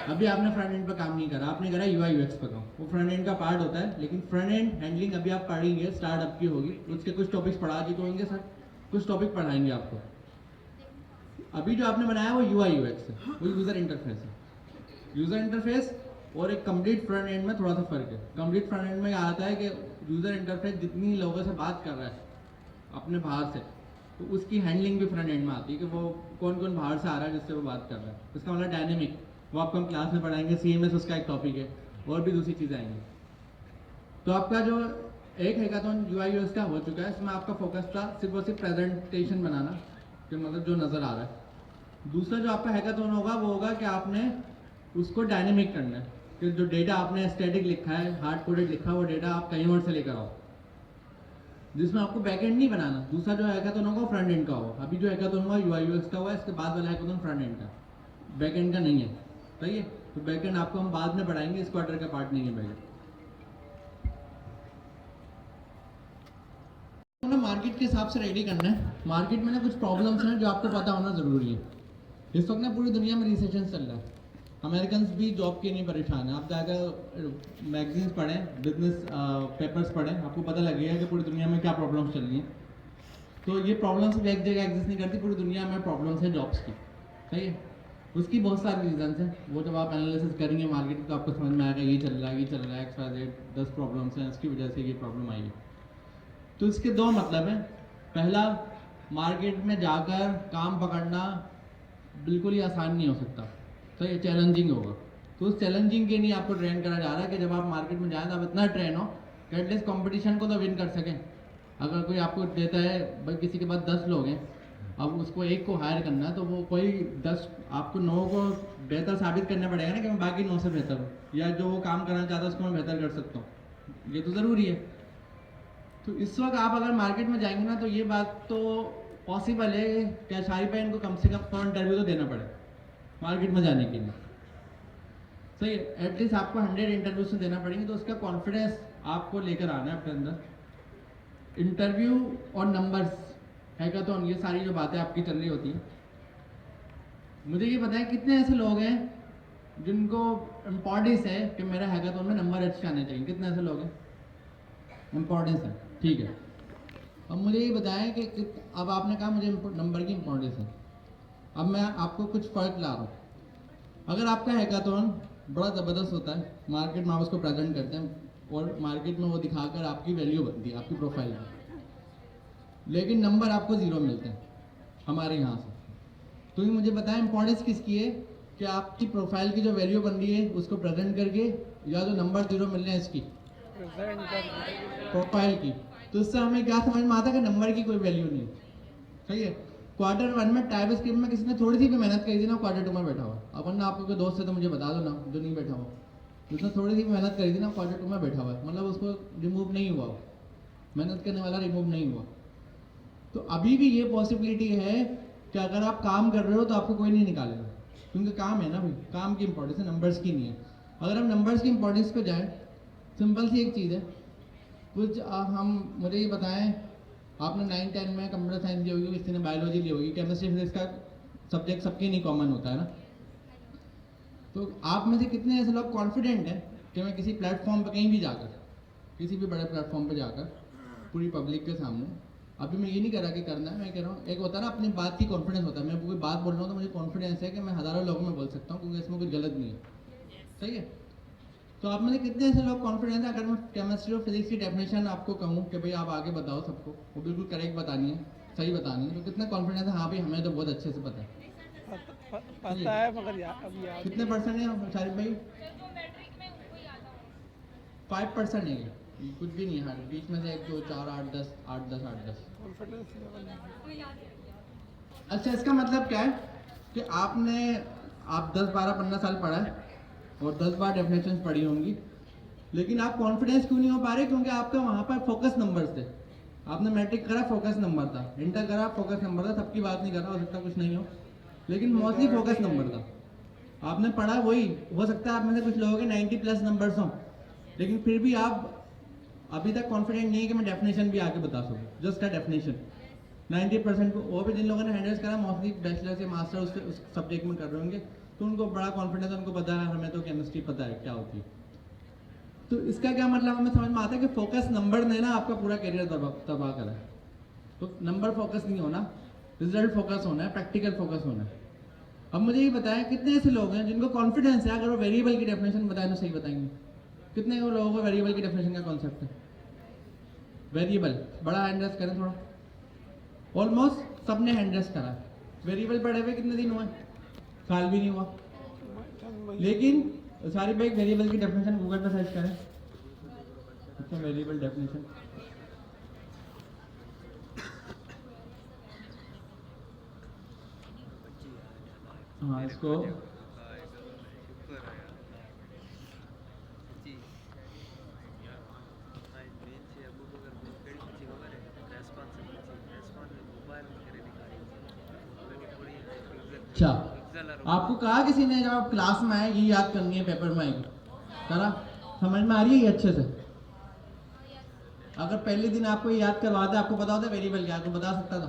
Speaker 5: अभी आपने फ्रंट एंड पर काम नहीं करा, आपने करा UI UX पर काम। वो फ्रंट एंड का पार्ट होता है, लेकिन फ्रंट एंड हैंडलिंग अभी आप पढ़ेंगे, स्टार्टअप की होगी, उसके कुछ टॉपिक्स पढ़ा दी तो होंगे सर, कुछ टॉपिक पढ़ाएंगे आपको। अभी जो आपने बनाया वो UI UX है, वो यूज़र इंटरफेस है। यूज़र इंटरफेस और एक कंप्लीट फ्रंट एंड में थोड़ा सा फर्क है। कंप्लीट फ्रंट एंड में आता है कि यूज़र इंटरफेस जितनी लोगों से बात कर रहा है अपने बाहर से, तो उसकी हैंडलिंग भी फ्रंट एंड में आती है कि वो कौन कौन बाहर से आ रहा है जिससे वो बात कर रहा है। इसका मतलब डायनेमिक, वो आपको हम क्लास में पढ़ाएंगे। CMS उसका एक टॉपिक है, और भी दूसरी चीज़ें आएंगी। तो आपका जो एक हैकाथॉन UI UX का हो चुका है, इसमें आपका फोकस था सिर्फ और सिर्फ प्रेजेंटेशन बनाना, कि मतलब जो नज़र आ रहा है। दूसरा जो आपका हैकाथॉन होगा वो होगा कि आपने उसको डायनेमिक करना है, कि जो डेटा आपने स्टैटिक लिखा है, हार्ड कोडेड लिखा है, वो डेटा आप कहीं और से लेकर आओ, जिसमें आपको बैकएंड नहीं बनाना। दूसरा जो हैकाथॉन होगा वो फ्रंट एंड का होगा। अभी जो हैकाथॉन हुआ UI UX का हुआ, इसके बाद वाला हैकाथॉन फ्रंट एंड का, बैकएंड का नहीं है, सही है। तो बैकएंड आपको हम बाद में पढ़ाएंगे, इस क्वार्टर का पार्ट नहीं है बैकएंड। तो मार्केट के हिसाब से रेडी करना है। मार्केट में ना कुछ प्रॉब्लम्स हैं जो आपको पता होना ज़रूरी है। इस वक्त ना पूरी दुनिया में रिसेशन चल रहा है, अमेरिकन्स भी जॉब के लिए परेशान है। आप जाकर मैगजीन्स पढ़ें, बिजनेस पेपर्स पढ़ें, आपको पता लगेगा कि पूरी दुनिया में क्या प्रॉब्लम्स चल रही हैं। तो ये प्रॉब्लम्स सिर्फ एक जगह एग्जिस्ट नहीं करती, पूरी दुनिया में प्रॉब्लम्स है जॉब्स की, सही है। उसकी बहुत सारी रीजन्स हैं, वो जब आप एनालिसिस करेंगे मार्केट तो आपको समझ में आएगा ये चल रहा है, ये चल रहा है, XYZ 10 प्रॉब्लम्स हैं, इसकी वजह से ये प्रॉब्लम आई है। तो इसके दो मतलब हैं। पहला, मार्केट में जाकर काम पकड़ना बिल्कुल ही आसान नहीं हो सकता, तो ये चैलेंजिंग होगा। तो उस चैलेंजिंग के लिए आपको ट्रेन करा जा रहा है कि जब आप मार्केट में जाएं तो आप इतना ट्रेन हो कि एटलीस्ट कंपटीशन को तो विन कर सकें। अगर कोई आपको देता है, भाई किसी के पास 10 लोग हैं, अब उसको एक को हायर करना है, तो वो कोई 10, आपको 9 को बेहतर साबित करना पड़ेगा ना कि मैं बाकी 9 से बेहतर हूँ, या जो वो काम करना चाहता है उसको मैं बेहतर कर सकता हूँ। ये तो ज़रूरी है। तो इस वक्त आप अगर मार्केट में जाएंगे ना, तो ये बात तो पॉसिबल है कि अशारिफ भाई इनको कम से कम 100 इंटरव्यू तो देना पड़े मार्केट में जाने के लिए, सही है। एटलीस्ट आपको 100 इंटरव्यूज देना पड़ेंगे, तो उसका कॉन्फिडेंस आपको लेकर आना है अपने अंदर। इंटरव्यू और नंबर्स, हैकाथॉन, ये सारी जो बातें आपकी चल रही होती हैं, मुझे ये बताएं कितने ऐसे लोग हैं जिनको इम्पोर्टेंस है कि मेरा हैकाथॉन में नंबर अच्छे आने चाहिए? कितने ऐसे लोग हैं? इम्पोर्टेंस है, ठीक है। अब मुझे ये बताएं कि अब आपने कहा मुझे नंबर की इम्पोर्टेंस है, अब मैं आपको कुछ फ़र्क ला रहा हूँ। अगर आपका हैकाथॉन बड़ा ज़बरदस्त होता है, मार्केट में आप उसको प्रेजेंट करते हैं, और मार्केट में वो दिखाकर आपकी वैल्यू बनती है, आपकी प्रोफाइल में, लेकिन नंबर आपको 0 मिलते हैं हमारे यहाँ से। तो ये मुझे बताएं इंपॉर्टेंस किसकी है कि आपकी प्रोफाइल की जो वैल्यू बन रही है उसको प्रेजेंट करके, या जो नंबर 0 मिल रहे हैं इसकी प्रोफाइल की। तो इससे हमें क्या समझ में आता है कि नंबर की कोई वैल्यू नहीं है, सही है। क्वार्टर 1 में टाइपस्क्रिप्ट में किसी ने थोड़ी सी भी मेहनत करी थी ना, क्वार्टर 2 में बैठा हुआ। अब वरना आपको कोई दोस्त है तो मुझे बता दो ना, जो नहीं बैठा हुआ, जिसने थोड़ी सी भी मेहनत करी थी ना, क्वार्टर 2 में बैठा हुआ है, मतलब उसको रिमूव नहीं हुआ, मेहनत करने वाला रिमूव नहीं हुआ। तो अभी भी ये पॉसिबिलिटी है कि अगर आप काम कर रहे हो तो आपको कोई नहीं निकालेगा, क्योंकि काम है ना भाई, काम की इंपॉर्टेंस है, नंबर्स की नहीं है। अगर हम नंबर्स की इंपॉर्टेंस पे जाएं, सिंपल सी एक चीज़ है, कुछ हम मुझे ये बताएं, आपने 9-10 में कंप्यूटर साइंस ली होगी, किसी ने बायोलॉजी ली होगी, केमिस्ट्री फिजिक्स का सब्जेक्ट सबके नहीं कॉमन होता है ना। तो आप में से कितने ऐसे लोग कॉन्फिडेंट हैं कि मैं किसी प्लेटफॉर्म पर कहीं भी जाकर, किसी भी बड़े प्लेटफॉर्म पर जाकर पूरी पब्लिक के सामने, अभी मैं ये नहीं कह रहा कि करना है, मैं कह रहा हूँ एक होता है ना अपनी बात की कॉन्फिडेंस होता है, मैं कोई बात बोल रहा हूँ तो मुझे कॉन्फिडेंस है कि मैं हज़ारों लोगों में बोल सकता हूँ, क्योंकि इसमें कुछ गलत नहीं है, सही है। तो आप में से कितने ऐसे लोग कॉन्फिडेंस है, अगर मैं केमिस्ट्री और फिजिक्स की डेफिनेशन आपको कहूँ कि भाई आप आगे बताओ सबको, वो बिल्कुल करेक्ट बतानी है, सही बतानी है, तो कितना कॉन्फिडेंस है, हाँ भाई हमें तो बहुत अच्छे से पता है,
Speaker 2: पता है मगर अब याद
Speaker 5: कितने परसेंट है शारिफ भाई? 5% है ये, कुछ भी नहीं है, बीच में से 1 2 4 8 10 8 10 8 10।
Speaker 2: कॉन्फिडेंस लेवल
Speaker 5: अच्छा, इसका मतलब क्या है कि आप 10-12-15 साल पढ़ा है और 10 बार डेफिनेशन पढ़ी होंगी, लेकिन आप कॉन्फिडेंस क्यों नहीं हो पा रहे? क्योंकि आपका वहाँ पर फोकस नंबर्स थे। आपने मैट्रिक करा, फोकस नंबर था, इंटर करा, फोकस नंबर था, सबकी बात नहीं कर रहा, हो सकता कुछ नहीं हो, लेकिन मोस्टली फोकस नंबर था। आपने पढ़ा वही, हो सकता है आप में से कुछ लोगों के 90+ नंबर्स हों, लेकिन फिर भी आप अभी तक कॉन्फिडेंट नहीं है कि मैं डेफिनेशन भी आके बता सकूँ, जस्ट अ डेफिनेशन 90% को। वो भी जिन लोगों ने हैंडल्स करा मोस्टली बैचलर या मास्टर उस सब्जेक्ट में कर रहे होंगे, तो उनको बड़ा कॉन्फिडेंस है, उनको पता है, हमें तो केमिस्ट्री पता है क्या होती है। तो इसका क्या मतलब हमें समझ में आता है कि फोकस नंबर ने ना आपका पूरा करियर तबाह करा है। तो नंबर फोकस नहीं होना, रिजल्ट फोकस होना है, प्रैक्टिकल फोकस होना है। अब मुझे ये बताएं कितने ऐसे लोग हैं जिनको कॉन्फिडेंस है, अगर वो वेरिएबल की डेफिनेशन बताएं तो सही बताएंगे? कितने वो लोगों को वेरिएबल की डेफिनेशन का कॉन्सेप्ट है? वेरिएबल बड़ा हैंड रेस करें थोड़ा, ऑलमोस्ट सबने हैंड रेस करा है। वेरिएबल पढ़े हुए कितने दिन हुए? साल भी नहीं हुआ, लेकिन सारी बाइक वेरिएबल की डेफिनेशन गूगल पे सर्च करें, अच्छा वेरिएबल डेफिनेशन, हाँ इसको अच्छा, आपको कहा किसी ने जब आप क्लास में आए ये याद करनी है, पेपर में आएगी, करा? समझ में आ रही है ये अच्छे से? अगर पहले दिन आपको ये याद करवाते, आपको पता होता वेरिएबल क्या, आपको बता सकता था,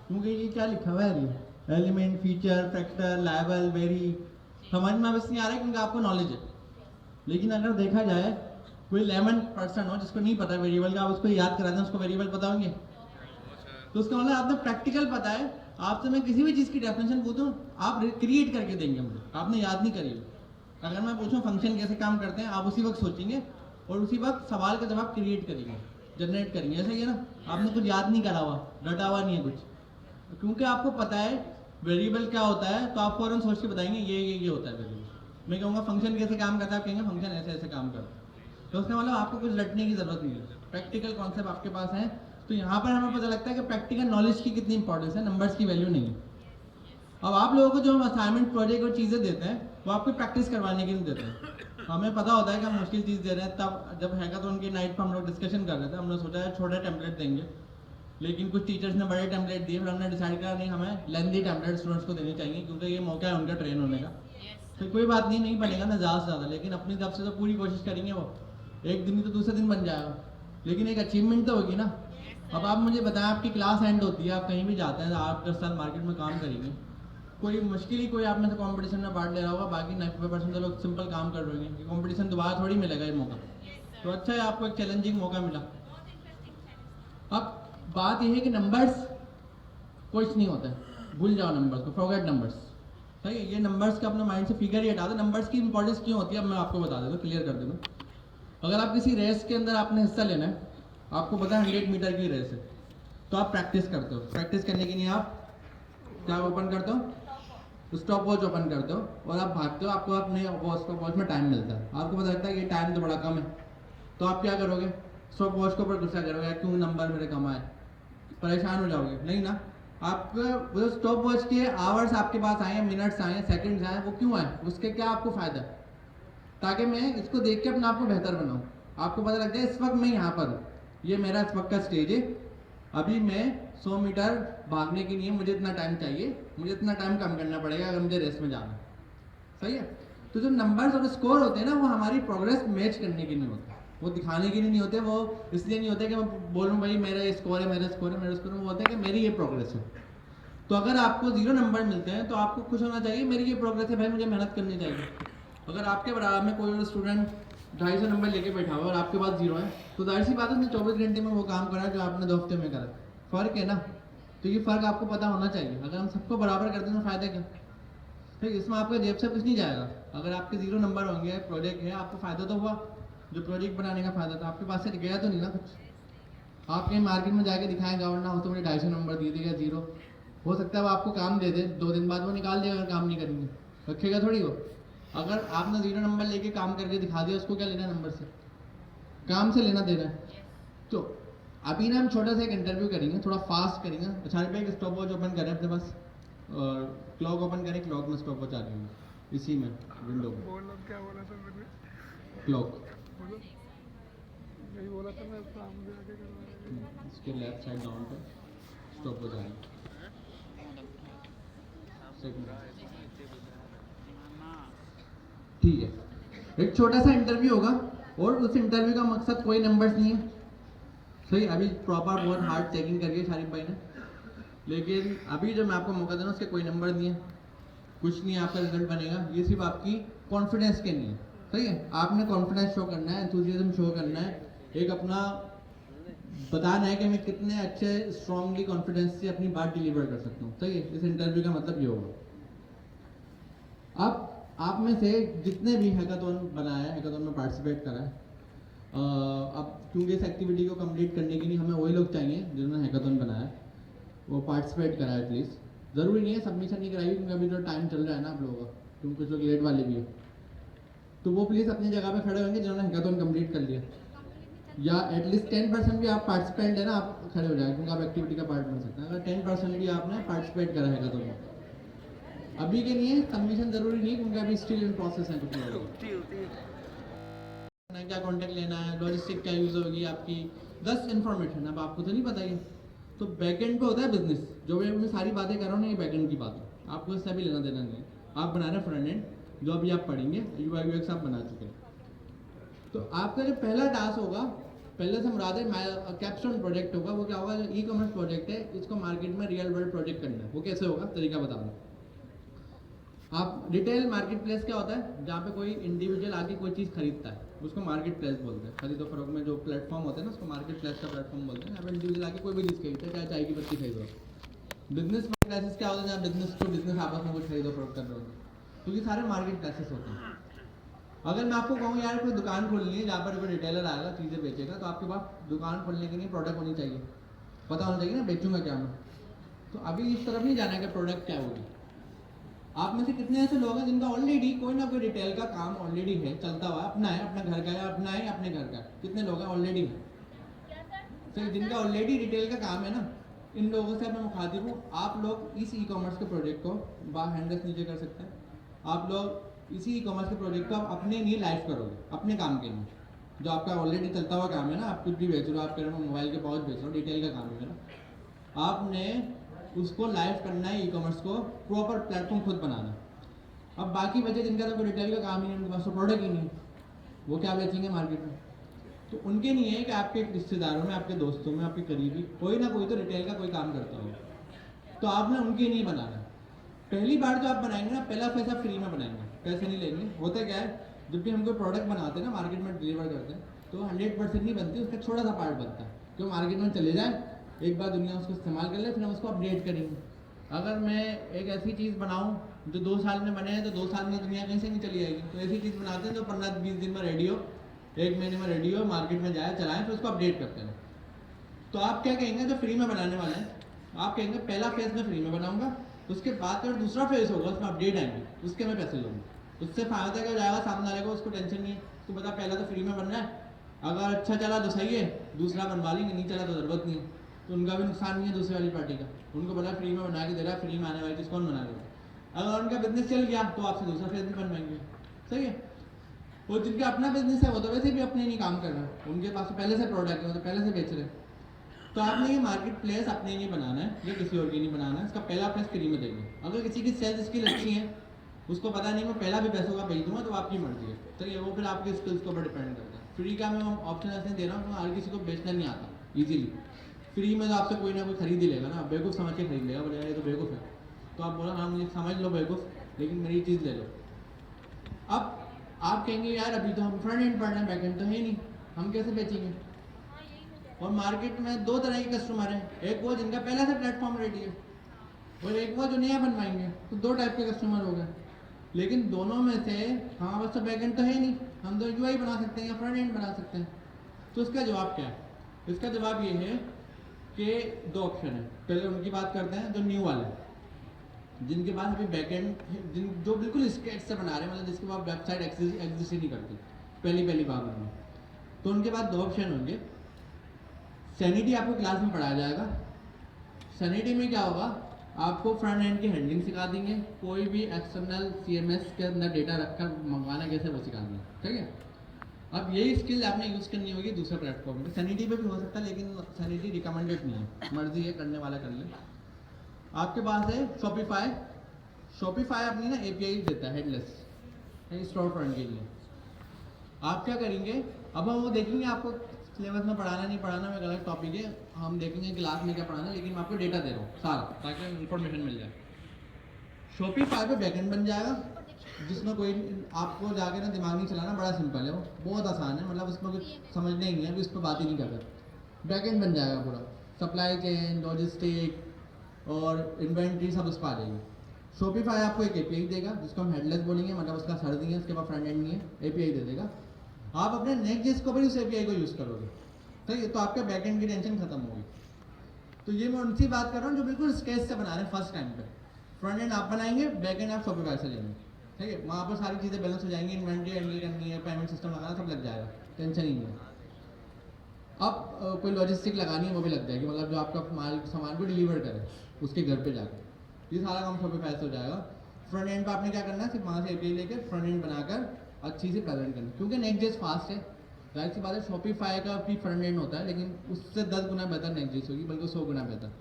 Speaker 5: क्योंकि ये क्या लिखा हुआ है, ये element, feature, factor, level, very, समझ में अब इसलिए आ रहा है क्योंकि आपको नॉलेज है। लेकिन अगर देखा जाए कोई 11% हो जिसको नहीं पता वेरिएबल का, आप उसको याद कराते हैं, उसको वेरिएबल पता होंगे, तो उसका मतलब आपने प्रैक्टिकल पता है। आपसे मैं किसी भी चीज़ की डेफिनेशन पूछूं, आप क्रिएट करके देंगे मुझे, आपने याद नहीं करी। अगर मैं पूछूं फंक्शन कैसे काम करते हैं, आप उसी वक्त सोचेंगे और उसी वक्त सवाल का जवाब क्रिएट करेंगे, जनरेट करेंगे, ऐसा ही है ना? आपने कुछ याद नहीं करा हुआ, रटा हुआ नहीं है कुछ, क्योंकि आपको पता है वेरिएबल क्या होता है, तो आप फौरन सोच के बताएंगे ये होता है वेरिएबल। मैं कहूँगा फंक्शन कैसे काम करता है, आप कहेंगे फंक्शन ऐसे ऐसे काम करता है। तो उसका मतलब आपको कुछ रटने की जरूरत नहीं है, प्रैक्टिकल कॉन्सेप्ट आपके पास है। तो यहाँ पर हमें पता लगता है कि प्रैक्टिकल नॉलेज की कितनी इंपॉर्टेंस है, नंबर्स की वैल्यू नहीं है। अब आप लोगों को जो हम असाइनमेंट, प्रोजेक्ट और चीज़ें देते हैं, वो आपको प्रैक्टिस करवाने के लिए देते हैं। हमें पता होता है कि हम मुश्किल चीज़ दे रहे हैं, तब जब हैगा तो उनकी नाइट पर हम लोग डिस्कशन कर रहे थे, हमने सोचा है छोटे टेम्पलेट देंगे, लेकिन कुछ टीचर्स ने बड़े टेम्पलेट दिए, फिर हमने डिसाइड करा नहीं, हमें लेंथी टेम्पलेट स्टूडेंट्स को देने चाहिए, क्योंकि ये मौका है उनका ट्रेन होने का। तो कोई बात नहीं बनेगा ना ज़्यादा से ज़्यादा, लेकिन अपनी तरफ से तो पूरी कोशिश करेंगे। वो एक दिन ही तो दूसरे दिन बन जाएगा, लेकिन एक अचीवमेंट तो होगी ना। अब आप मुझे बताएं, आपकी क्लास एंड होती है, आप कहीं भी जाते हैं, 8-10 साल मार्केट में काम करेंगे, कोई मुश्किल ही कोई आप में से कंपटीशन में पार्ट ले रहा होगा, बाकी 90% लोग सिंपल काम कर रहे हैं। कंपटीशन दोबारा थोड़ी मिलेगा ये मौका, तो अच्छा है आपको एक चैलेंजिंग मौका मिला। अब बात यह है कि नंबर्स कुछ नहीं होता है, भूल जाओ नंबर्स को, फॉरगेट नंबर्स, सही है। ये नंबर्स का अपने माइंड से फिगर ही हटा दो। नंबर्स की इंपॉर्टेंस क्यों होती है अब मैं आपको बता देता हूँ, क्लियर कर देता हूँ। अगर आप किसी रेस के अंदर आपने हिस्सा लेना है, आपको पता है 100 मीटर की रेस है, तो आप प्रैक्टिस करते हो। प्रैक्टिस करने के लिए आप क्या ओपन करते हो, स्टॉप वॉच ओपन करते हो और आप भागते हो, आपको अपने स्टॉप वॉच में टाइम मिलता है, आपको पता लगता है कि ये टाइम तो बड़ा कम है, तो आप क्या करोगे, स्टॉप वॉच के ऊपर गुस्सा करोगे, क्यों नंबर मेरे कम आए, परेशान हो जाओगे, नहीं ना। आपका वो स्टॉप वॉच के आवर्स आपके पास आए हैं, मिनट्स आए हैं, सेकंड्स आए हैं, वो क्यों आए, उसके क्या आपको फ़ायदा है, ताकि मैं इसको देख के अपने आप को बेहतर बनाऊँ। आपको पता लग जाए इस वक्त मैं यहाँ पर हूँ, ये मेरा इस वक्त का स्टेज है, अभी मैं 100 मीटर भागने के लिए मुझे इतना टाइम चाहिए, मुझे इतना टाइम कम करना पड़ेगा अगर मुझे रेस में जाना है, सही है। तो जो नंबर्स और स्कोर होते हैं ना, वो हमारी प्रोग्रेस मैच करने के लिए होते हैं, वो दिखाने के लिए नहीं होते, वो इसलिए नहीं होते कि मैं बोलूँ भाई मेरा स्कोर है, मेरा स्कोर है, मेरा स्कोर है, वो होता है कि मेरी ये प्रोग्रेस है। तो अगर आपको 0 नंबर मिलते हैं तो आपको खुश होना चाहिए, मेरी ये प्रोग्रेस है भाई, मुझे मेहनत करनी चाहिए। अगर आपके बराबर में कोई और स्टूडेंट 250 नंबर लेके बैठा हुआ और आपके पास 0 है, तो जाहिर सी बात है उसने 24 घंटे में वो काम करा जो आपने 2 हफ्ते में करा, फ़र्क है ना। तो ये फ़र्क आपको पता होना चाहिए। अगर हम सबको बराबर कर दें तो फ़ायदा क्या, ठीक, इसमें आपका जेब से कुछ नहीं जाएगा। अगर आपके 0 नंबर होंगे, प्रोजेक्ट है, आपको फ़ायदा तो हुआ, जो प्रोजेक्ट बनाने का फ़ायदा था, आपके पास से गया तो नहीं ना कुछ। आप कहीं मार्केट में जाके दिखाएंगे वरना हो तो मुझे 250 नंबर दिए थे या 0, हो सकता है वो आपको काम दे दे, 2 दिन बाद वो निकाल देगा अगर काम नहीं करेंगे, रखेगा थोड़ी वो। अगर आपने 0 नंबर लेके काम करके दिखा दिया, उसको क्या लेना नंबर से, काम से लेना देना है। तो अभी ना हम छोटा सा एक इंटरव्यू करेंगे, थोड़ा फास्ट करेंगे। अच्छा पे एक स्टॉप वॉच ओपन करें अपने पास और क्लॉक ओपन करें, क्लॉक में स्टॉप वॉच आ रही है इसी में विंडो में,
Speaker 2: बोलो क्या बोला सर मैंने,
Speaker 5: क्लॉक
Speaker 2: बोलो यही बोला था मैं, सामने आके करवाया।
Speaker 5: इसके लेफ्ट साइड डाउन पे स्टॉप वॉच आ रही है। ठीक है, एक छोटा सा इंटरव्यू होगा और उस इंटरव्यू का मकसद कोई नंबर्स नहीं है, सही। अभी प्रॉपर बहुत हार्ड चेकिंग करके शारिफ भाई ने, लेकिन अभी जो मैं आपको मौका देना उसके कोई नंबर नहीं है, कुछ नहीं, आपका रिजल्ट बनेगा, ये सिर्फ आपकी कॉन्फिडेंस के लिए है, सही है। आपने कॉन्फिडेंस शो करना है, एंथुसियाज्म शो करना है, एक अपना बताना है कि मैं कितने अच्छे स्ट्रांगली कॉन्फिडेंस से अपनी बात डिलीवर कर सकता हूँ, सही है। इस इंटरव्यू का मतलब ये होगा। अब आप में से जितने भी हैकाथॉन बनाया है, हैकाथॉन में पार्टिसिपेट करा है, अब क्योंकि इस एक्टिविटी को कंप्लीट करने के लिए हमें वही लोग चाहिए जिन्होंने हैकाथॉन बनाया, वो पार्टिसिपेट करा है एटलीस्ट। ज़रूरी नहीं है सबमिशन नहीं कराइए, क्योंकि अभी जो टाइम चल रहा है ना आप लोगों का, क्योंकि कुछ लोग लेट वाले भी हैं, तो वो प्लीज़ अपनी जगह पे खड़े होंगे जिन्होंने हैकाथॉन कंप्लीट कर लिया, या एटलीस्ट 10% भी आप पार्टिसिपेंट है ना, आप खड़े हो जाए, क्योंकि आप एक्टिविटी का पार्ट बन सकते हैं। अगर 10% भी आपने पार्टिसिपेट करा हैकाथॉन में, अभी के लिए सबमिशन ज़रूरी नहीं, क्योंकि अभी स्टिल इन प्रोसेस है कुछ लोग, क्या कॉन्टेक्ट लेना है, लॉजिस्टिक क्या यूज़ होगी आपकी, 10 इन्फॉर्मेशन। अब आपको तो नहीं पता ये, तो बैकएंड पे होता है बिजनेस, जो मैं सारी बातें कर रहा हूँ ना, ये बैकएंड की बात है, आपको इससे भी लेना देना नहीं है। आप बना रहे हैं फ्रंट एंड, जो अभी आप पढ़ेंगे UI UX आप बना चुके हैं। तो आपका जो पहला टास्क होगा, पहले से मुराद है कैप्स्टोन प्रोजेक्ट होगा, वो क्या होगा, जो ई-कॉमर्स प्रोजेक्ट है इसको मार्केट में रियल वर्ल्ड प्रोजेक्ट करना है। वो कैसे होगा, तरीका बता रहा हूँ। आप रिटेल मार्केट प्लेस क्या होता है, जहाँ पे कोई इंडिविजुअल आके कोई चीज़ खरीदता है, उसको मार्केट प्लेस बोलते हैं। खरीदो फरोख में जो प्लेटफॉर्म होते हैं ना, उसको मार्केट प्लेस का प्लेटफॉर्म बोलते हैं। यहाँ पे इंडिविजुअल आके कोई भी चीज़ खरीदता है, चाहे चाय की पत्ती खरीदो। बिजनेस प्लेसेस क्या होता है, जहाँ बिजनेस टू बिजनेस आपस में कुछ खरीदो फरोख कर रहे हो, तो ये सारे मार्केट प्लेसेस होते हैं। अगर मैं आपको कहूँ यार कोई दुकान खोलनी है जहाँ पर कोई रिटेलर आएगा चीज़ें बेचेगा, तो आपके पास दुकान खोलने के लिए प्रोडक्ट होनी चाहिए, पता होना चाहिए ना बेचूंगा क्या मैं। तो अभी इस तरफ नहीं जाना है कि प्रोडक्ट क्या होगी। आप में से कितने ऐसे लोग हैं जिनका ऑलरेडी कोई ना कोई रिटेल का काम ऑलरेडी है, चलता हुआ अपना है, अपना घर का है, अपना है अपने घर का, कितने लोग हैं ऑलरेडी है, तो जिनका ऑलरेडी रिटेल का काम है ना, इन लोगों से मैं मुखातिब हूँ। आप लोग इस ई-कॉमर्स के प्रोजेक्ट को हैंडल्स नीचे कर सकते हैं, आप लोग इसी ई-कॉमर्स के प्रोजेक्ट को आप अपने लिए लाइव करोगे, अपने काम के लिए, जो आपका ऑलरेडी चलता हुआ काम है ना, आप कुछ भी बेच रहे हो, आप कह रहे हो मोबाइल के पाउच बेच रहे हो, डिटेल का काम है मेरा, आपने उसको लाइव करना है, ई-कॉमर्स को प्रॉपर प्लेटफॉर्म खुद बनाना। अब बाकी बच्चे जिनका तो कोई रिटेल का काम ही नहीं, उनके पास तो प्रोडक्ट ही नहीं, वो क्या बेचेंगे मार्केट में। तो उनके लिए है कि आपके रिश्तेदारों में, आपके दोस्तों में, आपके करीबी कोई ना कोई तो रिटेल का कोई काम करता हो, तो आपने उनके लिए बनाना। पहली बार जो आप बनाएंगे ना, पहला पैसा फ्री में बनाएंगे, पैसे नहीं लेंगे। होता क्या है, जब भी हम कोई प्रोडक्ट बनाते हैं ना, मार्केट में डिलीवर करते हैं, तो 100% नहीं बनती, उसका छोटा सा पार्ट बनता है, क्यों मार्केट में चले जाए, एक बार दुनिया उसको इस्तेमाल कर ले, फिर हम उसको अपडेट करेंगे। अगर मैं एक ऐसी चीज़ बनाऊं जो 2 साल में बने हैं, तो 2 साल में दुनिया कहीं से नहीं चली आएगी। तो ऐसी चीज़ बनाते हैं जो 15-20 दिन में रेडी हो, 1 महीने में रेडी हो, मार्केट में जाए, चलाएं, फिर उसको अपडेट करते हैं। तो आप क्या कहेंगे जो फ्री में बनाने वाले हैं, आप कहेंगे पहला फेज मैं फ्री में बनाऊंगा, उसके बाद अगर दूसरा फेज होगा उसमें अपडेट आएंगे, उसके मैं पैसे लूँगा। उससे फायदा क्या हो जाएगा, सामने वाले को उसको टेंशन नहीं है, उसको पता पहला तो फ्री में बनना है, अगर अच्छा चला तो सही है, दूसरा बनवा लेंगे, नहीं चला तो ज़रूरत नहीं है, तो उनका भी नुकसान नहीं है दूसरी वाली पार्टी का। उनको पता फ्री में बना के दे रहा है, फ्री में आने वाली चीज़ कौन बना देगा। अगर उनका बिजनेस चल गया तो आपसे दूसरा फेज भी बनवाएंगे, सही है। और जिनका अपना बिजनेस है वो तो वैसे भी अपने नहीं काम कर रहे हैं, उनके पास तो पहले से प्रोडक्ट है, वो तो पहले से बेच रहे हैं। तो आपने ये मार्केट प्लेस अपने नहीं बनाना है, ये किसी और की नहीं बनाना है, इसका पहला फेज फ्री में देंगे। अगर किसी की सेल्स स्किल अच्छी है, उसको पता नहीं मैं पहला भी पैसों का भेज दूंगा, तो आपकी मर्जी है, तो ये वो फिर आपकी स्किल्स के ऊपर डिपेंड करता है। फ्री का मैं ऑप्शन ऐसे दे रहा हूँ, हर किसी को बेचना नहीं आता इजीली। फ्री में तो आपसे कोई ना कोई खरीद ही लेगा ना, बेवकूफ़ समझ के खरीद लेगा, बोलेगा ये तो बेवकूफ़ है, तो आप बोला हाँ मुझे समझ लो बेवकूफ़, लेकिन मेरी चीज़ ले लो। अब आप कहेंगे यार अभी तो हम फ्रंट एंड पढ़ रहे हैं, बैक एंड तो है नहीं, हम कैसे बेचेंगे। और मार्केट में दो तरह के कस्टमर हैं, एक वो जिनका पहले से प्लेटफॉर्म रेडी है और एक वो जो नया बनवाएंगे, तो दो टाइप के कस्टमर हो गए। लेकिन दोनों में से हमारे पास तो बैक एंड तो है नहीं, हम तो यूआई बना सकते हैं या फ्रंट एंड बना सकते हैं। तो इसका जवाब क्या है, इसका जवाब ये है कि दो ऑप्शन है। पहले उनकी बात करते हैं जो न्यू वाले, जिनके पास अभी बैक एंड जो बिल्कुल स्केच से बना रहे हैं, मतलब जिसके पास वेबसाइट एग्जिस्ट ही नहीं करती, पहली बार में, तो उनके पास दो ऑप्शन होंगे। सैनिटी आपको क्लास में पढ़ाया जाएगा। सैनिटी में क्या होगा, आपको फ्रंट एंड की हैंडलिंग सिखा देंगे, कोई भी एक्सटर्नल CMS के अंदर डेटा रखकर मंगवाना कैसे वो सिखा देंगे, ठीक है। अब यही स्किल आपने यूज़ करनी होगी दूसरे प्लेटफॉर्म पे। सैनिटी पे भी हो सकता है, लेकिन सैनिटी रिकमेंडेड नहीं है, मर्जी है करने वाला कर ले। आपके पास है शॉपिफाई अपनी ना API देता है हेडलेस स्टोर फ्रंट के लिए। आप क्या करेंगे, अब हम वो देखेंगे, आपको सिलेबस में पढ़ाना नहीं पढ़ाना में अलग टॉपिक है, हम देखेंगे क्लास में क्या पढ़ाना है, लेकिन मैं आपको डेटा दे रहा हूँ सारा, ताकि इन्फॉर्मेशन मिल जाए। शॉपिफाई पे बैकएंड बन जाएगा, जिसमें कोई आपको जाके ना दिमाग नहीं चलाना, बड़ा सिंपल है, वो बहुत आसान है, मतलब उसमें कुछ समझना ही नहीं है, अभी उस पर बात ही नहीं कर रहे। बैकएंड बन जाएगा पूरा, सप्लाई चेन, लॉजिस्टिक और इन्वेंट्री सब उस पर आ जाएगी। शॉपिफाई आपको एक API देगा, जिसको हम हेडलेस बोलेंगे, मतलब उसका सर नहीं है, उसके बाद फ्रंट एंड नहीं है, API दे देगा। आप अपने नेक्स्ट को भी उस API को यूज़ करोगे, ठीक है, तो आपके बैकएंड की टेंशन खत्म होगी। तो ये मैं उनसी बात कर रहा हूँ जो बिल्कुल स्केच से बना रहे हैं फर्स्ट टाइम पे। फ्रंट एंड आप बनाएंगे, बैक एंड आप शॉपिफाई से लेंगे, ठीक है, वहाँ पर सारी चीज़ें बैलेंस हो जाएंगी, इन्वेंट्री हैंडल करनी है, पेमेंट सिस्टम लगाना, सब लग जाएगा, टेंशन ही नहीं है। अब कोई लॉजिस्टिक लगानी है वो भी लग जाएगी, मतलब जो आपका सामान को डिलीवर करे उसके घर पे जाकर, ये सारा काम शॉपिफाई से हो जाएगा। फ्रंट एंड पर आपने क्या करना है, सिर्फ वहाँ से API लेकर फ्रंट एंड बनाकर अच्छी से प्रेजेंट करना, क्योंकि नेक्स्ट फास्ट है, जाहिर सी बात है। शॉपिफाई का भी फ्रंट एंड होता है, लेकिन उससे 10 गुना बेहतर नेक्स्ट होगी, बल्कि 100 गुना बेहतर।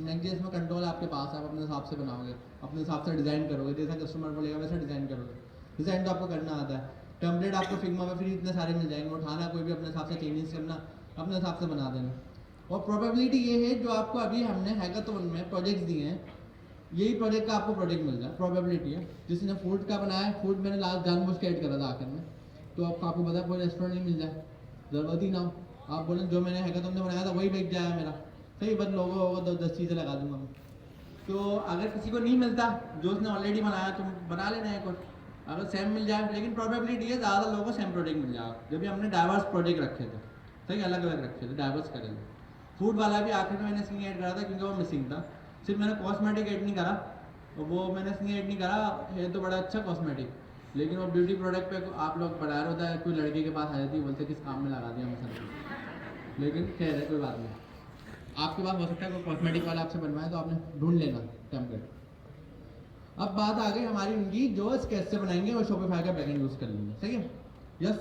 Speaker 5: नेक्स्ट में कंट्रोल आपके पास, आप अपने हिसाब से बनाओगे, अपने हिसाब से डिज़ाइन करोगे, जैसा कस्टमर बोलेगा वैसा डिज़ाइन करोगे। डिज़ाइन तो आपको करना आता है, टेम्पलेट आपको फिग्मा में फ्री इतने सारे मिल जाएंगे, उठाना कोई भी अपने हिसाब से चेंजेस करना, अपने हिसाब से बना देना। और प्रोबेबिलिटी ये है, जो आपको अभी हमने हैकाथॉन में प्रोजेक्ट्स दिए हैं, यही प्रोजेक्ट का आपको प्रोजेक्ट मिल जाए, प्रोबेबिलिटी है। जिसने फूड का बनाया है, फूड मैंने लास्ट जानबूझ के ऐड करा था आखिर में, तो आपको पता कोई रेस्टोरेंट नहीं मिल जाए, ज़रूरत ही ना हो, आप बोलें जो मैंने हैकाथॉन में बनाया था वही बिक जाए मेरा, सही, बस लोगो होगा 10 चीज़ें लगा दूंगा मैं। तो अगर किसी को नहीं मिलता, जो उसने ऑलरेडी बनाया, तो बना लेना है कुछ, अगर सेम मिल जाए, लेकिन प्रोबेबिलिटी है ज़्यादा लोगों को सेम प्रोजेक्ट मिल जाएगा। जब भी हमने डाइवर्स प्रोजेक्ट रखे थे, सही, अलग अलग रखे थे, डाइवर्स करेंगे। फूड वाला भी आखिर में मैंने सिंग ऐड करा था, क्योंकि वो मिसिंग था। सिर्फ मैंने कॉस्मेटिक ऐड नहीं करा, और वो मैंने सिंग ऐड नहीं करा, है तो बड़ा अच्छा कॉस्मेटिक, लेकिन वो ब्यूटी प्रोडक्ट पे आप लोग बता रहे होता है, कोई लड़के के पास आ जाती है, बोलते किस काम में लगा दिया मसाला, लेकिन खैर है, कोई बात नहीं। आपके पास हो सकता है कोई कॉस्मेटिक वाला आपसे बनवाए, तो आपने ढूंढ लेना टेम्पलेट। अब बात आ गई हमारी उनकी, जो स्केच से बनाएंगे और शॉपिफाई का बैकएंड यूज़ कर लेंगे, ठीक है। यस,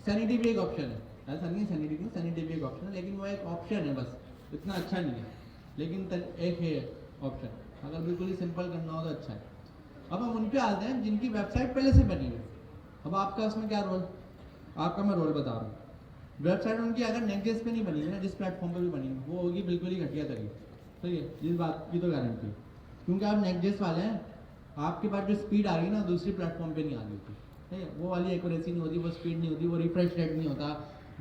Speaker 5: सैनिटी भी एक ऑप्शन है, ऐसा नहीं है सैनिटी नहीं, सैनिटी भी एक ऑप्शन है, लेकिन वो एक ऑप्शन है, बस इतना अच्छा नहीं है, लेकिन एक है ऑप्शन, अगर बिल्कुल ही सिंपल करना हो तो अच्छा है। अब हम उन पे आते हैं जिनकी वेबसाइट पहले से बनी है। अब आपका उसमें क्या रोल, आपका मैं रोल बता रहा हूँ। वेबसाइट उनकी अगर नेक्स्ट पे नहीं बनी है ना, जिस प्लेटफॉर्म पे भी बनी है, वो होगी बिल्कुल ही घटिया तरीके, सही है, जिस बात की तो गारंटी, क्योंकि आप नेक्स्ट वाले हैं, आपके पास जो स्पीड आ रही है ना, दूसरी प्लेटफॉर्म पे नहीं आ रही थी, ठीक है, वो वाली एक्यूरेसी नहीं होती, वो स्पीड नहीं होती, वो रिफ्रेश रेट नहीं होता,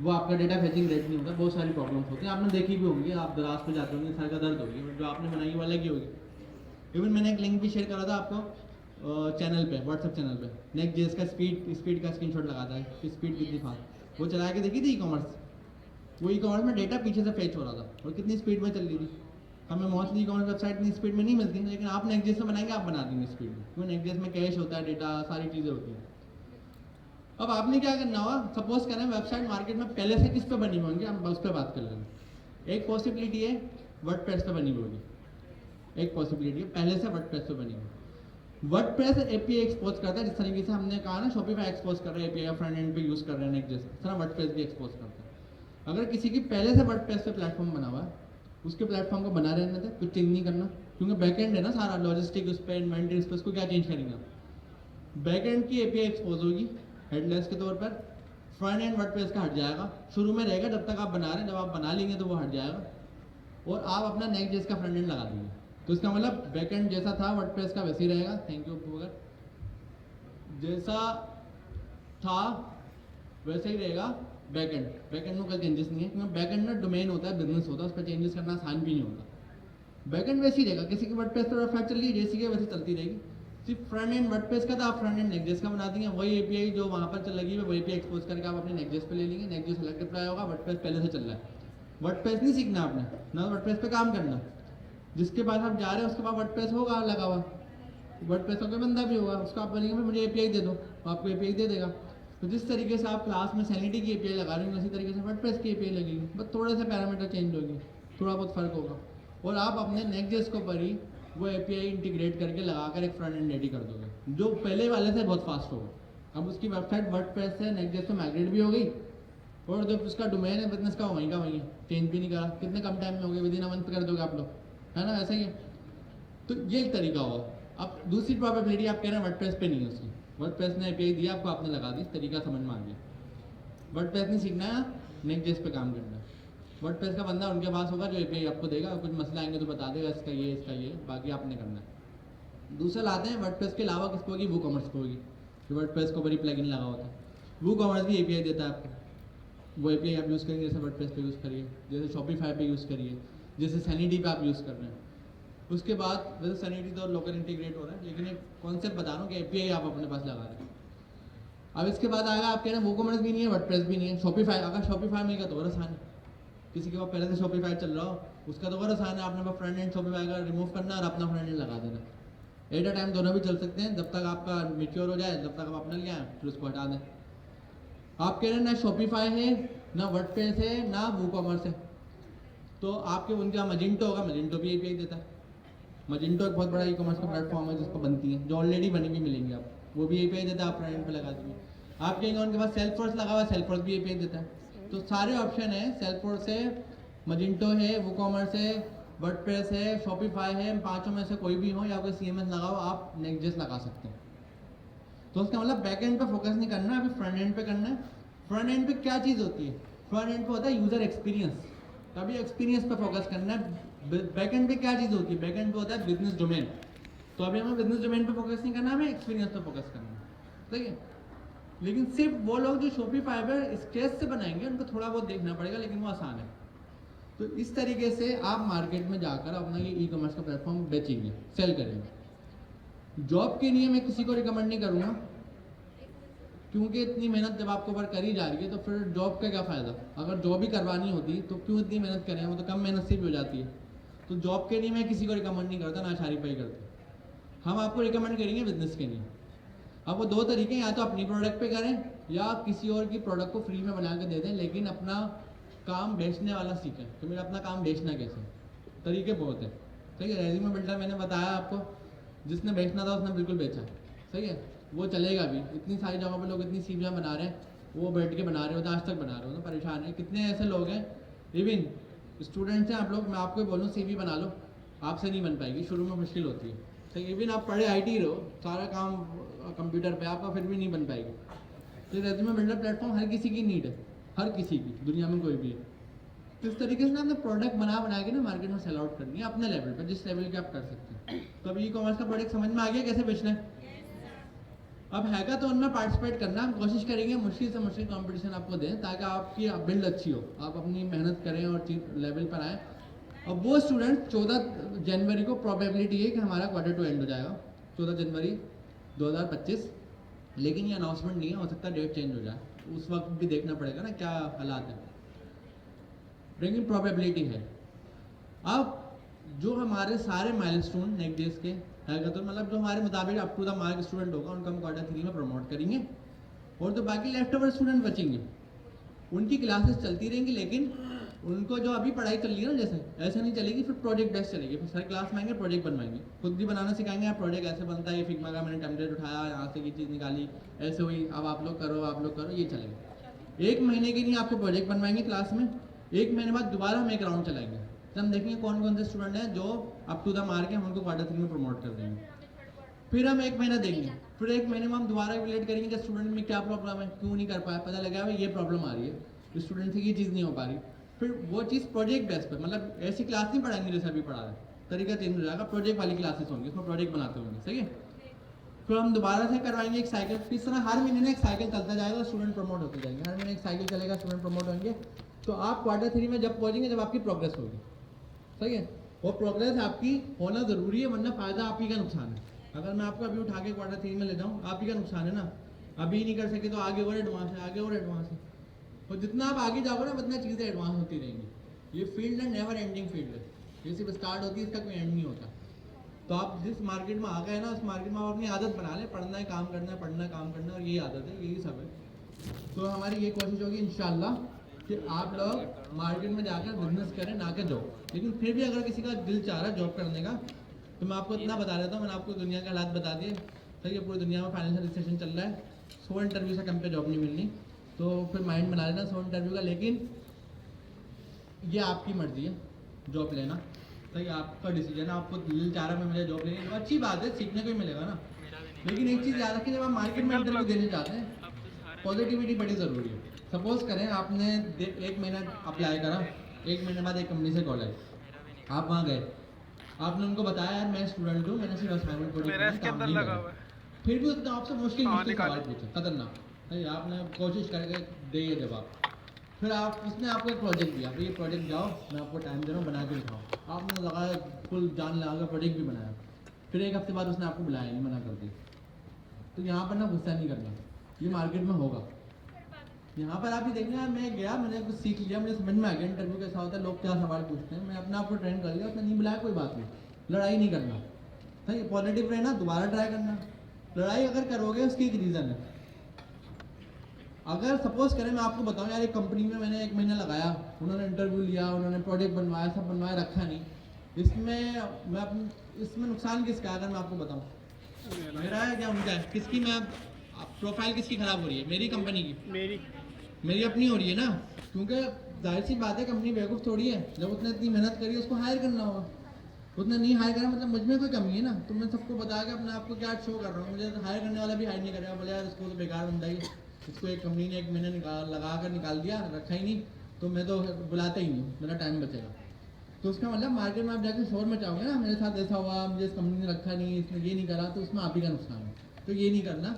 Speaker 5: वो आपका डेटा फेचिंग रेट नहीं होता, बहुत सारी प्रॉब्लम्स होती हैं, आपने देखी भी होंगी, आप दराज पे जाते होंगे, सर का दर्द होगी, जो आपने बनाई वो अलग ही होगी। इवन मैंने एक लिंक भी शेयर करा था आपको चैनल पे, व्हाट्सएप चैनल पे, नेक्स्ट जेस का स्पीड का स्क्रीनशॉट लगाता है कि स्पीड कितनी फास्ट, वो चला के देखी थी ई कॉमर्स, वो ई कॉमर्स में डेटा पीछे से फेच हो रहा था और कितनी स्पीड में चल रही थी। हमें मोस्टली ई कॉमर्स वेबसाइट इतनी स्पीड में नहीं मिलती, लेकिन आप नेक्स्ट से बनाएंगे आप बना देंगे स्पीड में, क्योंकि नेक्स्ट में कैश होता है, डेटा सारी चीज़ें होती हैं। अब आपने क्या करना होगा, सपोज करें वेबसाइट मार्केट में पहले से किस पे बनी हुई होंगी, हम उस पर बात कर लेंगे। एक पॉसिबिलिटी है वर्डप्रेस पे बनी हुई होगी, एक पॉसिबिलिटी है पहले से वर्डप्रेस पे बनी हुई। वर्डप्रेस एपीआई एक्सपोज करता है, जिस तरीके से हमने कहा ना शॉपिफाई एक्सपोज कर रहा है एपीआई, फ्रंट एंड पे यूज़ कर रहे हैं नेक्स्ट, इस तरह वर्डप्रेस भी एक्सपोज करता है। अगर किसी की पहले से वर्डप्रेस पे प्लेटफॉर्म बना हुआ है, उसके प्लेटफॉर्म को बना रहने थे, कुछ चेंज नहीं करना, क्योंकि बैकएंड है ना सारा लॉजिस्टिक उस पर, इन्वेंटरी उस पर, उसको क्या चेंज करेंगे आप। बैकएंड की एपीआई एक्सपोज होगी हेडलेस के तौर पर, फ्रंट एंड वर्डप्रेस का हट जाएगा, शुरू में रहेगा जब तक आप बना रहे हैं, जब आप बना लेंगे तो वो हट जाएगा और आप अपना नेक्स्ट.जेएस का फ्रंट एंड लगा देंगे। तो इसका मतलब बैकएंड जैसा था वर्डप्रेस का वैसे ही रहेगा। थैंक यू अगर जैसा था वैसे ही रहेगा बैकएंड, बैकएंड में कोई चेंजेस नहीं है, क्योंकि बैकएंड में डोमेन होता है, बिजनेस होता है, उस पर चेंजेस करना आसान भी नहीं होता। बैकएंड वैसे ही रहेगा, किसी की वर्डप्रेस पर वेबसाइट चल रही है जैसी की वैसे चलती रहेगी। सिर्फ फ्रंट एंड वर्डप्रेस का था, आप फ्रंट एंड नेक्स्ट.जेएस का बना देंगे, वही एपीआई जो वहाँ पर चल लगी है वही एपीआई एक्सपोज करके आप अपने नेक्स्ट.जेएस पे ले लेंगे, नेक्स्ट.जेएस सेलेक्ट अप्लाई होगा, वर्डप्रेस पहले से चल रहा है। वर्डप्रेस नहीं सीखना आपने ना, वर्डप्रेस पे काम करना, जिसके पास आप जा रहे हैं उसके पास वर्डप्रेस होगा लगा हुआ, वर्डप्रेस का कोई बंदा भी होगा, उसको आप बोलेंगे मुझे एपीआई दे दो, तो आपको एपीआई दे देगा। तो जिस तरीके से आप क्लास में सैनिटी की एपीआई लगा रहे हैं उसी तरीके से वर्डप्रेस की एपीआई लगेगी, बस थोड़े से पैरामीटर चेंज होगी, थोड़ा बहुत फर्क होगा, और आप अपने नेक्स्ट.जेएस को पर ही वो एपीआई इंटीग्रेट करके लगाकर एक फ्रंट एंड रेडी कर दोगे, जो पहले वाले से बहुत फास्ट होगा। अब उसकी वेबसाइट वर्डप्रेस से नेक्स्ट.जेएस में माइग्रेट भी हो गई, और जब उसका डोमेन है बिजनेस का वहीं का वहीं है, चेंज भी नहीं करा, कितने कम टाइम में हो गए, विदिन अ मंथ कर दोगे आप लोग, है ना, ऐसा ही है। तो ये एक तरीका हुआ। अब दूसरी प्रोबेबिलिटी आप कह रहे हैं वर्डप्रेस पे नहीं है उसकी, वर्डप्रेस ने एपीआई दिया आपको, आपने लगा दी, तरीका समझ में आ गया। वर्डप्रेस नहीं सीखना है, नेक्स्ट.जेएस पे काम करना है। वर्डप्रेस का बंदा उनके पास होगा जो एपीआई आपको देगा, कुछ मसला आएंगे तो बता देगा इसका ये, बाकी आपने करना है। दूसरा लाते हैं वर्डप्रेस के अलावा किसको होगी, वूकॉमर्स को होगी, जो वर्डप्रेस को बड़ी प्लगइन लगा होता है। वूकॉमर्स भी एपीआई देता है आपको, वो एपीआई आप यूज़ करेंगे, जैसे वर्डप्रेस पे यूज़ करिए, जैसे शॉपिफाई पे यूज़ करिए, जैसे सैनिटी पे आप यूज़ कर रहे हैं। उसके बाद वैसे सैनिटी तो लोकल इंटीग्रेट हो रहा है, लेकिन एक कॉन्सेप्ट बता रहा हूँ कि एपीआई आप अपने पास लगा रहे हैं। अब इसके बाद आएगा आप कह रहे हैं वूकॉमर्स भी नहीं है, वर्डप्रेस भी नहीं है, शॉपिफाई। अगर शॉपिफाई में का तो और आसान है, किसी के पास पहले से शॉपिफाई चल रहा हो उसका तो और आसान है, आपने बस फ्रंट एंड शॉपिफाई का रिमूव करना और अपना फ्रंट एंड लगा देना। एट अ टाइम दोनों भी चल सकते हैं, जब तक आपका मेच्योर हो जाए, जब तक आप अपने ले आए फिर उसको हटा दें। आप कह रहे हैं ना शॉपिफाई है, ना वर्डप्रेस है, ना वूकॉमर्स है, तो आपके उनका मजिंटो होगा, मजिंटो भी एपीआई देता है। मजिंटो एक बहुत बड़ा ई कॉमर्स का प्लेटफॉर्म है जिसको बनती है, जो ऑलरेडी बनी हुई मिलेंगी आप, वो भी एपीआई देता है, आप फ्रंट एंड पे लगा दीजिए। आप कहेंगे उनके पास सेल्फफोर्स लगा हुआ है, सेल्फफोर्स भी एपीआई देता है। तो सारे ऑप्शन है, सेल्फफोर्स है, मजिंटो है, वूकॉमर्स है, वर्डप्रेस है, शॉपिफाई है, पांचों में से कोई भी हो, या कोई सीएमएस लगा हो, आप नेक्स्ट.जेएस लगा सकते हैं। तो उसका मतलब बैक एंड पे फोकस नहीं करना है, अभी फ्रंट एंड पे करना है। फ्रंट एंड पे क्या चीज़ होती है, फ्रंट एंड पे होता है यूजर एक्सपीरियंस, तभी एक्सपीरियंस पे फोकस करना है। बैक एंड पे क्या चीज़ होती है, बैक एंड पे होता है बिजनेस डोमेन, तो अभी हमें बिजनेस डोमेन पे फोकस नहीं करना, हमें एक्सपीरियंस पे फोकस करना है, ठीक है। लेकिन सिर्फ वो लोग जो शॉपिफाई पे स्केच से बनाएंगे उनको थोड़ा बहुत देखना पड़ेगा, लेकिन वो आसान है। तो इस तरीके से आप मार्केट में जाकर अपना ये ई कॉमर्स का प्लेटफॉर्म बेचेंगे, सेल करेंगे। जॉब के लिए मैं किसी को रिकमेंड नहीं करूँगा, क्योंकि इतनी मेहनत जब आपको ऊपर करी जा रही है तो फिर जॉब का क्या फ़ायदा। अगर जॉब ही करवानी होती तो क्यों इतनी मेहनत करें, वो तो कम मेहनत से भी हो जाती है। तो जॉब के लिए मैं किसी को रिकमेंड नहीं करता, ना शारीफाई करता। हम आपको रिकमेंड करेंगे बिजनेस के लिए। आपको दो तरीके, या तो अपनी प्रोडक्ट पे करें या किसी और की प्रोडक्ट को फ्री में बना के दे दें, लेकिन अपना काम बेचने वाला सीखें कि मेरा अपना काम बेचना कैसे। तरीके बहुत है, ठीक है। रेज्यूमे बिल्डर मैंने बताया आपको, जिसने बेचना था उसने बिल्कुल बेचा, सही है, वो चलेगा भी। इतनी सारी जगहों पे लोग इतनी सीवियाँ बना रहे हैं, वो बैठ के बना रहे होते, आज तक बना रहे हो, तो परेशान है। कितने ऐसे लोग हैं, इवन स्टूडेंट्स हैं आप लोग, मैं आपको बोलूँ सीवी बना लो, आपसे नहीं बन पाएगी, शुरू में मुश्किल होती है। तो इवन आप पढ़े आईटी रहो, सारा काम कंप्यूटर पे, आपका फिर भी नहीं बन पाएगी। तो रेज्यूमे बिल्डर प्लेटफॉर्म हर किसी की नीड है, हर किसी की, दुनिया में कोई भी है। तो इस तरीके से ना आपने प्रोडक्ट बना के ना मार्केट में सेल आउट करनी है अपने लेवल पर, जिस लेवल के आप कर सकते हैं। तो अभी ई कॉमर्स का प्रोडक्ट समझ में आ गया कैसे बेचना है। अब हैगा तो उनमें पार्टिसिपेट करना, हम कोशिश करेंगे मुश्किल से मुश्किल कंपटीशन आपको दें, ताकि आपकी बिल्ड अच्छी हो, आप अपनी मेहनत करें और लेवल पर आएँ। अब वो स्टूडेंट 14 जनवरी को प्रोबेबिलिटी है कि हमारा Q2 एंड हो जाएगा, 14 जनवरी 2025, लेकिन ये अनाउंसमेंट नहीं है, हो सकता है डेट चेंज हो जाए। उस वक्त भी देखना पड़ेगा ना क्या हालात है, लेकिन प्रोबेबिलिटी है। अब जो हमारे सारे माइलस्टोन नेक्स्ट डेज के है तो मतलब जो हमारे मुताबिक up to the mark student होगा उनको हम क्वार्टर 3 में प्रमोट करेंगे, और जो बाकी लेफ्ट ओवर स्टूडेंट बचेंगे उनकी क्लासेस चलती रहेंगी, लेकिन उनको जो अभी पढ़ाई चल रही है ना जैसे ऐसे नहीं चलेगी, फिर प्रोजेक्ट बेस्ड चलेगी। फिर सारे क्लास में आएंगे, प्रोजेक्ट बनवाएंगे, खुद भी बनाना सिखाएंगे, आप प्रोजेक्ट ऐसे बनता है, ये फिग्मा का मैंने टेम्पलेट उठाया, यहाँ से ये चीज़ निकाली, ऐसे हुई, अब आप लोग करो, ये चलेगा। 1 महीने के लिए आपको प्रोजेक्ट बनवाएंगे क्लास में, 1 महीने बाद दोबारा हम एक राउंड चलाएंगे, तो हम देखेंगे कौन कौन से स्टूडेंट हैं जो अप टू द मार्क है, हम उनको क्वार्टर 3 में प्रमोट कर देंगे। फिर हम 1 महीना देंगे, फिर 1 महीने में हम दोबारा इवैल्यूएट करेंगे कि स्टूडेंट में क्या प्रॉब्लम है, क्यों नहीं कर पाया, पता लगा भाई ये प्रॉब्लम आ रही है, स्टूडेंट से ये चीज़ नहीं हो पा रही। फिर वो चीज़ प्रोजेक्ट बेस पर, मतलब ऐसी क्लास नहीं पढ़ाएंगे जैसे अभी पढ़ा रहे, तरीका चेंज हो जाएगा, प्रोजेक्ट वाली क्लासेस होंगी, उसमें प्रोजेक्ट बनाते होंगे, सही है। फिर हम दोबारा से करवाएंगे एक साइकिल, इस तरह हर महीने एक साइकिल चलता जाएगा, स्टूडेंट प्रमोट होते जाएंगे, हर महीने एक साइकिल चलेगा, स्टूडेंट प्रमोट होंगे। तो आप क्वार्टर 3 में जब पहुँचेंगे जब आपकी प्रोग्रेस होगी, सही है, और प्रोग्रेस आपकी होना ज़रूरी है, वरना फ़ायदा आप ही का नुकसान है। अगर मैं आपको अभी उठा के क्वार्टर 3 में ले जाऊँ, आप ही का नुकसान है ना, अभी नहीं कर सके तो आगे और एडवांस है, आगे और एडवांस है, और जितना आप आगे जाओगे ना उतना चीज़ें एडवांस होती रहेंगी। ये फील्ड है नेवर एंडिंग फील्ड है, ये सिर्फ स्टार्ट होती है, इसका कोई एंड नहीं होता। तो आप जिस मार्केट में आ गए ना, उस मार्केट में आप अपनी आदत बना लें, पढ़ना है, काम करना है, पढ़ना है, काम करना है, और यही आदत है, यही सब है। तो हमारी ये कोशिश होगी इंशाल्लाह कि आप लोग मार्केट में जाकर बिजनेस करें, ना कि जॉब। लेकिन फिर भी अगर किसी का दिल चाह रहा है जॉब करने का, तो मैं आपको इतना बता देता हूँ, मैंने आपको दुनिया के हालात बता दिए, सही है, पूरी दुनिया में फाइनेंशियल रिसेशन चल रहा है, 100 इंटरव्यू से कम पे जॉब नहीं मिलनी, तो फिर माइंड बना लेना 100 इंटरव्यू का। लेकिन ये आपकी मर्जी है जॉब लेना, सही, आपका डिसीजन है, आपको दिल चाह रहा है मुझे जॉब लेनी, तो अच्छी बात है, सीखने को ही मिलेगा ना। लेकिन एक चीज़ याद रखिए, जब आप मार्केट में इंटरव्यू देने जाते हैं, पॉजिटिविटी बड़ी ज़रूरी है। सपोज करें आपने 1 महीना अप्लाई करा, 1 महीने बाद एक कंपनी से कॉल आई, आप वहाँ गए, आपने उनको बताया यार मैं स्टूडेंट हूँ, मैंने सिर्फ असाइनमेंट पूरी, फिर भी उसने आपसे मुश्किल सवाल पूछे, खतरनाक, सही, आपने कोशिश करके दे ये जवाब, फिर उसने आपको एक प्रोजेक्ट दिया, ये प्रोजेक्ट जाओ, मैं आपको टाइम दे रहा हूँ, बना के दिखाओ, आपने लगाया फुल जान लगा कर प्रोजेक्ट भी बनाया, फिर 1 हफ्ते बाद उसने आपको बुलाया नहीं, मना कर दी, तो यहाँ पर ना गुस्सा नहीं करना, ये मार्केट में होगा। यहाँ पर आप ये देखना है, मैं गया, मैंने कुछ सीख लिया, मुझे समझ में आ गया इंटरव्यू कैसा होता है, लोग क्या सवाल पूछते हैं, मैं अपने आप को ट्रेन कर लिया, उसने नहीं बुलाया कोई बात नहीं, लड़ाई नहीं करना, सही, पॉजिटिव रहना, दोबारा ट्राई करना। लड़ाई अगर करोगे उसकी एक रीज़न है, अगर सपोज करें मैं आपको बताऊं यार एक कंपनी में मैंने 1 महीना लगाया, उन्होंने इंटरव्यू लिया, उन्होंने प्रोजेक्ट बनवाया, सब बनवाया, रखा नहीं, इसमें नुकसान किसका है? अगर मैं आपको बताऊं, मेरा है क्या उनका है, किसकी, मैं प्रोफाइल किसकी ख़राब हो रही है? मेरी कंपनी की, मेरी अपनी हो रही है ना, क्योंकि जाहिर सी बात है कंपनी बेवकूफ़ थोड़ी है, जब उसने इतनी मेहनत करी उसको हायर करना होगा, उसने नहीं हायर करा मतलब मुझ में कोई कमी है ना, तो मैं सबको बता के अपने आप को क्या शो कर रहा हूँ, मुझे हायर करने वाला भी हायर नहीं करेगा, बोले यार इसको तो बेकार बंदा ही, इसको एक कंपनी ने 1 महीने लगा कर निकाल दिया, रखा ही नहीं, तो मैं तो बुलाता ही नहीं, मेरा टाइम बचेगा। तो उसका मतलब मार्केट में आप जाकर शोर मचाओगे ना, मेरे साथ ऐसा हुआ, मुझे इस कंपनी ने रखा नहीं, इसने ये नहीं करा, तो उसमें आप ही का नुकसान है। तो ये नहीं करना,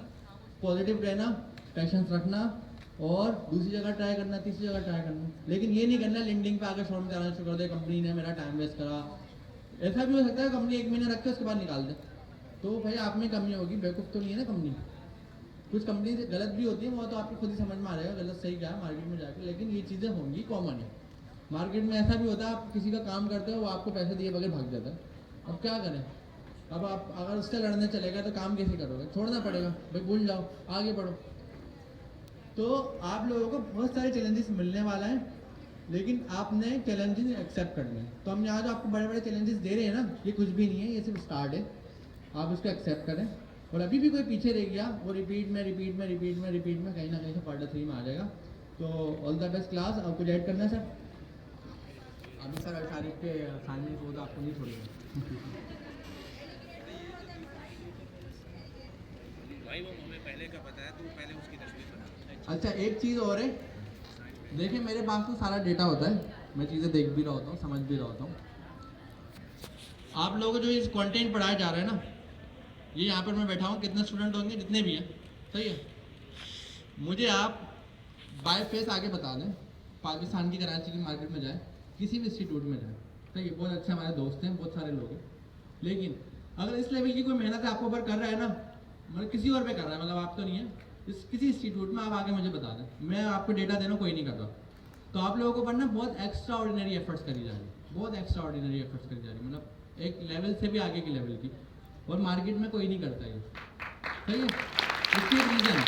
Speaker 5: पॉजिटिव रहना, पैशंस रखना, और दूसरी जगह ट्राई करना, तीसरी जगह ट्राई करना, लेकिन ये नहीं करना लिंक्डइन पे आकर शोर मचाना शुरू कर दे, कंपनी ने मेरा टाइम वेस्ट करा। ऐसा भी हो सकता है कंपनी 1 महीना रखे उसके बाद निकाल दे, तो भाई आप में कमी होगी, बेवकूफ़ तो नहीं है ना कंपनी। कुछ कंपनी गलत भी होती है, वो तो आपको खुद ही समझ में आ जाएगा गलत सही क्या है मार्केट में जाकर, लेकिन ये चीज़ें होंगी, कॉमन है। मार्केट में ऐसा भी होता है, आप किसी का काम करते हो, वो आपको पैसे दिए बगैर भाग जाता है, अब क्या करें, अब आप अगर उससे लड़ने चलेगा तो काम कैसे करोगे, छोड़ना पड़ेगा, भाई भूल जाओ, आगे बढ़ो। तो आप लोगों को बहुत सारे चैलेंजेस मिलने वाला है, लेकिन आपने चैलेंजेस एक्सेप्ट करने हैं। तो हम यहाँ जो आपको बड़े बड़े चैलेंजेस दे रहे हैं ना, ये कुछ भी नहीं है, ये सिर्फ स्टार्ट है, आप इसको एक्सेप्ट करें। और अभी भी कोई पीछे रह गया, वो रिपीट में कहीं ना कहीं से क्वार्टर 3 में आ जाएगा। तो ऑल द बेस्ट क्लास। और कुछ ऐड करना है सर? अभी सर तारीख के असाइनमेंट को तो आपको नहीं छोड़ेंगे
Speaker 6: भाई, वो हमें पहले का पता है, तू पहले उसकी तस्वीर बना।
Speaker 5: अच्छा, एक चीज़ और है, देखिए मेरे पास तो सारा डेटा होता है, मैं चीज़ें देख भी रहा होता हूँ, समझ भी रहा होता हूँ। आप लोगों को जो इस कंटेंट पढ़ाया जा रहा है ना, ये यहाँ पर मैं बैठा हूँ, कितने स्टूडेंट होंगे, जितने भी हैं, सही है, मुझे आप बाय फेस आके बता दें, पाकिस्तान की कराची की मार्केट में जाए, किसी भी इंस्टीट्यूट में जाए, सही है, बहुत अच्छे हमारे दोस्त हैं, बहुत सारे लोग हैं, लेकिन अगर इस लेवल की कोई मेहनत आपको ऊपर कर रहा है ना, मतलब किसी और पे कर रहा है, मतलब आप तो नहीं है, किसी इंस्टीट्यूट में आप आके मुझे बता दें, मैं आपको डेटा देना कोई नहीं कर रहा, तो आप लोगों को पढ़ना बहुत एक्स्ट्रा ऑर्डिनरी एफर्ट्स करी जा रही है, बहुत एक्स्ट्रा ऑर्डिनरी एफर्ट्स करी जा रही है, मतलब एक लेवल से भी आगे की लेवल की, और मार्केट में कोई नहीं करता ये, सही है। इसकी एक रीज़न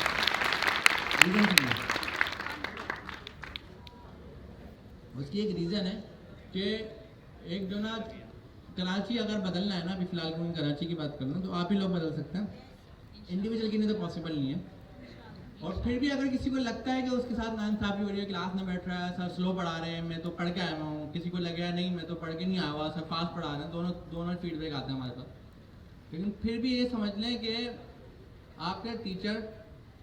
Speaker 5: सुनिए, उसकी एक रीज़न है कि एक जो ना कराची अगर बदलना है ना, अभी फिलहाल मैं कराची की बात कर रहा हूँ, तो आप ही लोग बदल सकते हैं, इंडिविजुअल के लिए तो पॉसिबल नहीं है। और फिर भी अगर किसी को लगता है कि उसके साथ नाइंसाफ़ी हो रही है, क्लास में बैठ रहा है, सर स्लो पढ़ा रहे हैं, मैं तो पढ़ के आया हूँ, किसी को लगे नहीं मैं तो पढ़ के नहीं आया हुआ, सर फास्ट पढ़ा रहे हैं, दोनों फीडबैक आते हैं हमारे पास। लेकिन फिर भी ये समझ लें कि आपका टीचर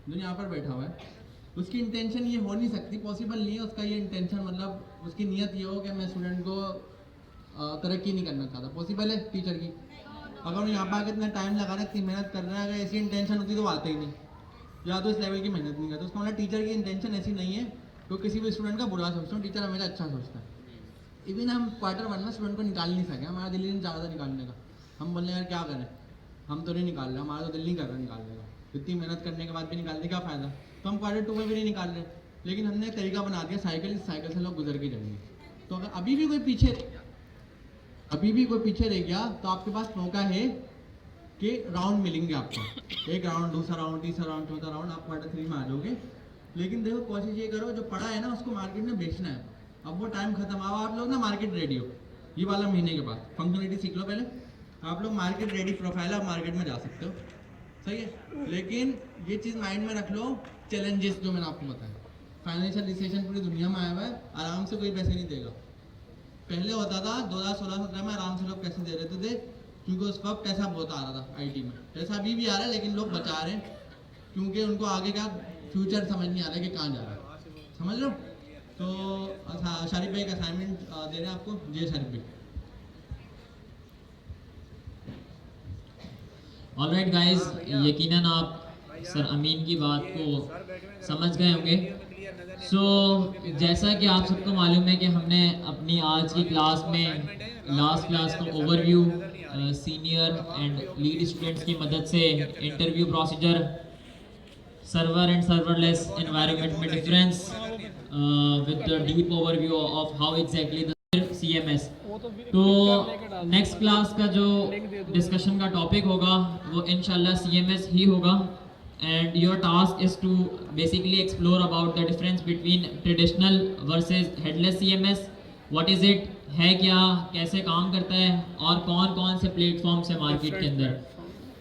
Speaker 5: जो यहाँ पर बैठा हुआ है, उसकी इंटेंशन ये हो नहीं सकती, पॉसिबल नहीं है उसका ये इंटेंशन, मतलब उसकी नीयत ये हो कि मैं स्टूडेंट को तरक्की नहीं करना चाहता, पॉसिबल है टीचर की? अगर वो यहाँ पर आकर इतना टाइम लगा रहा है, इतनी मेहनत कर रहा है, अगर ऐसी इंटेंशन होती तो आते ही नहीं, या तो इस लेवल की मेहनत नहीं करता, उसका मतलब टीचर की इंटेंशन ऐसी नहीं है तो किसी भी स्टूडेंट का बुरा सोचता हूँ, टीचर हमेशा अच्छा सोचता है। इवन हम क्वार्टर 1 में स्टूडेंट को निकाल नहीं सके, हमारा दिल नहीं चाहता निकालने का, हम बोले यार क्या करें, हम तो नहीं निकाल रहे, हमारा तो दिल नहीं कर रहा निकालने का, इतनी मेहनत करने के बाद भी निकालने का फ़ायदा, तो हम क्वार्टर 2 में भी नहीं निकाल रहे, लेकिन हमने एक तरीका बना दिया, साइकिल से लोग गुजर के जाएंगे। तो अगर अभी भी कोई पीछे रह गया तो आपके पास मौका है कि राउंड मिलेंगे आपको, एक राउंड, दूसरा राउंड, तीसरा राउंड, चौथा राउंड, आप क्वार्टर 3 में आ जाओगे। लेकिन देखो कोशिश ये करो, जो पढ़ा है ना उसको मार्केट में बेचना है। अब वो टाइम खत्म, अब आप लोग ना मार्केट रेडी हो, ये वाला महीने के बाद फंक्शनलिटी सीख लो पहले, आप लोग मार्केट रेडी प्रोफाइल आप मार्केट में जा सकते हो, सही है। लेकिन ये चीज़ माइंड में रख लो, चैलेंजेस जो मैंने आपको बताया, फाइनेंशियल रिसेशन पूरी दुनिया में आया हुआ है, आराम से कोई पैसे नहीं देगा। पहले होता था 2016-17 में आराम से लोग पैसे दे रहे थे, क्योंकि उस वक्त पैसा बहुत आ रहा था आईटी में, पैसा अभी भी आ रहा है, लेकिन लोग बचा रहे हैं क्योंकि उनको आगे का फ्यूचर समझ नहीं आ रहा है कि कहाँ जा रहा है, समझ लो। तो शारिफ भाई एक असाइनमेंट दे रहे हैं आपको, जी शारिफ भाई।
Speaker 1: ऑलराइट गाइस, यकीनन आप सर अमीन की बात को समझ गए होंगे। जैसा कि आप सबको मालूम है कि हमने अपनी आज की क्लास में लास्ट क्लास का overview senior and lead students की मदद से interview procedure, server and serverless environment में difference with the deep overview of how exactly the CMS। तो नेक्स्ट क्लास का जो डिस्कशन का टॉपिक होगा वो इंशाल्लाह CMS ही होगा, and your task is to basically explore about the difference between traditional versus headless CMS, what is it, है क्या, कैसे काम करता है और कौन कौन से प्लेटफॉर्म्स है मार्केट के अंदर।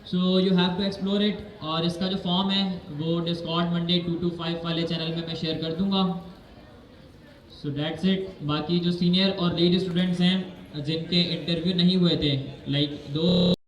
Speaker 1: So you have to explore it, और इसका जो फॉर्म है वो डिस्कॉर्ड मंडे 2 to 5 वाले चैनल में मैं शेयर कर दूंगा। So that's it. बाकी जो सीनियर और लीड स्टूडेंट्स हैं जिनके इंटरव्यू नहीं हुए थे, लाइक 2